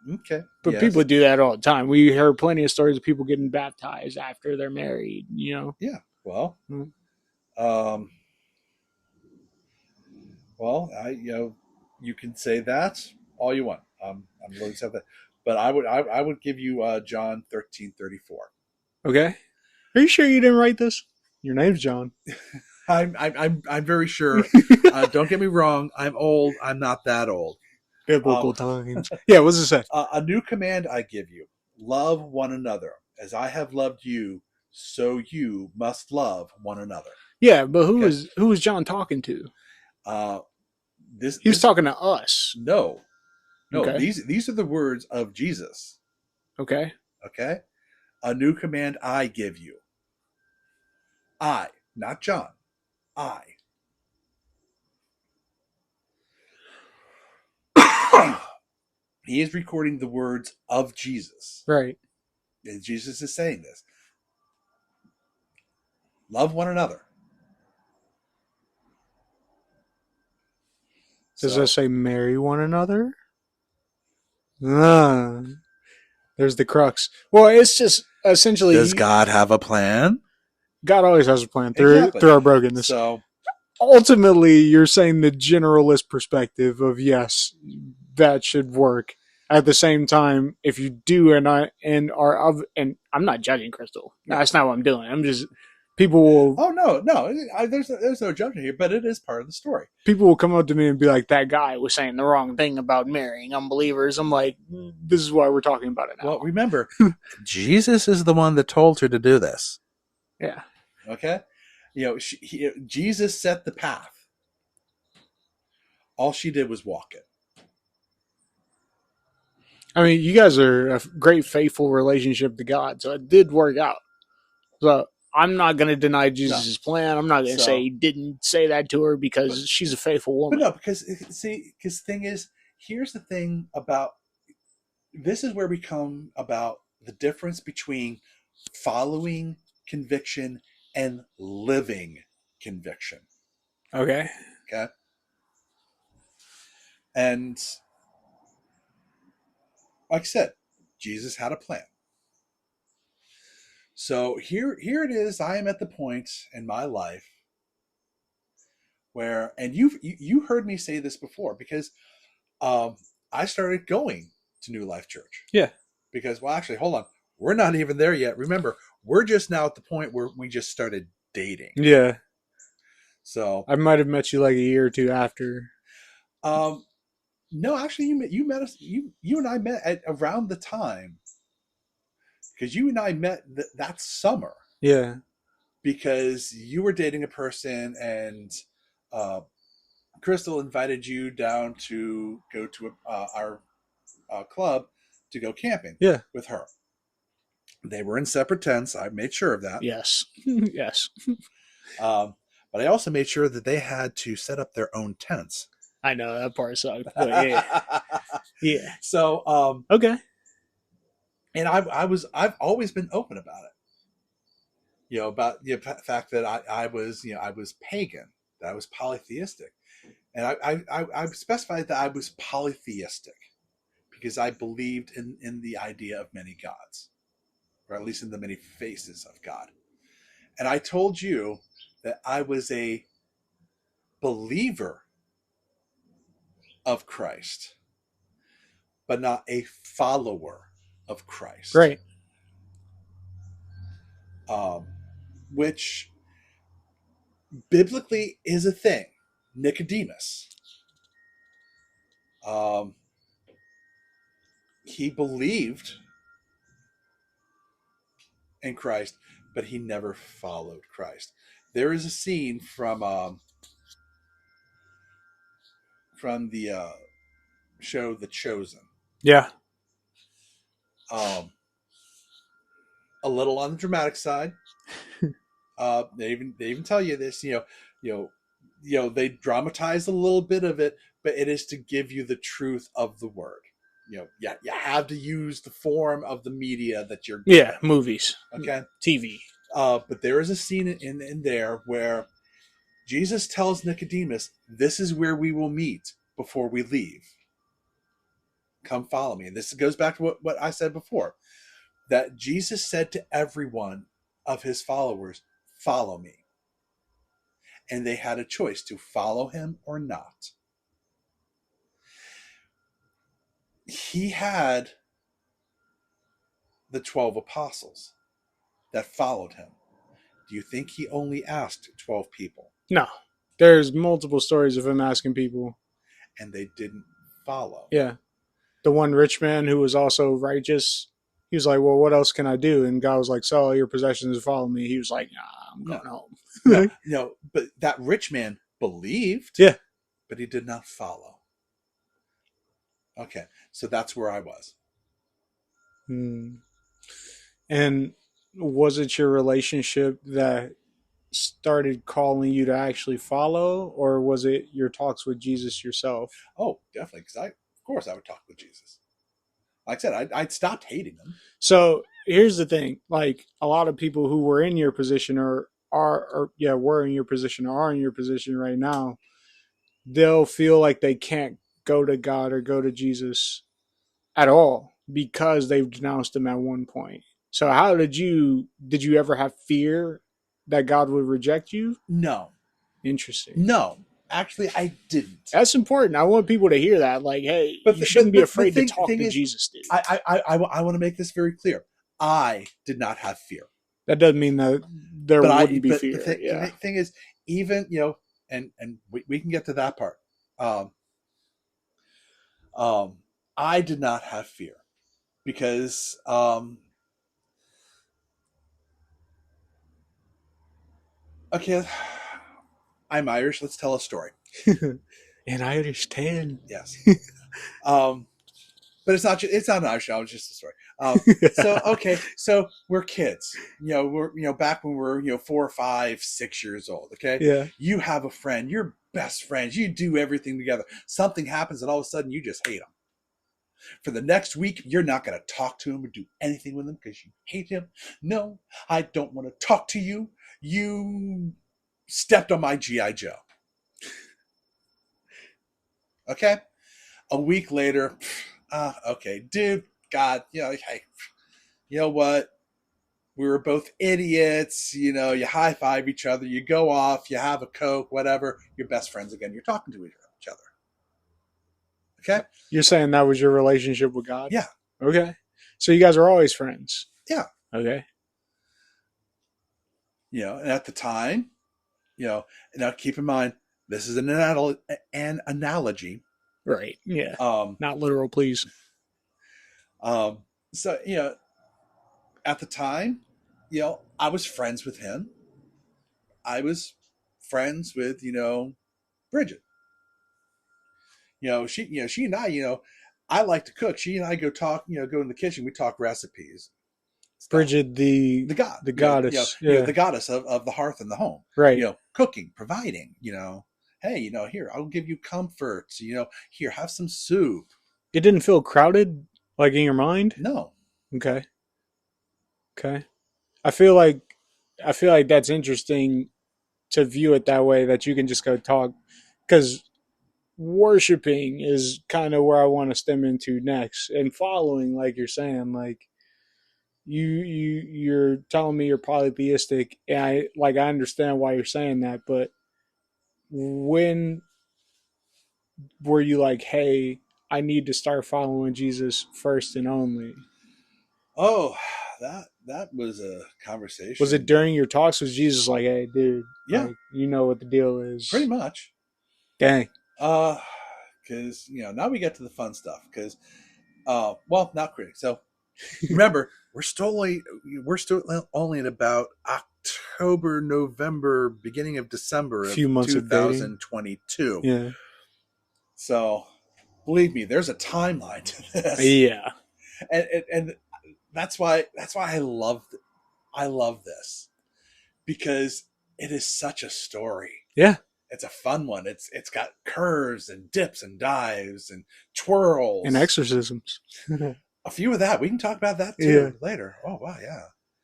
S2: Okay.
S1: But people do that all the time. We heard plenty of stories of people getting baptized after they're married,
S2: Yeah. Well,
S1: Mm.
S2: You can say that all you want. I'm willing to accept that. But I would give you John 13:34.
S1: Okay. Are you sure you didn't write this? Your name's John.
S2: I'm very sure. Don't get me wrong. I'm old. I'm not that old.
S1: Biblical times. Yeah, what's it say?
S2: A new command I give you: love one another, as I have loved you. So you must love one another.
S1: Yeah, but who was John talking to? He was talking to us.
S2: No.
S1: Okay.
S2: These are the words of Jesus.
S1: Okay.
S2: Okay. A new command I give you. I, not John. I. He is recording the words of Jesus.
S1: Right.
S2: And Jesus is saying this. Love one another.
S1: Does that say marry one another? There's the crux. Well, it's just essentially.
S2: Does God have a plan?
S1: God always has a plan through our brokenness.
S2: So
S1: ultimately, you're saying the generalist perspective of yes, that should work. At the same time, if you do and I'm not judging Crystal. That's not what I'm doing. I'm just people will.
S2: Oh no! There's no judgment here, but it is part of the story.
S1: People will come up to me and be like, "That guy was saying the wrong thing about marrying unbelievers." I'm like, "This is why we're talking about it now."
S2: Well, remember, Jesus is the one that told her to do this.
S1: Yeah.
S2: Okay. Jesus set the path. All she did was walk it.
S1: I mean, you guys are a great, faithful relationship to God, so it did work out. So I'm not going to deny Jesus' plan. I'm not going to say he didn't say that to her because she's a faithful woman.
S2: But no, because the thing is, here's the thing about this is where we come about the difference between following conviction and living conviction.
S1: Okay.
S2: Okay. And like I said, Jesus had a plan. So here it is. I am at the point in my life where, and you heard me say this before, because I started going to New Life Church.
S1: Yeah.
S2: Because, well, actually, hold on. We're not even there yet. Remember, we're just now at the point where we just started dating.
S1: Yeah.
S2: So
S1: I might have met you like a year or two after.
S2: No, actually, you met us. You and I met at around the time, because you and I met that summer.
S1: Yeah.
S2: because you were dating a person and Crystal invited you down to go to our club to go camping
S1: Yeah.
S2: with her. They were in separate tents. I made sure of that.
S1: Yes. Yes.
S2: But I also made sure that they had to set up their own tents.
S1: I know that part sucked, but yeah. Yeah.
S2: So,
S1: Okay.
S2: and I've always been open about it. You know, about the fact that I was pagan, that I was polytheistic. And I specified that I was polytheistic because I believed in the idea of many gods, or at least in the many faces of God. And I told you that I was a believer of Christ, but not a follower of Christ.
S1: Right.
S2: Which biblically is a thing. Nicodemus. He believed in Christ, but he never followed Christ. There is a scene from the show The Chosen.
S1: Yeah.
S2: A little on the dramatic side. They even tell you this. They dramatize a little bit of it, but it is to give you the truth of the word. You have to use the form of the media that you're getting.
S1: Yeah, movies.
S2: Okay.
S1: TV.
S2: But there is a scene in there where Jesus tells Nicodemus, "This is where we will meet before we leave. Come follow me." And this goes back to what I said before, that Jesus said to everyone of his followers, "Follow me." And they had a choice to follow him or not. He had the 12 apostles that followed him. Do you think he only asked 12 people?
S1: No. There's multiple stories of him asking people.
S2: And they didn't follow.
S1: Yeah. The one rich man who was also righteous, he was like, well, what else can I do? And God was like, sell all your possessions and follow me. He was like, nah, I'm going home.
S2: No, but that rich man believed.
S1: Yeah.
S2: But he did not follow. Okay, so that's where I was.
S1: And was it your relationship that started calling you to actually follow, or was it your talks with Jesus yourself?
S2: Oh, definitely, because of course I would talk with Jesus. Like I said, I'd stopped hating him.
S1: So here's the thing: like a lot of people who were in your position were in your position or are in your position right now, they'll feel like they can't go to God or go to Jesus at all because they've denounced him at one point. So how did you ever have fear that God would reject you?
S2: No.
S1: Interesting.
S2: No, actually I didn't.
S1: That's important. I want people to hear that. Like, hey, you shouldn't be afraid to talk to Jesus, dude.
S2: I want to make this very clear. I did not have fear.
S1: That doesn't mean that there wouldn't be fear.
S2: The thing is, even, and we can get to that part. I did not have fear because okay, I'm Irish. Let's tell a story.
S1: And I understand.
S2: Yes. But it's not an Irish show. It's just a story. So we're kids. We're back when we're 4, 5, 6 years old. Okay.
S1: Yeah.
S2: You have a friend. You're best friends. You do everything together. Something happens, and all of a sudden you just hate him. For the next week, you're not going to talk to him or do anything with him because you hate him. No, I don't want to talk to you. You stepped on my G.I. Joe. Okay? A week later, okay, dude, God, hey, you know what? We were both idiots. You high-five each other. You go off. You have a Coke, whatever. You're best friends again. You're talking to each other. Okay?
S1: You're saying that was your relationship with God?
S2: Yeah.
S1: Okay. So you guys are always friends?
S2: Yeah.
S1: Okay.
S2: And at the time, now keep in mind, this is an analogy.
S1: Right. Yeah. Not literal, please.
S2: So, at the time, I was friends with him. I was friends with, Bridget. She and I, I like to cook. She and I go talk, go in the kitchen. We talk recipes, stuff.
S1: Bridget,
S2: The god,
S1: the goddess,
S2: the goddess of the hearth and the home.
S1: right?
S2: Cooking, providing. Hey, here, I'll give you comforts. Here, have some soup.
S1: It didn't feel crowded, like in your mind.
S2: No.
S1: Okay. Okay. I feel like that's interesting to view it that way. That you can just go talk, because worshiping is kind of where I want to stem into next, and following, like you're saying, like you're telling me you're polytheistic, and I understand why you're saying that, but when were you like, hey, I need to start following Jesus first and only?
S2: Oh, that was a conversation.
S1: Was it during your talks? Was Jesus like, hey, dude,
S2: Yeah,
S1: like, you know what the deal is?
S2: pretty much.
S1: Dang.
S2: Because now we get to the fun stuff. Because, well, not critic. So remember, we're still only at about October, November, beginning of December of
S1: Few months of dating.
S2: 2022.
S1: Yeah.
S2: So believe me, there's a timeline to this.
S1: Yeah.
S2: And that's why I love this, because it is such a story.
S1: Yeah.
S2: It's a fun one. It's got curves and dips and dives and twirls
S1: And exorcisms.
S2: A few of that. We can talk about that too later. Oh wow, yeah.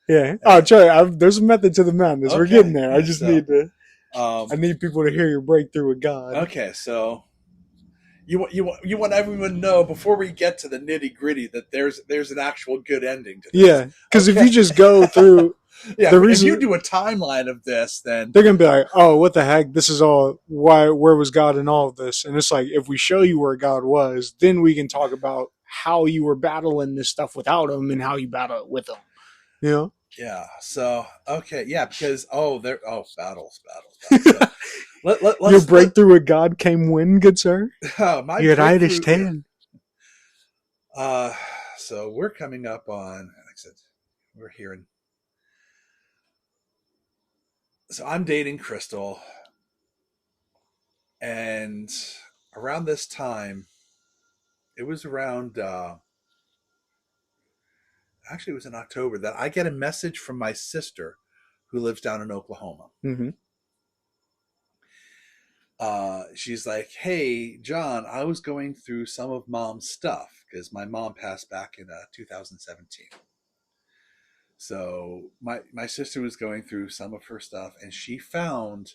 S1: Yeah. Oh, Troy, there's a method to the madness. Okay. We're getting there. I just need to. I need people to hear your breakthrough with God.
S2: Okay, so you want everyone to know before we get to the nitty gritty that there's an actual good ending to this.
S1: Yeah, because if you just go through,
S2: if you do a timeline of this, then
S1: they're gonna be like, "Oh, what the heck? This is all. Why? Where was God in all of this?" And it's like, if we show you where God was, then we can talk about how you were battling this stuff without Him and how you battle it with Him. You know?
S2: Yeah. So okay, yeah, because battles. So,
S1: your breakthrough with God came when, good sir? You had Irish tan.
S2: So we're coming up on, like I said, we're hearing. So I'm dating Crystal, and around this time, it was around. Actually, it was in October that I get a message from my sister, who lives down in Oklahoma.
S1: Mm-hmm.
S2: She's like, "Hey, John, I was going through some of Mom's stuff because my mom passed back in 2017. So my sister was going through some of her stuff, and she found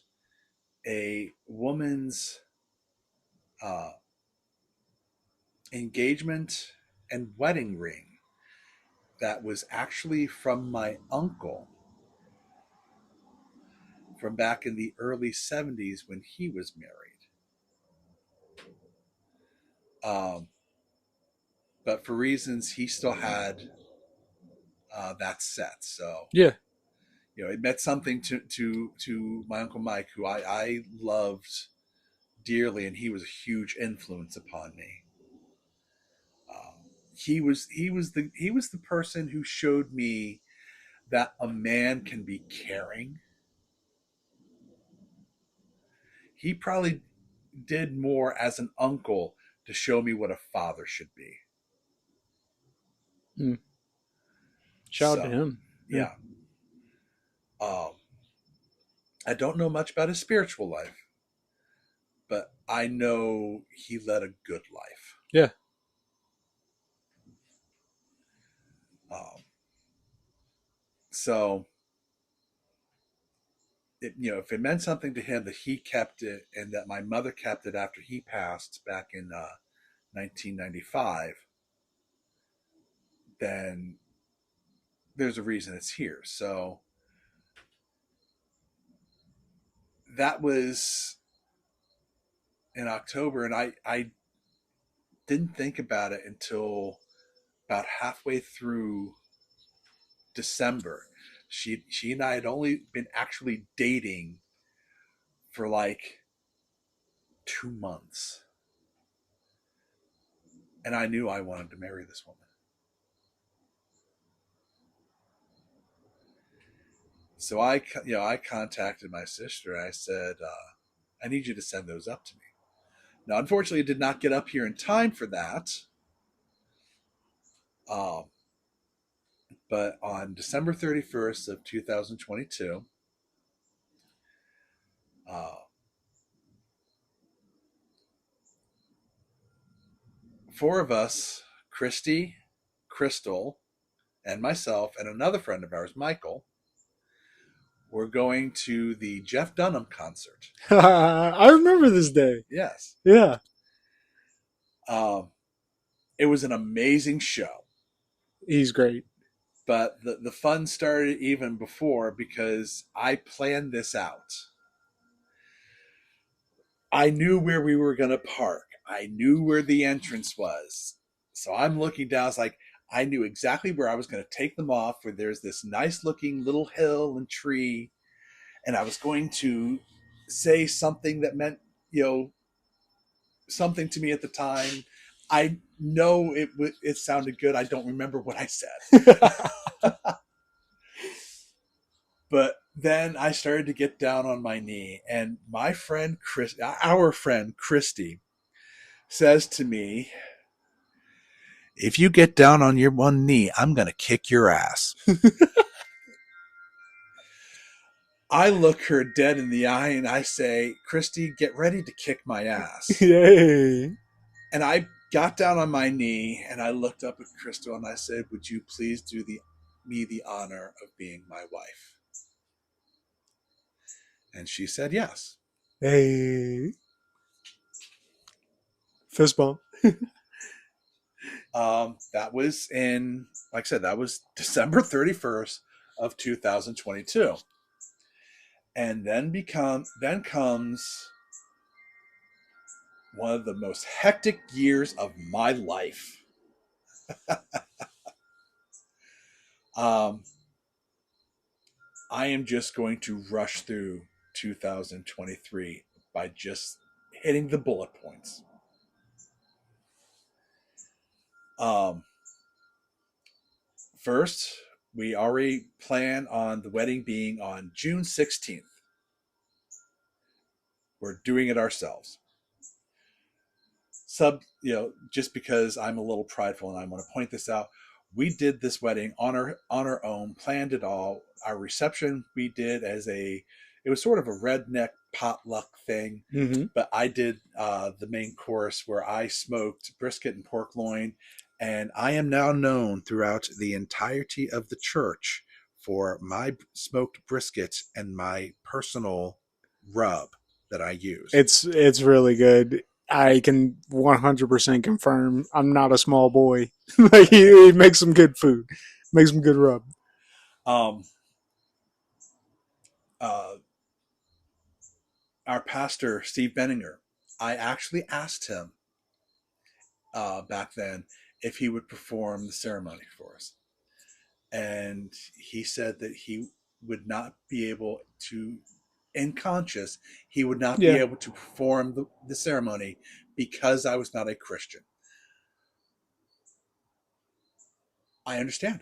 S2: a woman's engagement and wedding ring that was actually from my uncle from back in the early 70s when he was married. But for reasons he still had that set. So
S1: yeah,
S2: it meant something to my Uncle Mike, who I loved dearly, and he was a huge influence upon me. He was the person who showed me that a man can be caring. He probably did more as an uncle to show me what a father should be.
S1: Shout out to him.
S2: Yeah. I don't know much about his spiritual life, but I know he led a good life.
S1: Yeah.
S2: So, if it meant something to him that he kept it and that my mother kept it after he passed back in 1995, then there's a reason it's here. So that was in October, and I didn't think about it until about halfway through December. She and I had only been actually dating for like 2 months, and I knew I wanted to marry this woman. So I contacted my sister. I said, I need you to send those up to me. Now, unfortunately, it did not get up here in time for that. But on December 31st of 2022, four of us, Christy, Crystal, and myself, and another friend of ours, Michael, were going to the Jeff Dunham concert.
S1: I remember this day.
S2: Yes.
S1: Yeah.
S2: It was an amazing show.
S1: He's great.
S2: But the fun started even before because I planned this out. I knew where we were going to park. I knew where the entrance was. So I'm looking down. It's like I knew exactly where I was going to take them off, where there's this nice looking little hill and tree. And I was going to say something that meant, something to me at the time. I know it sounded good. I don't remember what I said. But then I started to get down on my knee, and our friend Christy, says to me, "If you get down on your one knee, I'm going to kick your ass." I look her dead in the eye and I say, "Christy, get ready to kick my ass."
S1: Yay.
S2: And I got down on my knee and I looked up at Crystal and I said, "Would you please do me the honor of being my wife?" And she said yes.
S1: Hey. Fist bump.
S2: That was like I said, that was December 31st of 2022. And then comes one of the most hectic years of my life. I am just going to rush through 2023 by just hitting the bullet points. First, we already plan on the wedding being on June 16th. We're doing it ourselves. Just because I'm a little prideful and I want to point this out, we did this wedding on our own, planned it all. Our reception we did it was sort of a redneck potluck thing, but I did the main course where I smoked brisket and pork loin, and I am now known throughout the entirety of the church for my smoked brisket and my personal rub that I use.
S1: It's really good. I can 100% confirm I'm not a small boy. Like he makes some good food, makes some good rub.
S2: Our pastor, Steve Benninger, I actually asked him back then if he would perform the ceremony for us. And he said that he would not be able to, in conscience, he would not be able to perform the ceremony because I was not a Christian. I understand.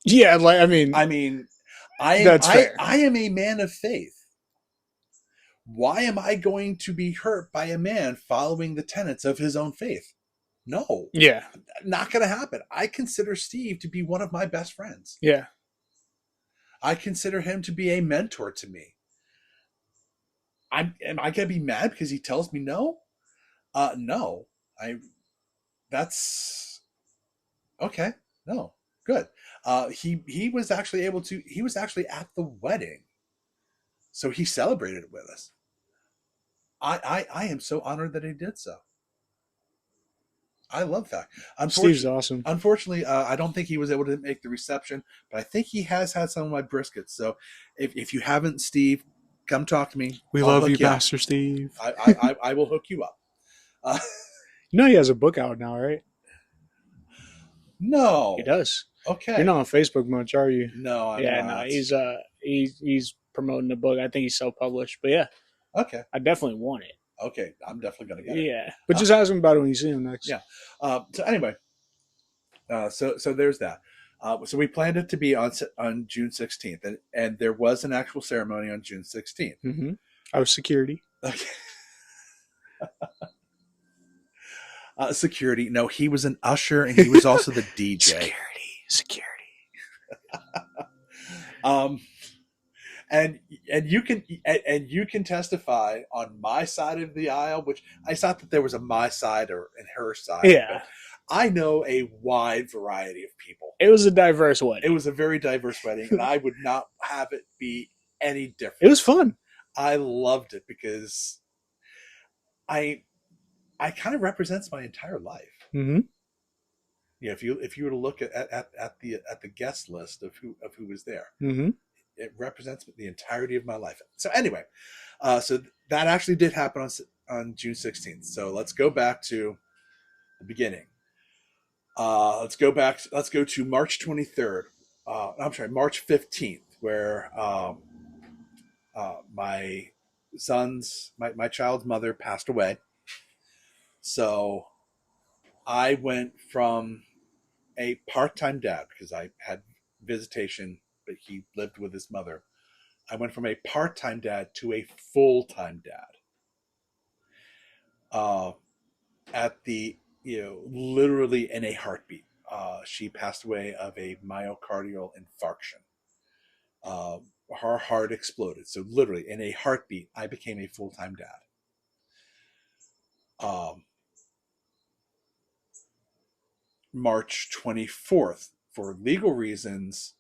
S1: Yeah, I that's fair.
S2: I am a man of faith. Why am I going to be hurt by a man following the tenets of his own faith? No.
S1: Yeah.
S2: Not going to happen. I consider Steve to be one of my best friends.
S1: Yeah.
S2: I consider him to be a mentor to me. Am I going to be mad because he tells me no? No. That's okay. No. Good. He was actually at the wedding. So he celebrated it with us. I am so honored that he did so. I love that.
S1: Steve's awesome.
S2: Unfortunately, I don't think he was able to make the reception, but I think he has had some of my briskets. So if you haven't, Steve, come talk to me.
S1: We love you, Pastor Steve.
S2: I will hook you up.
S1: You know he has a book out now, right?
S2: No.
S1: He does.
S2: Okay.
S1: You're not on Facebook much, are you?
S2: No, I'm not.
S1: No, he's promoting the book. I think he's self-published, but yeah.
S2: Okay.
S1: I definitely want it.
S2: Okay, I'm definitely going to get it.
S1: Yeah, but just ask him about it when you see him next.
S2: Yeah. So anyway, so there's that. So we planned it to be on June 16th, and there was an actual ceremony on June 16th.
S1: Mm-hmm. I was security.
S2: Okay. Security. No, he was an usher, and he was also the DJ.
S1: Security.
S2: And you can testify on my side of the aisle, which I thought that there was a my side or and her side.
S1: Yeah.
S2: I know a wide variety of people.
S1: It was a diverse wedding.
S2: It was a very diverse wedding, and I would not have it be any different.
S1: It was fun.
S2: I loved it because I kind of represents my entire life.
S1: Mm-hmm.
S2: Yeah, if you were to look at the guest list of who was there,
S1: Mm-hmm.
S2: it represents the entirety of my life. So anyway, so that actually did happen on June 16th. So let's go back to the beginning. Let's go to March 23rd. I'm sorry, March 15th, where my child's mother passed away. So I went from a part-time dad, because I had visitation, but he lived with his mother. I went from a part-time dad to a full-time dad. At the, literally in a heartbeat. She passed away of a myocardial infarction. Her heart exploded. So literally in a heartbeat, I became a full-time dad. March 24th, for legal reasons,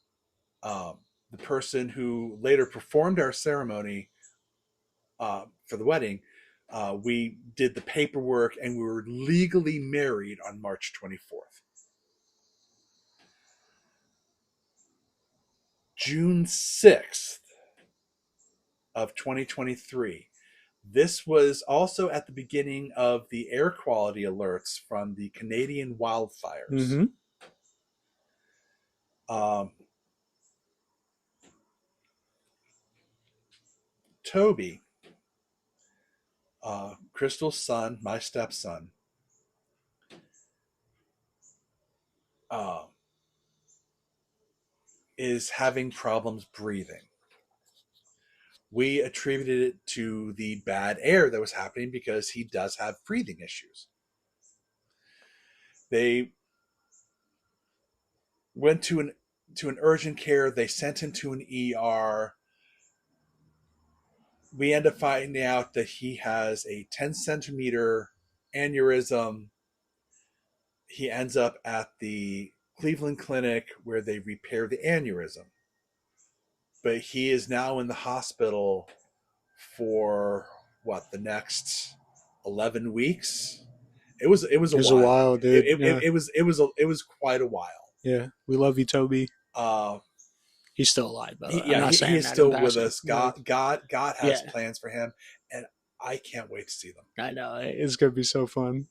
S2: the person who later performed our ceremony for the wedding, we did the paperwork and we were legally married on March 24th. June 6th of 2023. This was also at the beginning of the air quality alerts from the Canadian wildfires.
S1: Mm-hmm.
S2: Toby, Crystal's son, my stepson, is having problems breathing. We attributed it to the bad air that was happening because he does have breathing issues. They went to an urgent care. They sent him to an ER. We end up finding out that he has a 10-centimeter aneurysm. He ends up at the Cleveland Clinic where they repair the aneurysm. But he is now in the hospital for the next 11 weeks. It was a while,
S1: dude.
S2: It was quite a while.
S1: Yeah, we love you, Toby. He's still alive, though.
S2: He is still with us. God has plans for him, and I can't wait to see them.
S1: I know, it's gonna be so fun.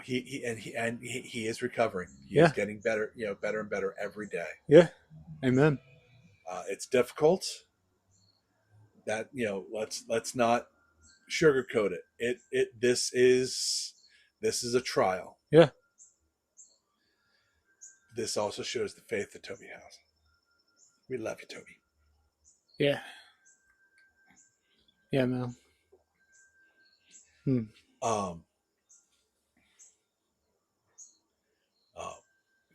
S2: He is recovering. He is getting better, better and better every day.
S1: Yeah, amen.
S2: It's difficult. That let's not sugarcoat it. This is a trial.
S1: Yeah.
S2: This also shows the faith that Toby has. We love you, Toby.
S1: Yeah. Yeah, man.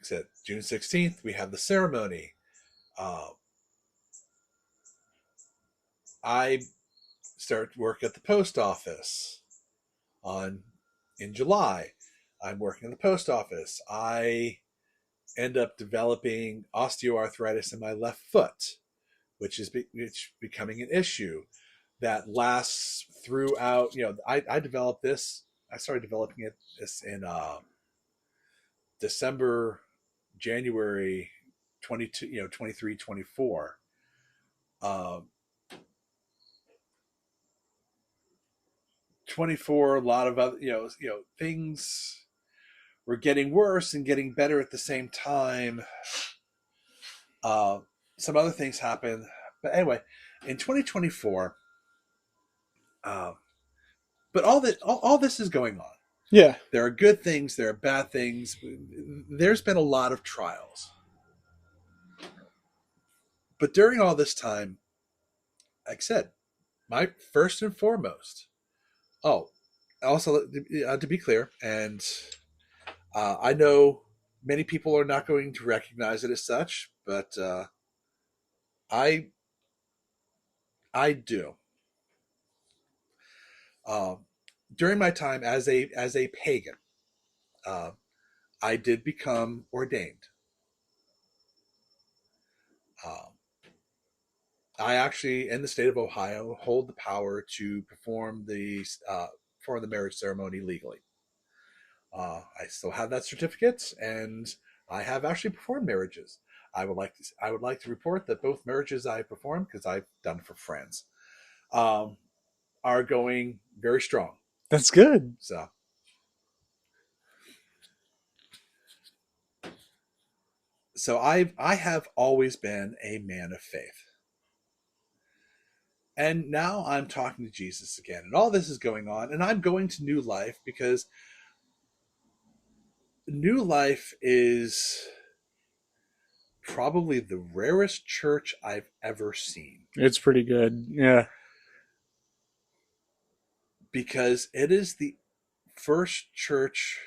S2: Said June 16th, we have the ceremony. I start work at the post office in July. I'm working in the post office. I end up developing osteoarthritis in my left foot, which is becoming an issue that lasts throughout. I developed this. I started developing this in December, January 22, 23, 24. 24, a lot of other, things were getting worse and getting better at the same time. Some other things happened, but anyway, in 2024, but all this is going on.
S1: Yeah.
S2: There are good things, there are bad things. There's been a lot of trials. But during all this time, like I said, my first and foremost, also to be clear, and I know many people are not going to recognize it as such, but I do. During my time as a pagan, uh, I did become ordained. I actually, in the state of Ohio, hold the power to perform the marriage ceremony legally. I still have that certificate, and I have actually performed marriages. I would like to report that both marriages I performed, because I've done it for friends, are going very strong.
S1: That's good.
S2: So I have always been a man of faith. And now I'm talking to Jesus again, and all this is going on, and I'm going to New Life because New Life is probably the rarest church I've ever seen.
S1: It's pretty good. Yeah.
S2: Because it is the first church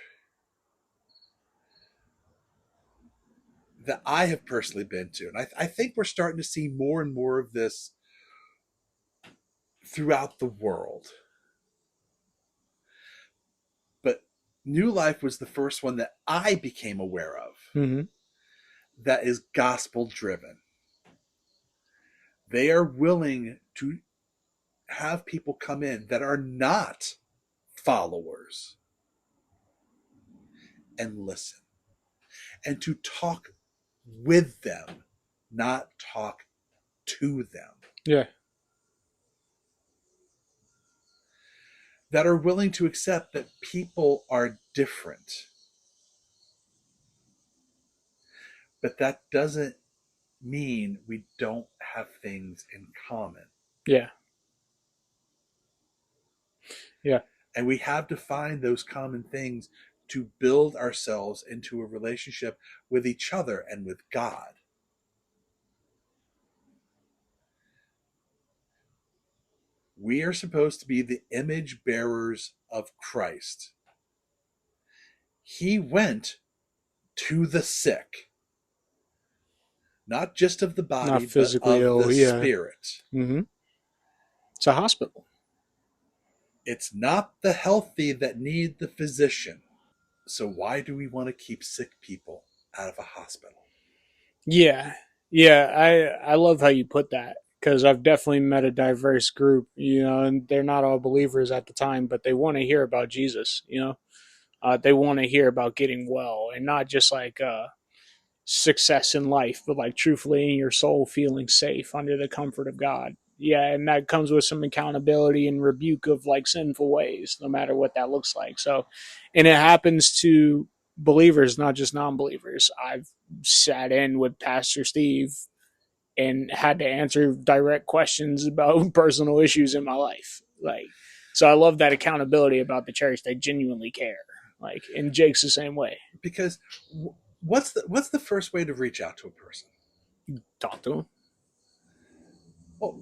S2: that I have personally been to. And I think we're starting to see more and more of this throughout the world. But New Life was the first one that I became aware of that is gospel driven. They are willing to have people come in that are not followers and listen, and to talk with them, not talk to them.
S1: Yeah.
S2: That are willing to accept that people are different. But that doesn't mean we don't have things in common.
S1: Yeah. Yeah.
S2: And we have to find those common things to build ourselves into a relationship with each other and with God. We are supposed to be the image bearers of Christ. He went to the sick, not just of the body,
S1: Not physically
S2: but of
S1: ill.
S2: the
S1: Yeah.
S2: spirit.
S1: It's a hospital.
S2: It's not the healthy that need the physician. So why do we want to keep sick people out of a hospital?
S1: Yeah. Yeah. I love how you put that, because I've definitely met a diverse group, and they're not all believers at the time, but they want to hear about Jesus, they want to hear about getting well, and not just like success in life, but like truthfully in your soul feeling safe under the comfort of God. Yeah, and that comes with some accountability and rebuke of like sinful ways, no matter what that looks like. So, and it happens to believers, not just non-believers. I've sat in with Pastor Steve and had to answer direct questions about personal issues in my life. Like, so I love that accountability about the church. They genuinely care. Like, and Jake's the same way.
S2: Because what's the first way to reach out to a person?
S1: Talk to them.
S2: Well,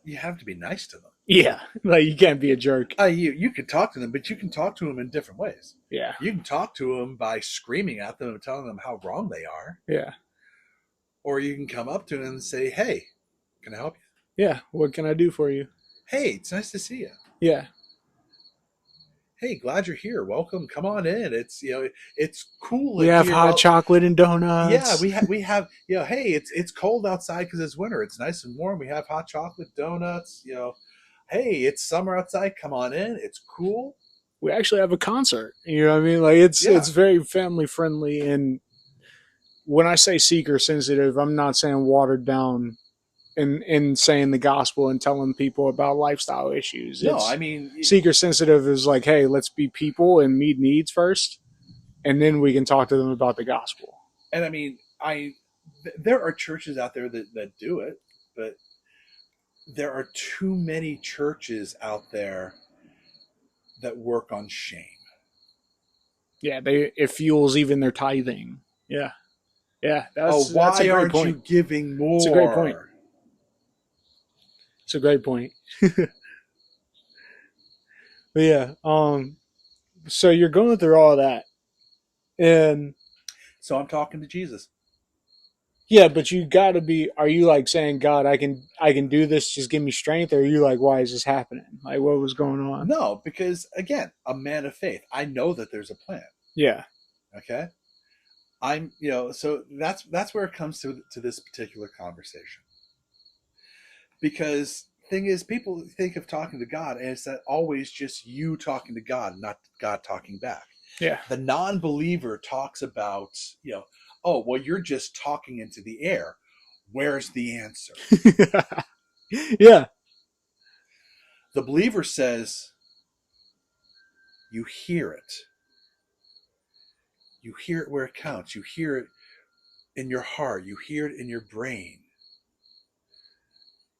S2: you have to be nice to them.
S1: Yeah, like you can't be a jerk.
S2: You can talk to them, but you can talk to them in different ways.
S1: Yeah.
S2: You can talk to them by screaming at them and telling them how wrong they are.
S1: Yeah.
S2: Or you can come up to them and say, "Hey, can I help
S1: you? Yeah. What can I do for you?
S2: Hey, it's nice to see you.
S1: Yeah.
S2: Hey, glad you're here. Welcome. Come on in. It's it's cool.
S1: We have hot chocolate and donuts.
S2: Yeah, we have hey, it's cold outside because it's winter. It's nice and warm. We have hot chocolate, donuts. Hey, it's summer outside. Come on in. It's cool.
S1: We actually have a concert. You know what I mean? Like it's very family friendly. And when I say seeker sensitive, I'm not saying watered down in saying the gospel and telling people about lifestyle issues.
S2: No, I mean,
S1: seeker sensitive is like, hey, let's be people and meet needs first, and then we can talk to them about the gospel.
S2: And I mean, there are churches out there that do it, but there are too many churches out there that work on shame.
S1: Yeah, it fuels even their tithing. Yeah. Yeah, that's a
S2: Why
S1: great
S2: aren't
S1: point.
S2: you giving more?
S1: It's a great point. It's a great point. But yeah, so you're going through all that, and
S2: So I'm talking to Jesus.
S1: yeah, but you got to be. Are you like saying, God, I can do this? Just give me strength. Or are you like, why is this happening? Like, what was going on?
S2: No, because again, a man of faith. I know that there's a plan.
S1: Yeah.
S2: Okay. So that's where it comes to this particular conversation. Because thing is, people think of talking to God, and it's that always just you talking to God, not God talking back.
S1: Yeah.
S2: The non-believer talks about, oh, well, you're just talking into the air. Where's the answer?
S1: Yeah.
S2: The believer says, you hear it. You hear it where it counts. You hear it in your heart. You hear it in your brain.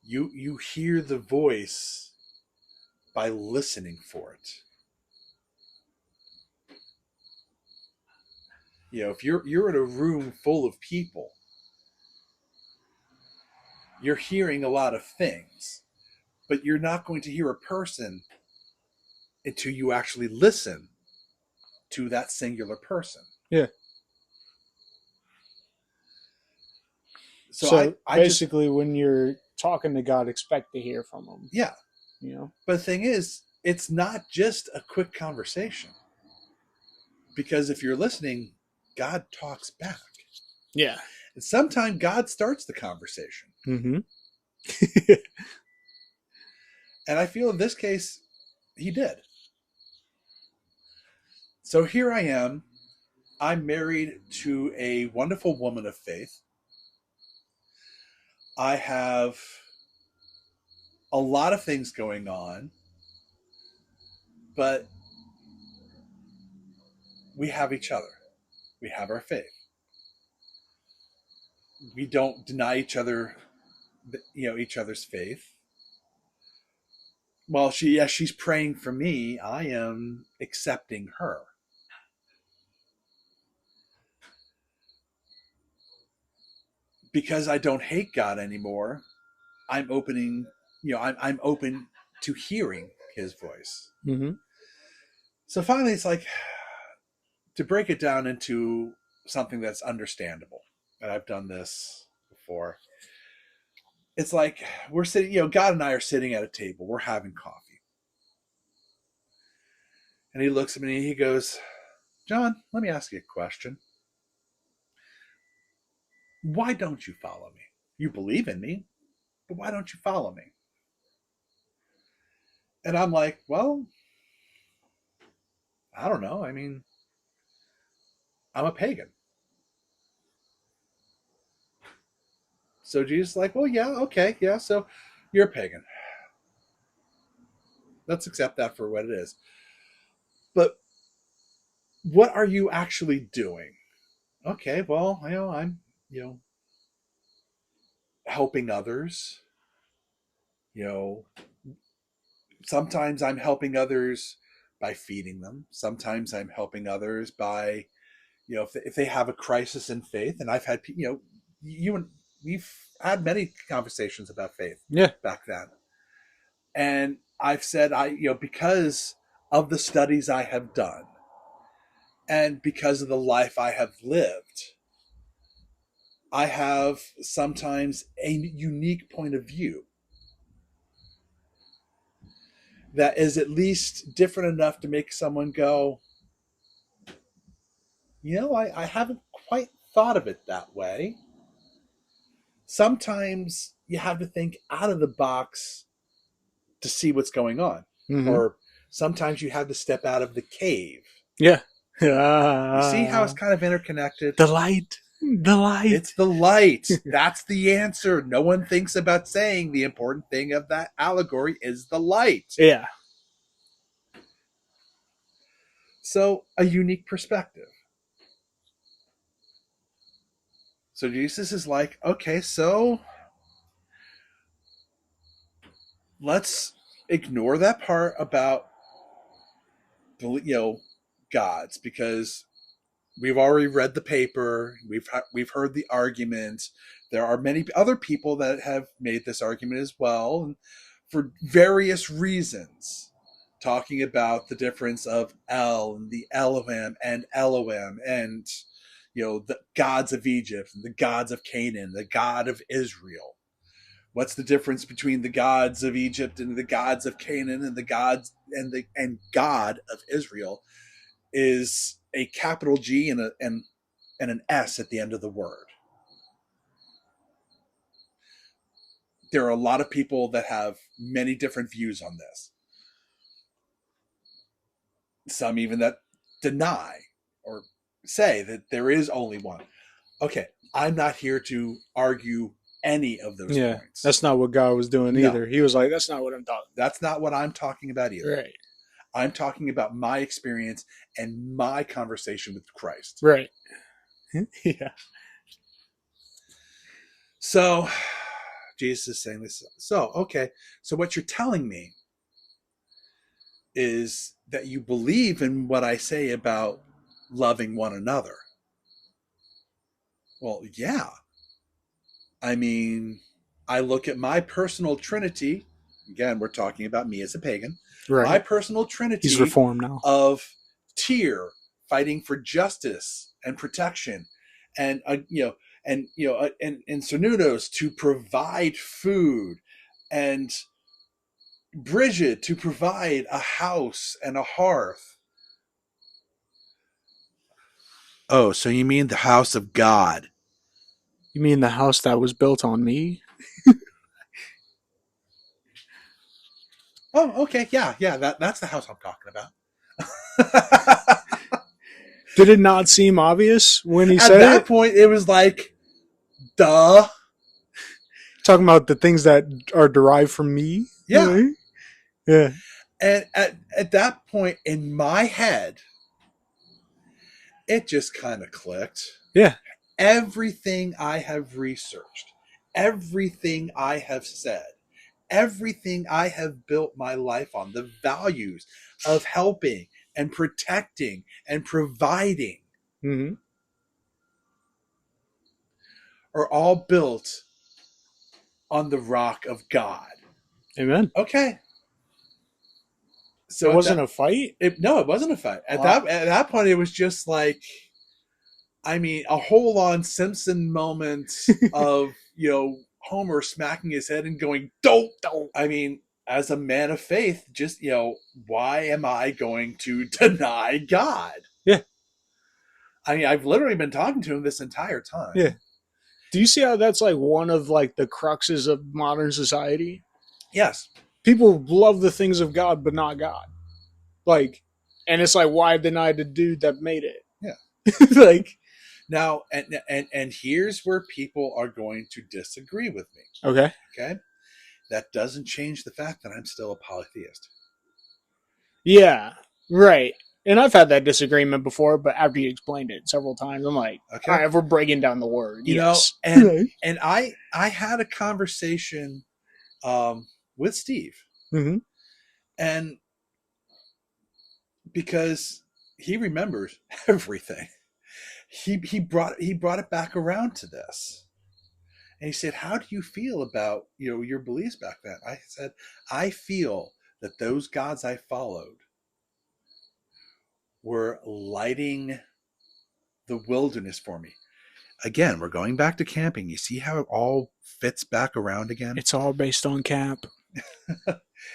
S2: You hear the voice by listening for it. If you're in a room full of people, you're hearing a lot of things, but you're not going to hear a person until you actually listen to that singular person.
S1: Yeah.
S2: So I
S1: basically, when you're talking to God, expect to hear from Him.
S2: Yeah. But the thing is, it's not just a quick conversation. Because if you're listening, God talks back.
S1: Yeah.
S2: And sometimes God starts the conversation.
S1: Mm-hmm.
S2: And I feel in this case, He did. So here I am. I'm married to a wonderful woman of faith. I have a lot of things going on, but we have each other. We have our faith. We don't deny each other, each other's faith. While she's praying for me, I am accepting her. Because I don't hate God anymore, I'm opening, I'm open to hearing His voice.
S1: Mm-hmm.
S2: So finally, it's like, to break it down into something that's understandable, and I've done this before. It's like we're sitting, God and I are sitting at a table. We're having coffee. And He looks at me and He goes, John, let me ask you a question. Why don't you follow me? You believe in me, but why don't you follow me? And I'm like, well, I don't know. I mean, I'm a pagan. So Jesus is like, well, yeah, okay, yeah, so you're a pagan. Let's accept that for what it is. But what are you actually doing? Okay, well, I'm, helping others. Sometimes I'm helping others by feeding them. Sometimes I'm helping others by, if they have a crisis in faith. And I've had, you and we've had many conversations about faith back then. And I've said, because of the studies I have done and because of the life I have lived, I have sometimes a unique point of view that is at least different enough to make someone go, I haven't quite thought of it that way. Sometimes you have to think out of the box to see what's going on.
S1: Mm-hmm.
S2: Or sometimes you have to step out of the cave.
S1: Yeah.
S2: You see how it's kind of interconnected?
S1: The light. The light.
S2: It's the light. That's the answer. No one thinks about saying the important thing of that allegory is the light.
S1: Yeah.
S2: So, a unique perspective. So Jesus is like, okay, so let's ignore that part about gods, because we've already read the paper, we've heard the argument. There are many other people that have made this argument as well, and for various reasons, talking about the difference of El and the Elohim and Elohim, and the gods of Egypt and the gods of Canaan, the God of Israel. What's the difference between the gods of Egypt and the gods of Canaan, and the gods and God of Israel is a capital G and an S at the end of the word. There are a lot of people that have many different views on this. Some even that deny or say that there is only one. Okay, I'm not here to argue any of those points.
S1: That's not what God was doing either. He was like, that's not what I'm talking about.
S2: That's not what I'm talking about either.
S1: Right.
S2: I'm talking about my experience and my conversation with Christ.
S1: Right. Yeah.
S2: So Jesus is saying this. So what you're telling me is that you believe in what I say about loving one another. Well, yeah. I mean, I look at my personal trinity. Again, we're talking about me as a pagan.
S1: Right.
S2: My personal trinity.
S1: He's reformed now.
S2: Of Tyr fighting for justice and protection, and Cernunnos to provide food, and Bridget to provide a house and a hearth. Oh, so you mean the house of God?
S1: You mean the house that was built on me?
S2: Oh, okay, yeah, that's the house I'm talking about.
S1: Did it not seem obvious when he said it?
S2: At that point, it was like, duh.
S1: Talking about the things that are derived from me?
S2: Yeah.
S1: Right? Yeah.
S2: And at that point, in my head, it just kind of clicked.
S1: Yeah.
S2: Everything I have researched, everything I have said, everything I have built my life on, the values of helping and protecting and providing, are all built on the rock of God.
S1: Amen.
S2: Okay. So
S1: it wasn't a fight?
S2: No, it wasn't a fight. At that point, it was just like, I mean, a whole-on Simpson moment of, Homer smacking his head and going, don't. I mean, as a man of faith, just, why am I going to deny God?
S1: Yeah.
S2: I mean, I've literally been talking to him this entire time.
S1: Yeah. Do you see how that's like one of like the cruxes of modern society?
S2: Yes.
S1: People love the things of God, but not God. Like, and it's like, why deny the dude that made it?
S2: Yeah.
S1: Like,
S2: now, and here's where people are going to disagree with me.
S1: Okay.
S2: Okay. That doesn't change the fact that I'm still a polytheist.
S1: Yeah. Right. And I've had that disagreement before, but after you explained it several times, I'm like, okay, all right, we're breaking down the word. Yes.
S2: And I had a conversation with Steve.
S1: Mm-hmm.
S2: And because he remembers everything, he brought it back around to this. And he said, how do you feel about your beliefs back then? I said, I feel that those gods I followed were lighting the wilderness for me. Again, we're going back to camping. You see how it all fits back around again?
S1: It's all based on camp.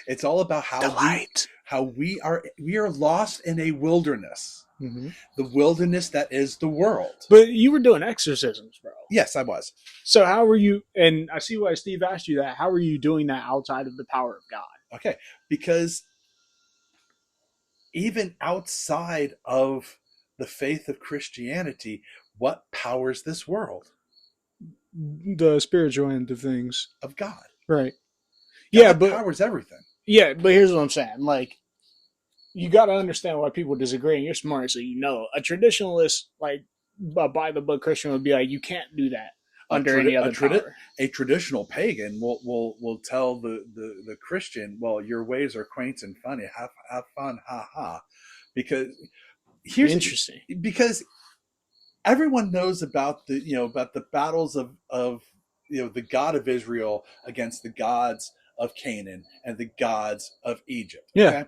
S2: It's all about how we are lost in a wilderness. Mm-hmm. The wilderness that is the world.
S1: But you were doing exorcisms, bro.
S2: Yes, I was.
S1: So how were you, and I see why Steve asked you that, how are you doing that outside of the power of God?
S2: Okay, because even outside of the faith of Christianity, what powers this world?
S1: The spiritual end of things.
S2: Of God.
S1: Right.
S2: God powers everything.
S1: Yeah, but here's what I'm saying. Like, you got to understand why people disagree, and you're smart, so you know. A traditionalist, like, by the book Christian would be like, you can't do that under any other power.
S2: A traditional pagan will tell the Christian, well, your ways are quaint and funny. Have fun, ha ha. because here's
S1: Interesting.
S2: because everyone knows about the battles of the God of Israel against the gods of Canaan and the gods of Egypt.
S1: Yeah.
S2: Okay?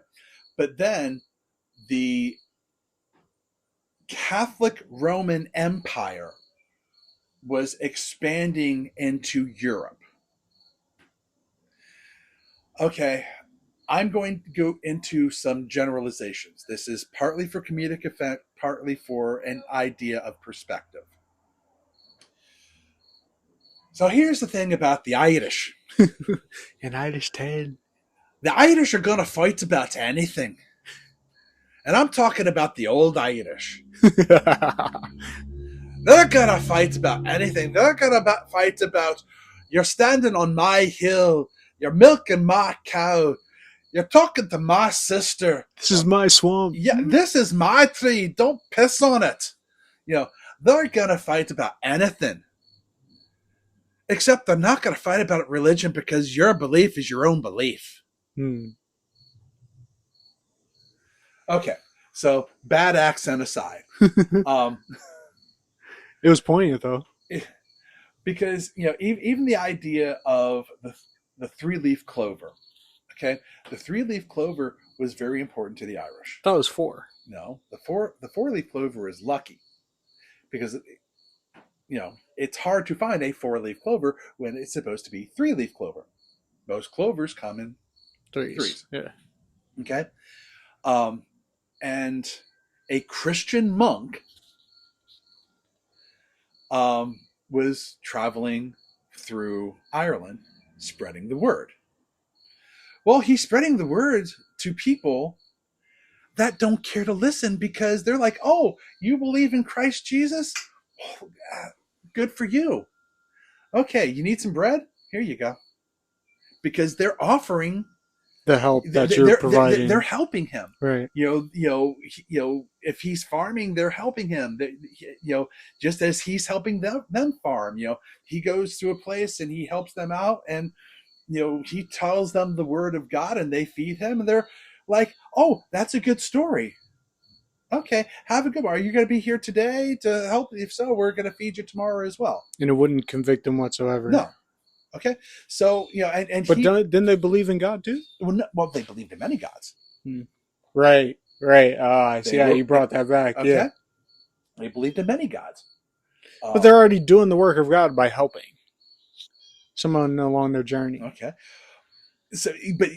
S2: But then the Catholic Roman Empire was expanding into Europe. Okay, I'm going to go into some generalizations. This is partly for comedic effect, partly for an idea of perspective. So here's the thing about the Irish.
S1: An Irish tale.
S2: The Irish are going to fight about anything. And I'm talking about the old Irish. They're going to fight about anything. They're going to fight about, you're standing on my hill, you're milking my cow, you're talking to my sister.
S1: This is my swamp.
S2: Yeah, this is my tree. Don't piss on it. They're going to fight about anything. Except they're not going to fight about religion because your belief is your own belief. Okay, so bad accent aside.
S1: It was poignant, though.
S2: Because, even the idea of the three-leaf clover. Okay, the three-leaf clover was very important to the Irish.
S1: That was 4.
S2: No, the four-leaf clover is lucky because it's hard to find a 4-leaf clover when it's supposed to be 3-leaf clover. Most clovers come in threes.
S1: Yeah.
S2: Okay, and a Christian monk was traveling through Ireland, spreading the word. Well, he's spreading the word to people that don't care to listen because they're like, oh, you believe in Christ Jesus? Oh, good for you. Okay, you need some bread? Here you go. Because they're offering
S1: the help that you're providing.
S2: They're helping him.
S1: Right.
S2: If he's farming, they're helping him. Just as he's helping them farm. He goes to a place and he helps them out, and he tells them the word of God, and they feed him, and they're like, oh, that's a good story. Okay, have a good one. Are you going to be here today to help? If so, we're going to feed you tomorrow as well.
S1: And it wouldn't convict them whatsoever.
S2: No. Okay, so
S1: but didn't they believe in God too?
S2: Well, they believed in many gods.
S1: Right. I see how you brought that back. Okay. Yeah,
S2: they believed in many gods.
S1: But they're already doing the work of God by helping someone along their journey.
S2: Okay, so but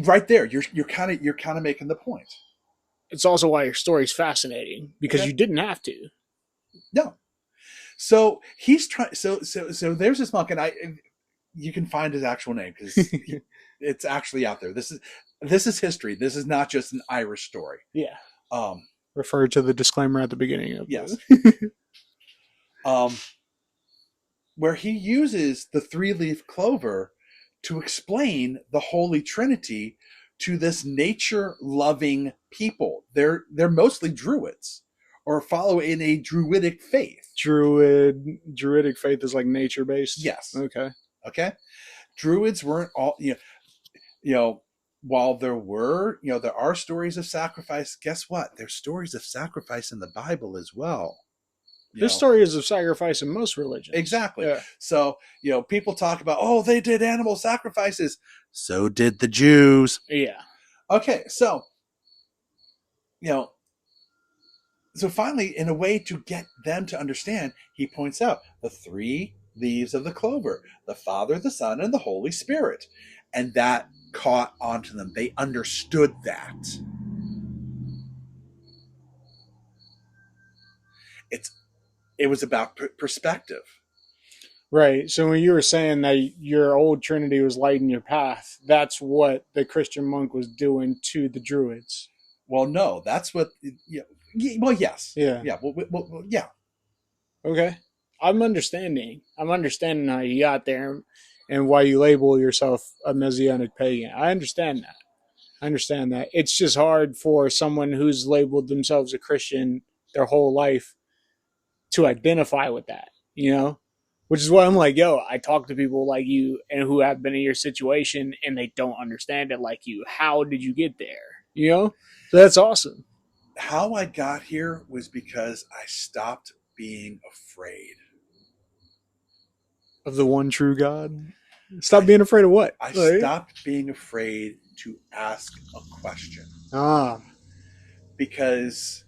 S2: right there, you're kind of making the point.
S1: It's also why your story is fascinating because you didn't have to.
S2: No. So he's trying. So there's this monk, and you can find his actual name because it's actually out there. This is history. This is not just an Irish story.
S1: Yeah. Refer to the disclaimer at the beginning of
S2: yes. Where he uses the 3-leaf clover to explain the Holy Trinity to this nature-loving people. They're mostly Druids, or follow in a Druidic faith.
S1: Druidic faith is like nature-based?
S2: Yes.
S1: Okay.
S2: Druids weren't all, while there are stories of sacrifice, guess what? There's stories of sacrifice in the Bible as well.
S1: There's stories of sacrifice in most religions.
S2: Exactly.
S1: Yeah.
S2: So, people talk about, oh, they did animal sacrifices. So did the Jews.
S1: Yeah.
S2: Okay, so, so finally, in a way to get them to understand, he points out the 3 leaves of the clover, the Father, the Son, and the Holy Spirit. And that caught onto them. They understood that. It was about perspective.
S1: Right. So when you were saying that your old Trinity was lighting your path, that's what the Christian monk was doing to the Druids.
S2: Well, no, that's what... well, yes.
S1: Yeah.
S2: Yeah. Well, yeah.
S1: Okay. I'm understanding how you got there and why you label yourself a Messianic Pagan. I understand that. It's just hard for someone who's labeled themselves a Christian their whole life to identify with that, Which is why I'm like, I talk to people like you and who have been in your situation and they don't understand it like you. How did you get there? So that's awesome.
S2: how I got here was because I stopped being afraid.
S1: Of the one true God? Stop being afraid of what?
S2: I stopped being afraid to ask a question. Because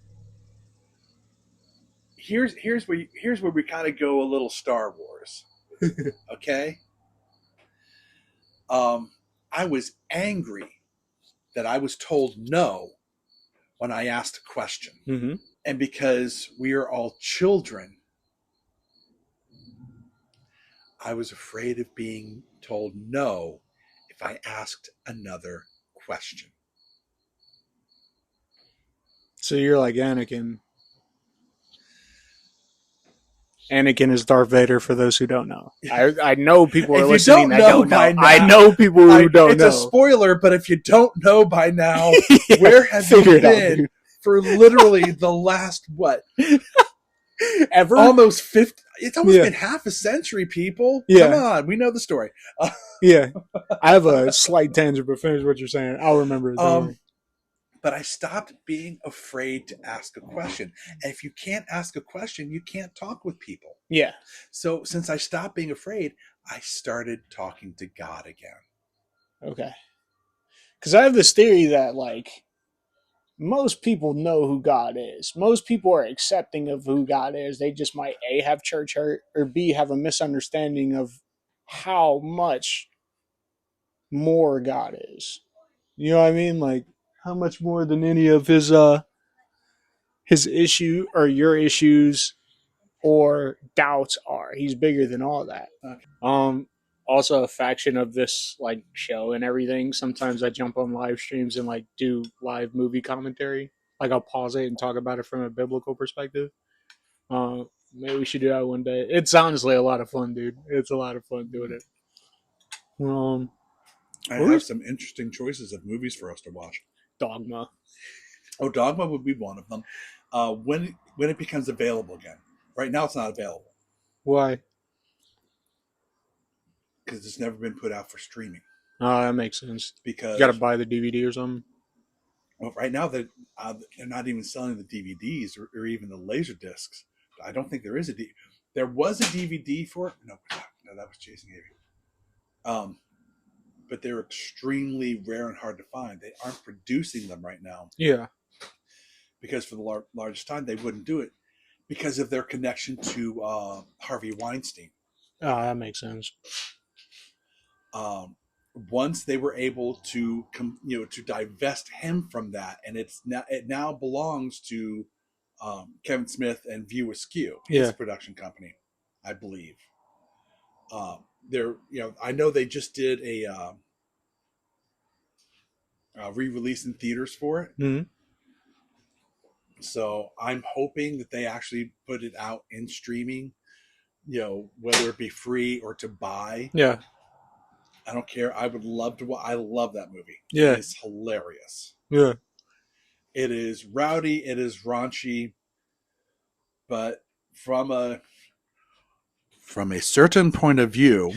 S2: here's where we kind of go a little Star Wars. Okay? I was angry that I was told no when I asked a question.
S1: Mm-hmm.
S2: And because we are all children, I was afraid of being told no if I asked another question.
S1: So you're like Anakin. Anakin is Darth Vader for those who don't know. I know people are
S2: If you
S1: listening
S2: don't
S1: that
S2: know
S1: don't
S2: by
S1: know.
S2: now-
S1: I know people who don't
S2: it's
S1: know.
S2: a spoiler, but if you don't know by now,
S1: Yeah,
S2: where have you
S1: figure it out,
S2: been
S1: dude.
S2: for literally the last,
S1: Ever?
S2: almost 50? It's almost
S1: Yeah.
S2: been half a century, people.
S1: Yeah.
S2: Come on, we know the story.
S1: Yeah. I have a slight tangent, but finish what you're saying. I'll remember it. Don't worry.
S2: But I stopped being afraid to ask a question. And if you can't ask a question, you can't talk with people.
S1: Yeah.
S2: So since I stopped being afraid, I started talking to God again.
S1: Okay. Because I have this theory that, like, most people know who God is. Most people are accepting of who God is. They just might A, have church hurt, or B, have a misunderstanding of how much more God is. You know what I mean? Like, how much more than any of his issue or your issues or doubts are. He's bigger than all that.
S2: Okay.
S1: Also a faction of this like show and everything. Sometimes I jump on live streams and like do live movie commentary. Like I'll pause it and talk about it from a biblical perspective. Maybe we should do that one day. It's honestly a lot of fun, dude. It's a lot of fun doing it.
S2: I have some interesting choices of movies for us to watch.
S1: Dogma.
S2: Oh, Dogma would be one of them. When it becomes available again. Right now, it's not available
S1: Why?
S2: because it's never been put out for streaming.
S1: Oh, that makes sense.
S2: Because
S1: You got to buy the DVD or something.
S2: Well, right now they're not even selling the DVDs or even the laser discs. I don't think there is there was a DVD for it. No, that was Jason Avery. But they're extremely rare and hard to find. They aren't producing them right now.
S1: Yeah.
S2: Because for the largest time they wouldn't do it because of their connection to Harvey Weinstein.
S1: Oh, that makes sense.
S2: Once they were able to to divest him from that, and it now belongs to Kevin Smith and View Askew, his production company, I believe. I know they just did a re-release in theaters for it.
S1: Mm-hmm.
S2: So I'm hoping that they actually put it out in streaming, whether it be free or to buy.
S1: Yeah.
S2: I don't care. I would love to. I love that movie.
S1: Yeah.
S2: It is hilarious.
S1: Yeah.
S2: It is rowdy. It is raunchy. But from a certain point of view,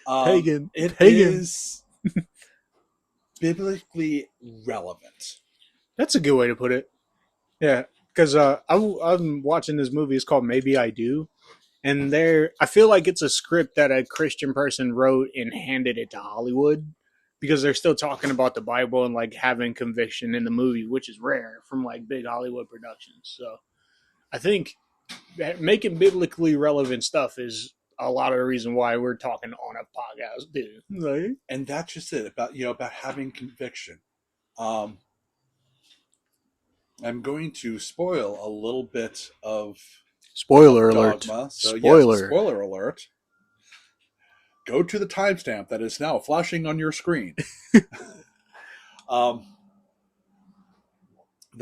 S1: Pagan.
S2: It
S1: Pagan.
S2: is biblically relevant.
S1: That's a good way to put it. Yeah, because I'm watching this movie. It's called Maybe I Do, and I feel like it's a script that a Christian person wrote and handed it to Hollywood because they're still talking about the Bible and like having conviction in the movie, which is rare from like big Hollywood productions. So I think making biblically relevant stuff is a lot of the reason why we're talking on a podcast, dude. Like,
S2: and that's just it about having conviction. I'm going to spoil a little bit of
S1: spoiler alert.
S2: Dogma. So
S1: spoiler.
S2: Yes, spoiler alert. Go to the timestamp that is now flashing on your screen. The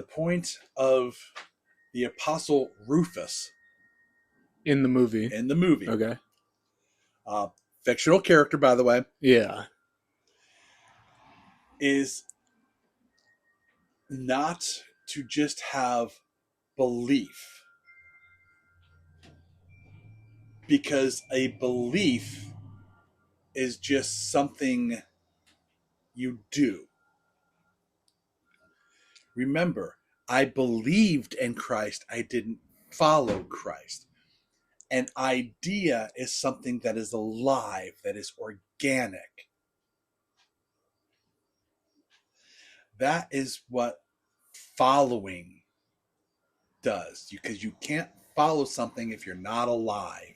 S2: point of the Apostle Rufus
S1: in the movie.
S2: Okay. Fictional character, by the way.
S1: Yeah.
S2: Is not to just have belief. Because a belief is just something you do. Remember, I believed in Christ. I didn't follow Christ. An idea is something that is alive, that is organic. That is what following does, because you can't follow something if you're not alive.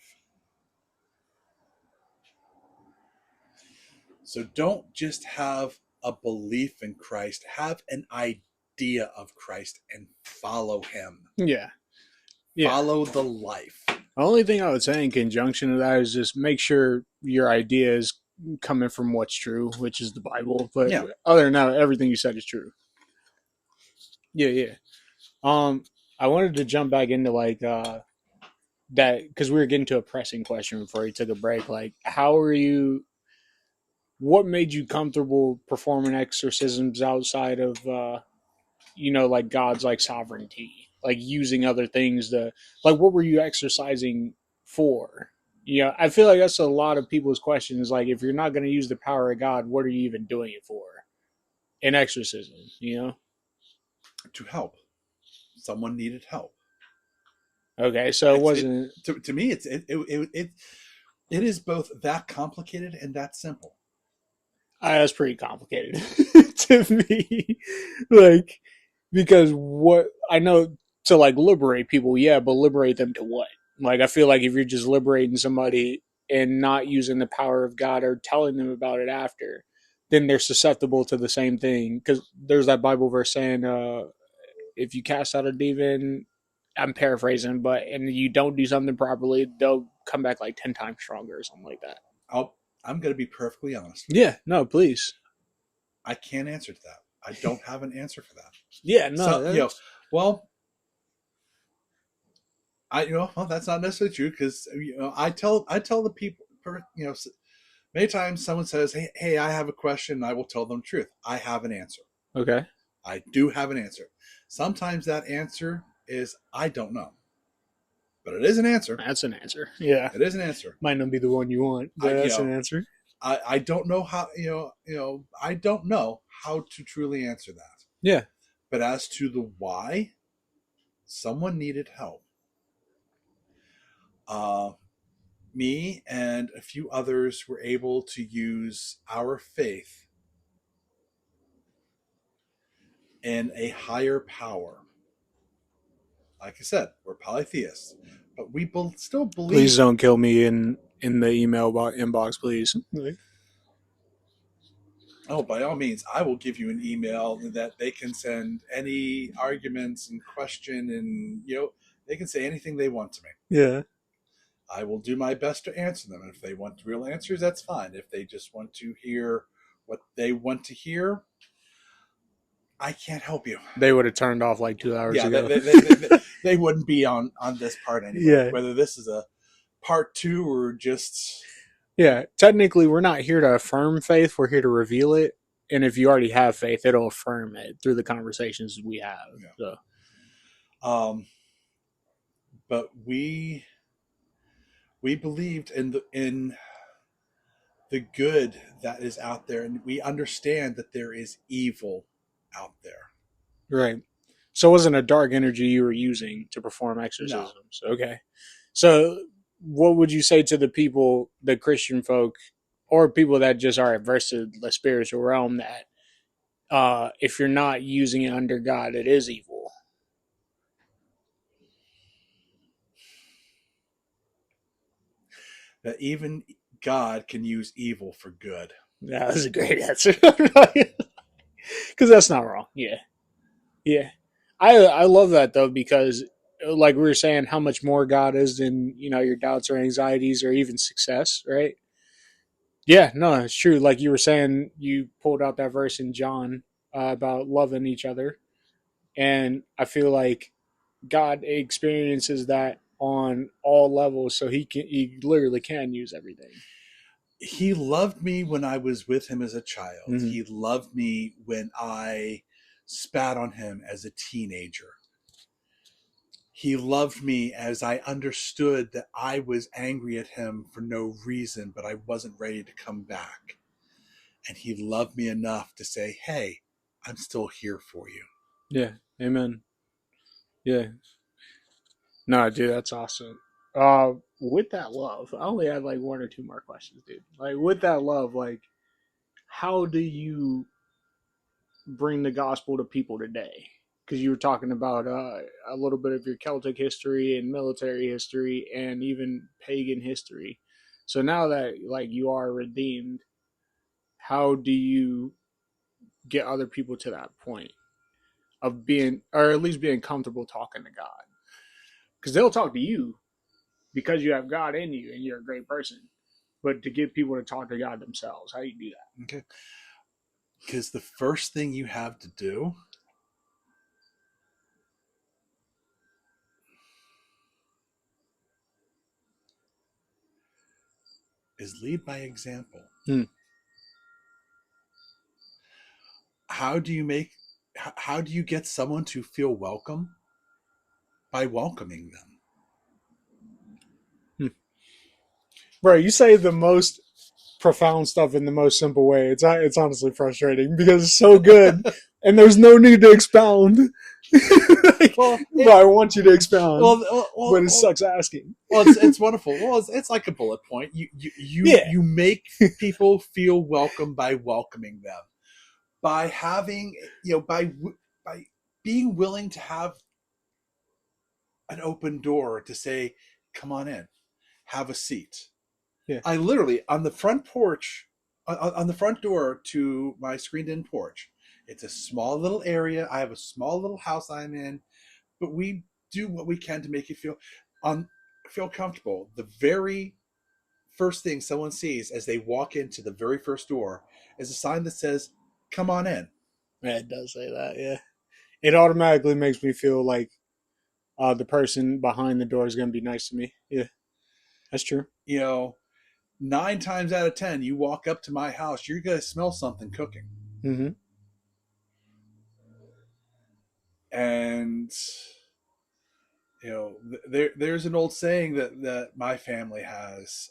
S2: So don't just have a belief in Christ, have an idea of Christ and follow him.
S1: Yeah.
S2: Follow the life.
S1: The only thing I would say in conjunction to that is just make sure your idea is coming from what's true, which is the Bible. But other than that, everything you said is true. Yeah. I wanted to jump back into like that, because we were getting to a pressing question before we took a break. Like, what made you comfortable performing exorcisms outside of like God's like sovereignty, like using other things to, like, what were you exercising for? I feel like that's a lot of people's questions. Like, if you're not going to use the power of God, what are you even doing it for? In exorcism,
S2: To help. Someone needed help.
S1: Okay, so it wasn't.
S2: To me, it is both that complicated and that simple.
S1: That's pretty complicated to me. Like, because what I know, to like liberate people, yeah, but liberate them to what? Like, I feel like if you're just liberating somebody and not using the power of God or telling them about it after, then they're susceptible to the same thing. Because there's that Bible verse saying, if you cast out a demon, I'm paraphrasing, and you don't do something properly, they'll come back like 10 times stronger or something like that.
S2: I'm going to be perfectly honest.
S1: Yeah, no, please.
S2: I can't answer to that. I don't have an answer for that.
S1: Yeah, no.
S2: That's not necessarily true, because I tell the people, many times someone says, hey, I have a question, and I will tell them the truth. I have an answer.
S1: Okay.
S2: I do have an answer. Sometimes that answer is, I don't know. But it is an answer.
S1: That's an answer. Yeah.
S2: It is an answer.
S1: Might not be the one you want, but that's an answer.
S2: I don't know how, I don't know how to truly answer that.
S1: Yeah.
S2: But as to the why, someone needed help. Me and a few others were able to use our faith in a higher power. Like I said, we're polytheists, but we still believe.
S1: Please don't kill me in the email inbox, please.
S2: Oh, by all means, I will give you an email that they can send any arguments and question, and they can say anything they want to me.
S1: Yeah.
S2: I will do my best to answer them. And if they want real answers, that's fine. If they just want to hear what they want to hear, I can't help you.
S1: They would have turned off like 2 hours ago.
S2: They wouldn't be on this part anyway.
S1: Yeah.
S2: Whether this is a part 2 or just...
S1: Yeah, technically we're not here to affirm faith, we're here to reveal it. And if you already have faith, it'll affirm it through the conversations we have. Yeah.
S2: So. But we believed in the good that is out there, and we understand that there is evil out there.
S1: Right. So it wasn't a dark energy you were using to perform exorcisms.
S2: No.
S1: Okay. So what would you say to the people, the Christian folk, or people that just are averse to the spiritual realm, that if you're not using it under God, it is evil?
S2: That even God can use evil for good.
S1: Yeah, that's a great answer. Because that's not wrong. Yeah. I love that, though, because like we were saying, how much more God is than, your doubts or anxieties or even success, right? Yeah, no, it's true. Like you were saying, you pulled out that verse in John about loving each other. And I feel like God experiences that on all levels, so he literally can use everything.
S2: He loved me when I was with him as a child.
S1: Mm-hmm.
S2: He loved me when I spat on him as a teenager. He loved me as I understood that I was angry at him for no reason, but I wasn't ready to come back. And he loved me enough to say, hey, I'm still here for you.
S1: Yeah, amen. Yeah. No, dude, that's awesome. With that love, I only had like one or two more questions, dude. Like with that love, like how do you bring the gospel to people today? Because you were talking about a little bit of your Celtic history and military history and even pagan history. So now that like you are redeemed, how do you get other people to that point of being, or at least being comfortable talking to God? Because they'll talk to you because you have God in you and you're a great person. But to get people to talk to God themselves, how do you do that?
S2: Okay. Because the first thing you have to do is lead by example. How do you get someone to feel welcome? By welcoming them.
S1: Right, you say the most profound stuff in the most simple way. It's honestly frustrating because it's so good, and there's no need to expound. Like, I want you to expound, but it sucks asking.
S2: Well, it's wonderful. Well, it's like a bullet point. You make people feel welcome by welcoming them, by having by being willing to have an open door to say, "Come on in, have a seat."
S1: Yeah.
S2: I literally on the front porch, on the front door to my screened-in porch. It's a small little area. I have a small little house I'm in, but we do what we can to make you feel comfortable. The very first thing someone sees as they walk into the very first door is a sign that says, "Come on in."
S1: Yeah, it does say that. Yeah, it automatically makes me feel like the person behind the door is going to be nice to me. Yeah, that's true.
S2: 9 times out of 10, you walk up to my house, you're going to smell something cooking.
S1: Mm-hmm.
S2: And there's an old saying that my family has: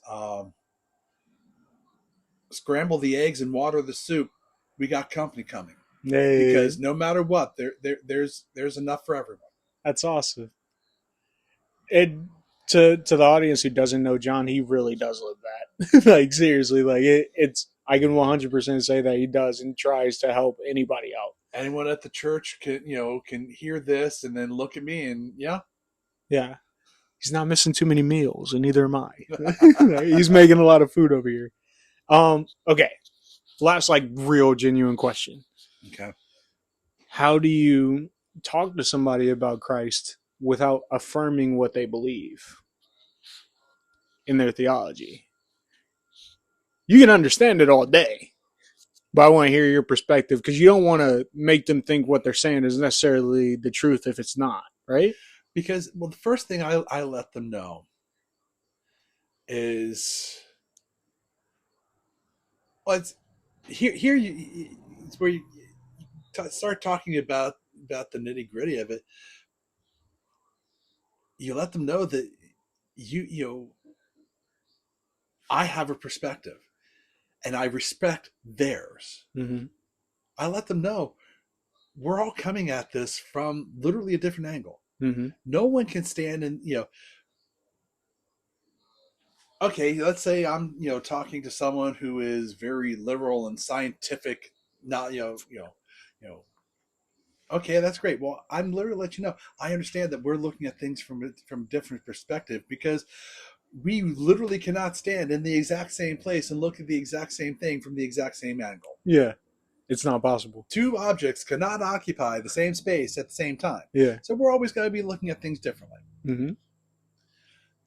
S2: scramble the eggs and water the soup. We got company coming.
S1: Hey.
S2: Because no matter what, there's enough for everyone.
S1: That's awesome. To the audience who doesn't know John, he really does live that. Like seriously, like it's I can 100% say that he does and tries to help anybody out.
S2: Anyone at the church can hear this and then look at me and yeah.
S1: He's not missing too many meals, and neither am I. He's making a lot of food over here. Okay. Last like real genuine question.
S2: Okay.
S1: How do you talk to somebody about Christ without affirming what they believe in their theology? You can understand it all day, but I want to hear your perspective because you don't want to make them think what they're saying is necessarily the truth if it's not, right?
S2: Because, well, the first thing I let them know is, well, it's here it's where you start talking about the nitty gritty of it. You let them know that I have a perspective and I respect theirs.
S1: Mm-hmm.
S2: I let them know we're all coming at this from literally a different angle.
S1: Mm-hmm.
S2: No one can stand and okay, let's say I'm talking to someone who is very liberal and scientific, not okay, that's great. Well, I'm literally let you know I understand that we're looking at things from a different perspective because we literally cannot stand in the exact same place and look at the exact same thing from the exact same angle.
S1: Yeah, it's not possible.
S2: Two objects cannot occupy the same space at the same time.
S1: Yeah.
S2: So we're always going to be looking at things differently.
S1: Mm-hmm.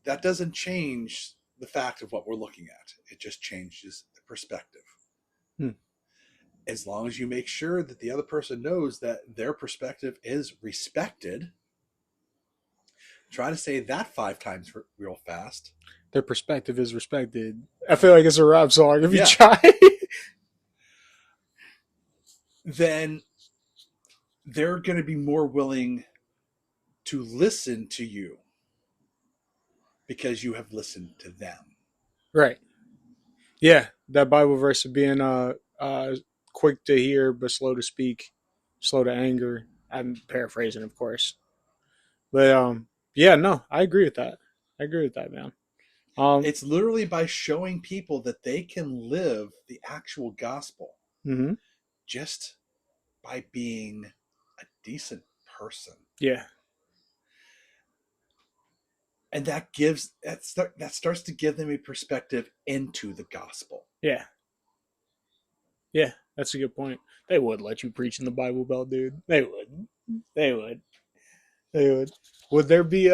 S2: That doesn't change the fact of what we're looking at. It just changes the perspective. As long as you make sure that the other person knows that their perspective is respected, try to say that 5 times real fast.
S1: Their perspective is respected. I feel like it's a rap song if you try.
S2: Then they're going to be more willing to listen to you because you have listened to them.
S1: Right. Yeah, that Bible verse of being quick to hear but slow to speak, slow to anger. I'm paraphrasing, of course. But yeah, no, I agree with that. I agree with that, man.
S2: It's literally by showing people that they can live the actual gospel
S1: mm-hmm.
S2: just by being a decent person.
S1: Yeah.
S2: And that starts to give them a perspective into the gospel.
S1: Yeah. Yeah, that's a good point. They would let you preach in the Bible Belt, dude. They would. They would. They would. Would there be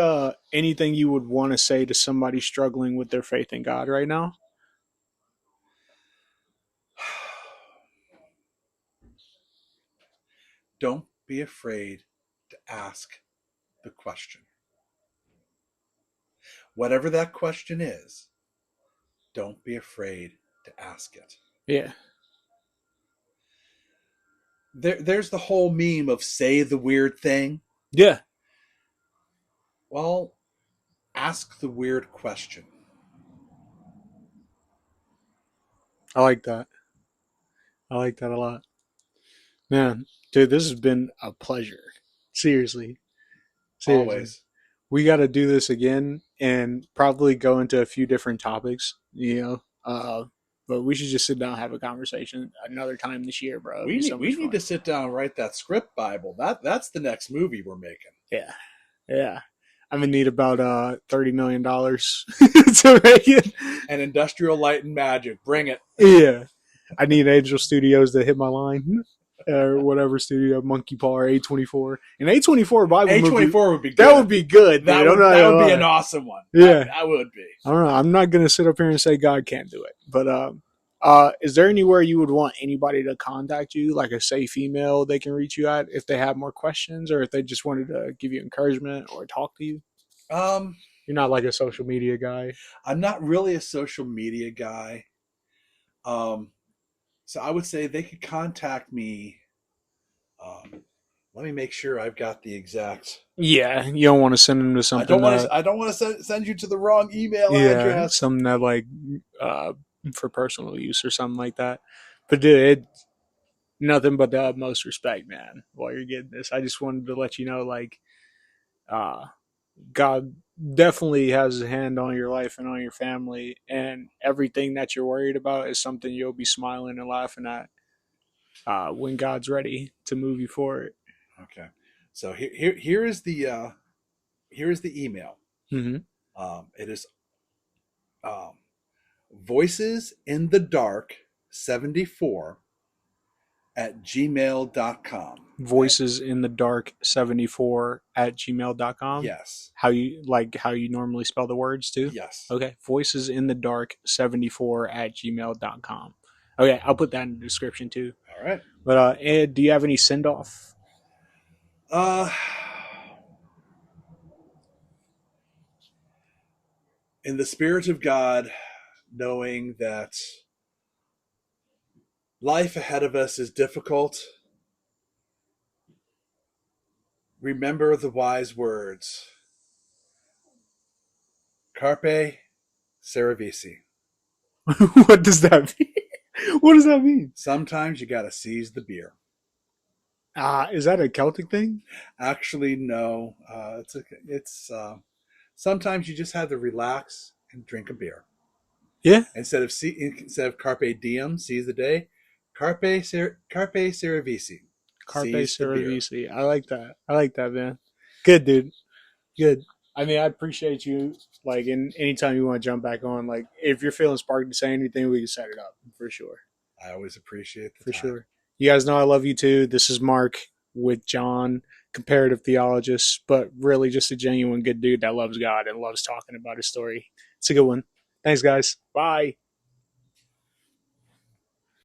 S1: anything you would want to say to somebody struggling with their faith in God right now?
S2: Don't be afraid to ask the question. Whatever that question is, don't be afraid to ask it.
S1: Yeah.
S2: There's the whole meme of say the weird thing.
S1: Yeah.
S2: Well, ask the weird question.
S1: I like that. I like that a lot. Man, dude, this has been a pleasure. Seriously. Seriously.
S2: Always.
S1: We got to do this again and probably go into a few different topics, but we should just sit down and have a conversation another time this year, bro.
S2: We need to sit down and write that script Bible. That's the next movie we're making.
S1: Yeah. Yeah. I'm gonna need about $30 million to make it.
S2: And Industrial Light and Magic, bring it.
S1: Yeah. I need Angel Studios to hit my line. Or whatever studio, Monkey Paw or A24. An A24 Bible movie.
S2: A24 would be good.
S1: That would be good.
S2: That would be an awesome one.
S1: Yeah.
S2: That would be.
S1: I don't know. I'm not going to sit up here and say God can't do it. But is there anywhere you would want anybody to contact you, like a safe email they can reach you at if they have more questions or if they just wanted to give you encouragement or talk to you? You're not like a social media guy.
S2: I'm not really a social media guy. So I would say they could contact me. Let me make sure I've got the exact.
S1: Yeah, you don't want to send them to something.
S2: I don't want to send you to the wrong email address.
S1: Something that like for personal use or something like that. But dude, nothing but the utmost respect, man. While you're getting this, I just wanted to let you know, like, God definitely has a hand on your life and on your family, and everything that you're worried about is something you'll be smiling and laughing at when God's ready to move you forward.
S2: Okay, so here is the email.
S1: Mm-hmm.
S2: It is voices in the dark 74 at gmail.com.
S1: Voices in the dark 74 at gmail.com.
S2: Yes.
S1: How you normally spell the words too?
S2: Yes.
S1: Okay. Voices in the dark 74 at gmail.com. Okay. I'll put that in the description too.
S2: All right.
S1: But Ed, do you have any send off?
S2: In the spirit of God, knowing that life ahead of us is difficult, remember the wise words. Carpe Cerevisi.
S1: What does that mean? What does that mean?
S2: Sometimes you got to seize the beer.
S1: Is that a Celtic thing?
S2: Actually, no. It's sometimes you just have to relax and drink a beer.
S1: Yeah.
S2: Instead of carpe diem, seize the day, carpe cerevisi.
S1: Carpe Cerevisi. I like that. I like that, man. Good, dude. Good. I mean, I appreciate you. Like, anytime you want to jump back on, like, if you're feeling sparked to say anything, we can set it up for sure.
S2: I always appreciate the
S1: for
S2: time.
S1: sure. You guys know I love you too. This is Mark with John, comparative theologist, but really just a genuine good dude that loves God and loves talking about his story. It's a good one. Thanks, guys. Bye.